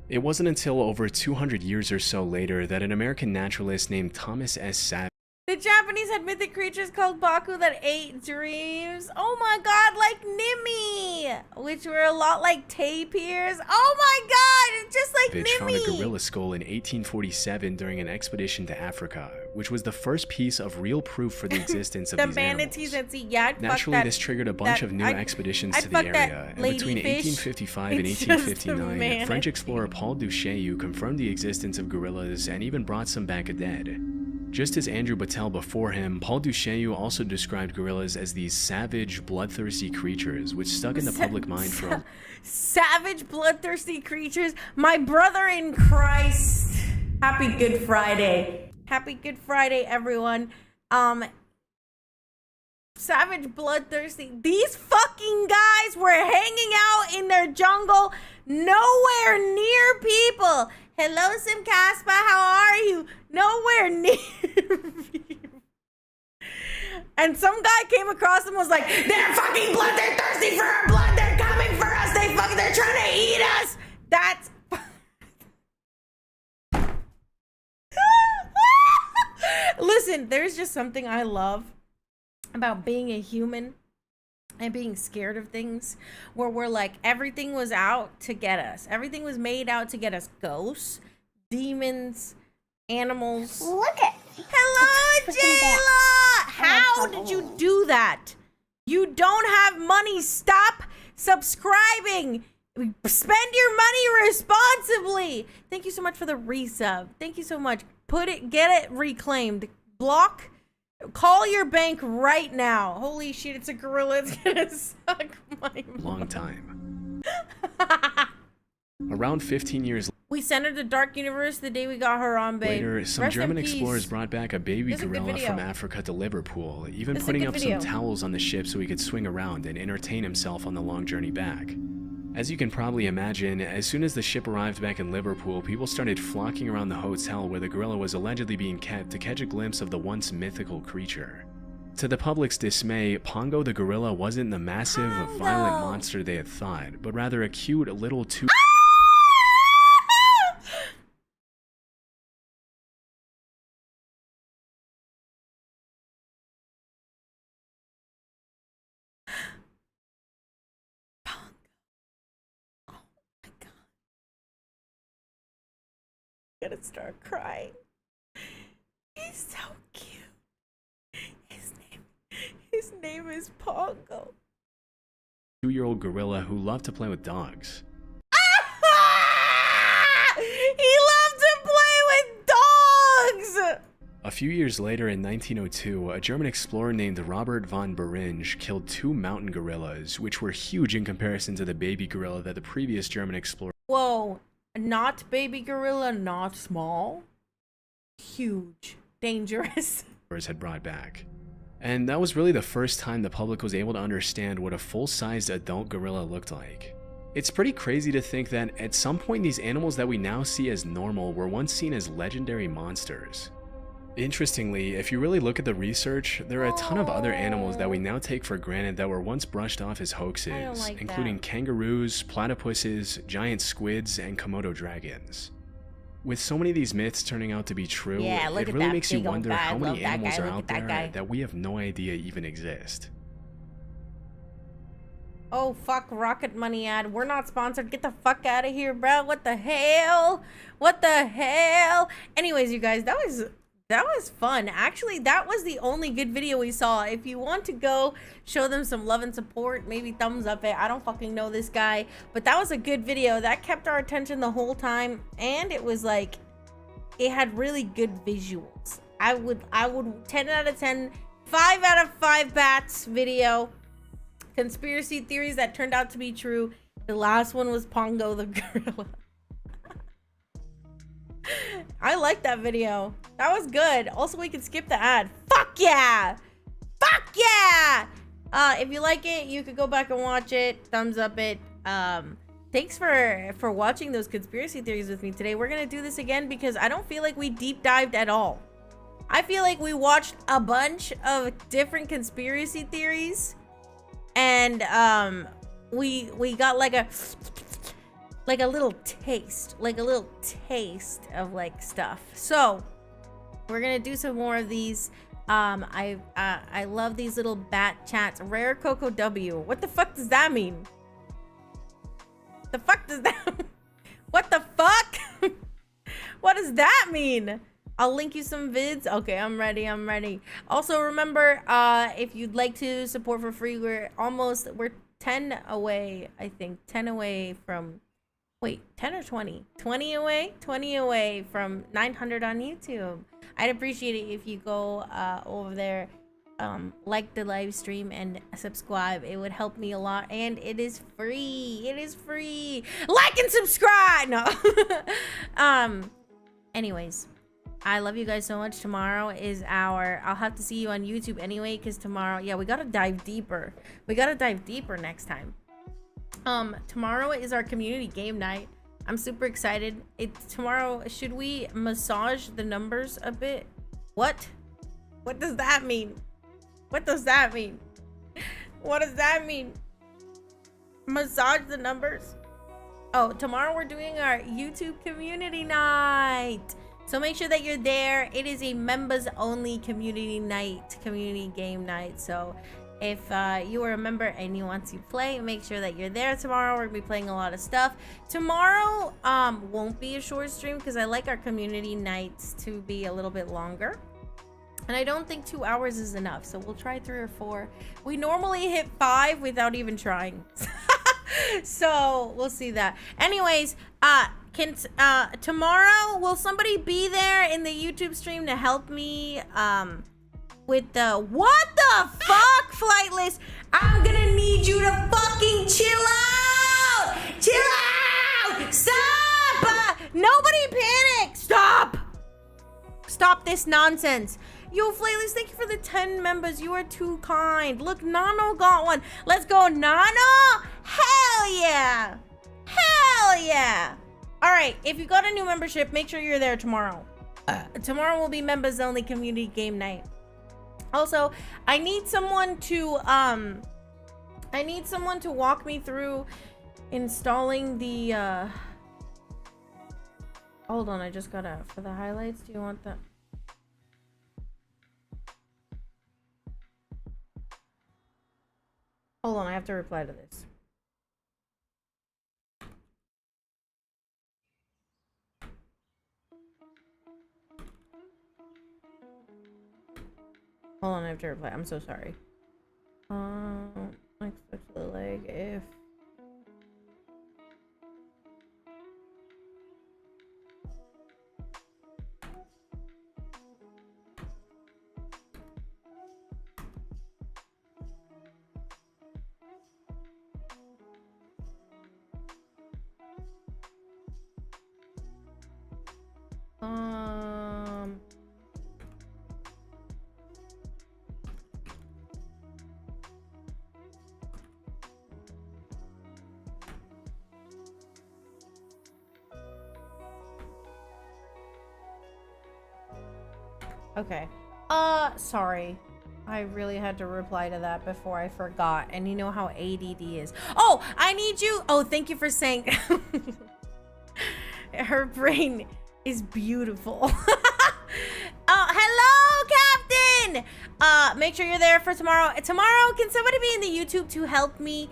It wasn't until over 200 years or so later that an American naturalist named Thomas S. Savage
The Japanese had mythic creatures called Baku that ate dreams. Oh my god, like Nimi, which were a lot like tapirs. Oh my god, it's just like
found a
Nimi.
gorilla skull in 1847 during an expedition to Africa, which was the first piece of real proof for the existence of
The
these
manatees at sea. Yeah, I'd fuck
Naturally,
that,
this triggered a bunch of new expeditions to the
fuck that
area, and
lady
between
fish.
1855 and
It's just a
1859,
manatee.
French explorer Paul Duchaillu confirmed the existence of gorillas and even brought some back dead. Just as Andrew Battelle before him, Paul Duchaillu also described gorillas as these savage, bloodthirsty creatures, which stuck in the public mind for
Savage, bloodthirsty creatures. My brother in Christ. Happy Good Friday. Happy Good Friday, everyone. Savage, bloodthirsty. These fucking guys were hanging out in their jungle, nowhere near people. Hello, Sim Caspa. How are you? Nowhere near people. And some guy came across them and was like, they're fucking blood. They're thirsty for our blood. They're coming for us. They're trying to eat us. That's... Listen, there's just something I love about being a human and being scared of things, where we're like, everything was out to get us. Everything was made out to get us. Ghosts, demons, animals.
Look at
Hello, Jayla! How did you do that? You don't have money. Stop subscribing. Spend your money responsibly. Thank you so much for the resub. Thank you so much. Get it reclaimed. Block. Call your bank right now. Holy shit, it's a gorilla. It's gonna suck my
long time. Around 15 years
We sent her to Dark Universe the day we got her on, babe.
later, some
Rest in
German
peace.
explorers brought back a baby
This is a good
gorilla
video.
from Africa to Liverpool, even
This is a
putting
good
up
video.
some towels on the ship so he could swing around and entertain himself on the long journey back. As you can probably imagine, as soon as the ship arrived back in Liverpool, people started flocking around the hotel where the gorilla was allegedly being kept to catch a glimpse of the once mythical creature. To the public's dismay, Pongo the gorilla wasn't the massive, violent monster they had thought, but rather a cute little
I'm gonna start crying. He's so cute. His name is Pongo.
2-year-old gorilla who loved to play with dogs.
He loved to play with dogs.
A few years later in 1902, a German explorer named Robert von Beringe killed 2 mountain gorillas, which were huge in comparison to the baby gorilla that the previous German explorer
Whoa, not baby gorilla, not small. Huge, dangerous.
had brought back. And that was really the first time the public was able to understand what a full-sized adult gorilla looked like. It's pretty crazy to think that at some point these animals that we now see as normal were once seen as legendary monsters. Interestingly, if you really look at the research, there are a ton of other animals that we now take for granted that were once brushed off as hoaxes, including kangaroos, platypuses, giant squids, and Komodo dragons. With so many of these myths turning out to be true, it really makes you wonder how many animals are out there that we have no idea even exist.
Oh, fuck, Rocket Money ad. We're not sponsored. Get the fuck out of here, bro. What the hell? What the hell? Anyways, you guys, that was fun. Actually, that was the only good video we saw. If you want to go show them some love and support, maybe thumbs up it. I don't fucking know this guy, but that was a good video. That kept our attention the whole time, and it was like, it had really good visuals. I would 10 out of 10, 5 out of 5 bats video. Conspiracy theories that turned out to be true. The last one was Pongo the gorilla. I like that video. That was good. Also, we can skip the ad. Fuck yeah! Fuck yeah! If you like it, you could go back and watch it. Thumbs up it. Thanks for watching those conspiracy theories with me today. We're gonna do this again because I don't feel like we deep dived at all. I feel like we watched a bunch of different conspiracy theories, and we got like a little taste of like stuff. So we're gonna do some more of these. I love these little bat chats. Rare Coco W. What the fuck does that mean? The fuck does that what the fuck? What does that mean? I'll link you some vids. Okay, I'm ready. Also, remember, if you'd like to support for free, we're 10 away, I think. 10 away from, wait, 10 or 20? 20 away? 20 away from 900 on YouTube. I'd appreciate it if you go over there, like the live stream and subscribe. It would help me a lot, and it is free. It is free. Like and subscribe. No. Anyways, I love you guys so much. Tomorrow is I'll have to see you on YouTube anyway, because tomorrow, yeah, we gotta dive deeper. We gotta dive deeper next time. Tomorrow is our community game night. I'm super excited. Tomorrow, should we massage the numbers a bit? What does that mean? What does that mean? What does that mean? Massage the numbers? Oh, tomorrow we're doing our YouTube community night. So make sure that you're there. It is a members only community night, community game night. So if you are a member and you want to play, make sure that you're there tomorrow. We're gonna be playing a lot of stuff. Tomorrow won't be a short stream because I like our community nights to be a little bit longer. And I don't think 2 hours is enough. So we'll try 3 or 4. We normally hit 5 without even trying. So we'll see that. Anyways, tomorrow, will somebody be there in the YouTube stream to help me with the what the fuck, Flightless? I'm gonna need you to fucking chill out. Stop. Nobody panic. Stop this nonsense. Yo, Flightless, thank you for the 10 members. You are too kind. Look, Nano got one. Let's go, Nano. Hell yeah. Hell yeah. All right, if you got a new membership, make sure you're there tomorrow. Tomorrow will be members only community game night. Also, I need someone to walk me through installing the hold on, I just gotta, for the highlights, do you want that? Hold on, I have to reply to this. Hold on, I have to reply. I'm so sorry. Like switch the leg if Okay. Sorry. I really had to reply to that before I forgot. And you know how ADD is. Oh, I need you. Oh, thank you for saying. Her brain is beautiful. Hello, Captain. Make sure you're there for tomorrow. Tomorrow, can somebody be in the YouTube to help me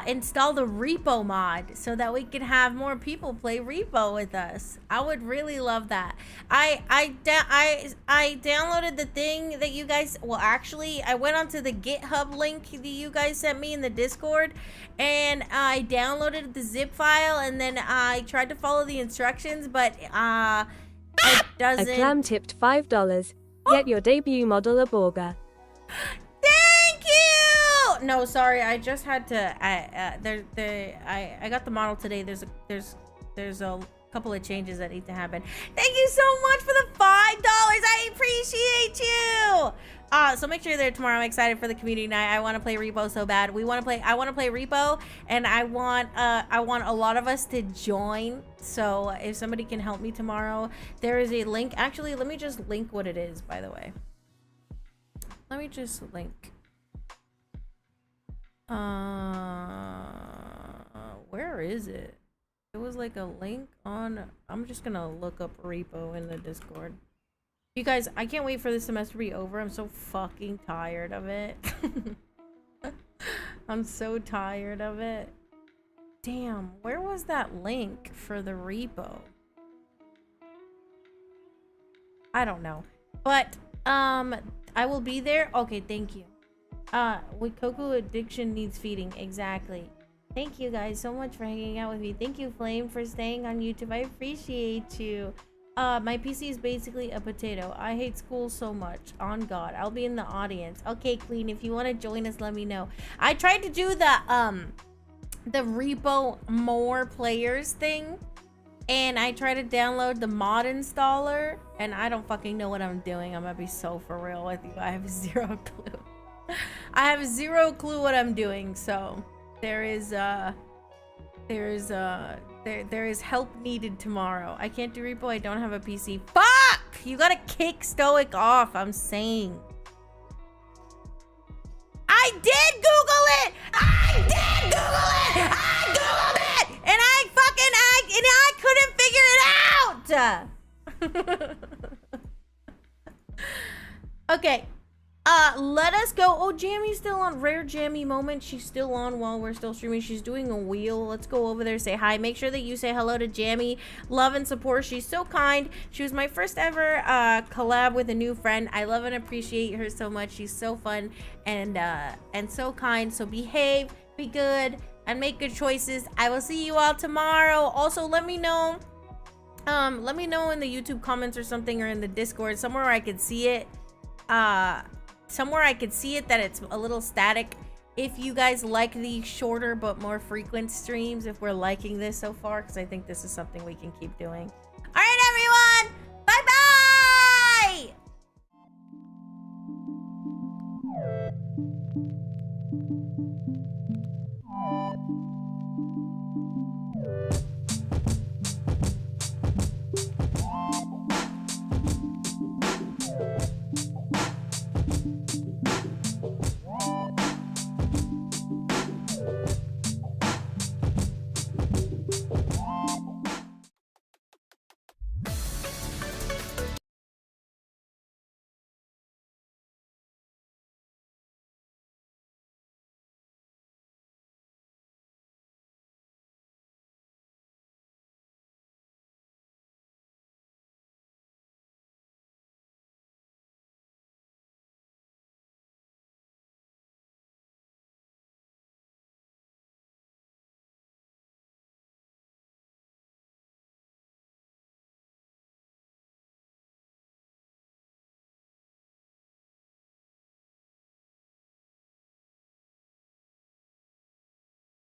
install the repo mod so that we can have more people play repo with us? I would really love that. I downloaded the thing that you guys, well, actually I went onto the GitHub link that you guys sent me in the Discord, and I downloaded the zip file, and then I tried to follow the instructions, but it doesn't.
A clam tipped $5. Get your debut model a burger.
Thank you. No, sorry, I just had to. I got the model today. There's a couple of changes that need to happen. Thank you so much for the $5. I appreciate you. So make sure you're there tomorrow. I'm excited for the community night. I want to play repo so bad. I want to play repo, and I want a lot of us to join. So if somebody can help me tomorrow, there is a link. Actually, let me just link what it is, by the way. Let me just link. Where is it? It was like a link on. I'm just gonna look up repo in the Discord. You guys, I can't wait for this semester to be over. I'm so fucking tired of it. I'm so tired of it. Damn, where was that link for the repo? I don't know. But I will be there. Okay, thank you. With KOKO addiction needs feeding. Exactly. Thank you guys so much for hanging out with me. Thank you, Flame, for staying on YouTube. I appreciate you. My PC is basically a potato. I hate school so much. On God, I'll be in the audience. Okay, Queen, if you want to join us, let me know. I tried to do the repo more players thing, and I tried to download the mod installer, and I don't fucking know what I'm doing. I'm gonna be so for real with you. I have zero clue. I have zero clue what I'm doing. So there is help needed tomorrow. I can't do repo. I don't have a PC. Fuck! You gotta kick Stoic off. I'm saying. I did Google it. I did Google it. I Googled it, and I couldn't figure it out. Okay. Let us go. Oh, Jammy's still on. Rare Jammy moment. She's still on while we're still streaming. She's doing a wheel. Let's go over there, say hi. Make sure that you say hello to Jammy. Love and support. She's so kind. She was my first ever collab with a new friend. I love and appreciate her so much. She's so fun and so kind. So behave, be good, and make good choices. I will see you all tomorrow. Also, let me know. Let me know in the YouTube comments or something, or in the Discord, somewhere where I could see it. Somewhere I could see it that it's a little static. If you guys like the shorter but more frequent streams, if we're liking this so far, because I think this is something we can keep doing.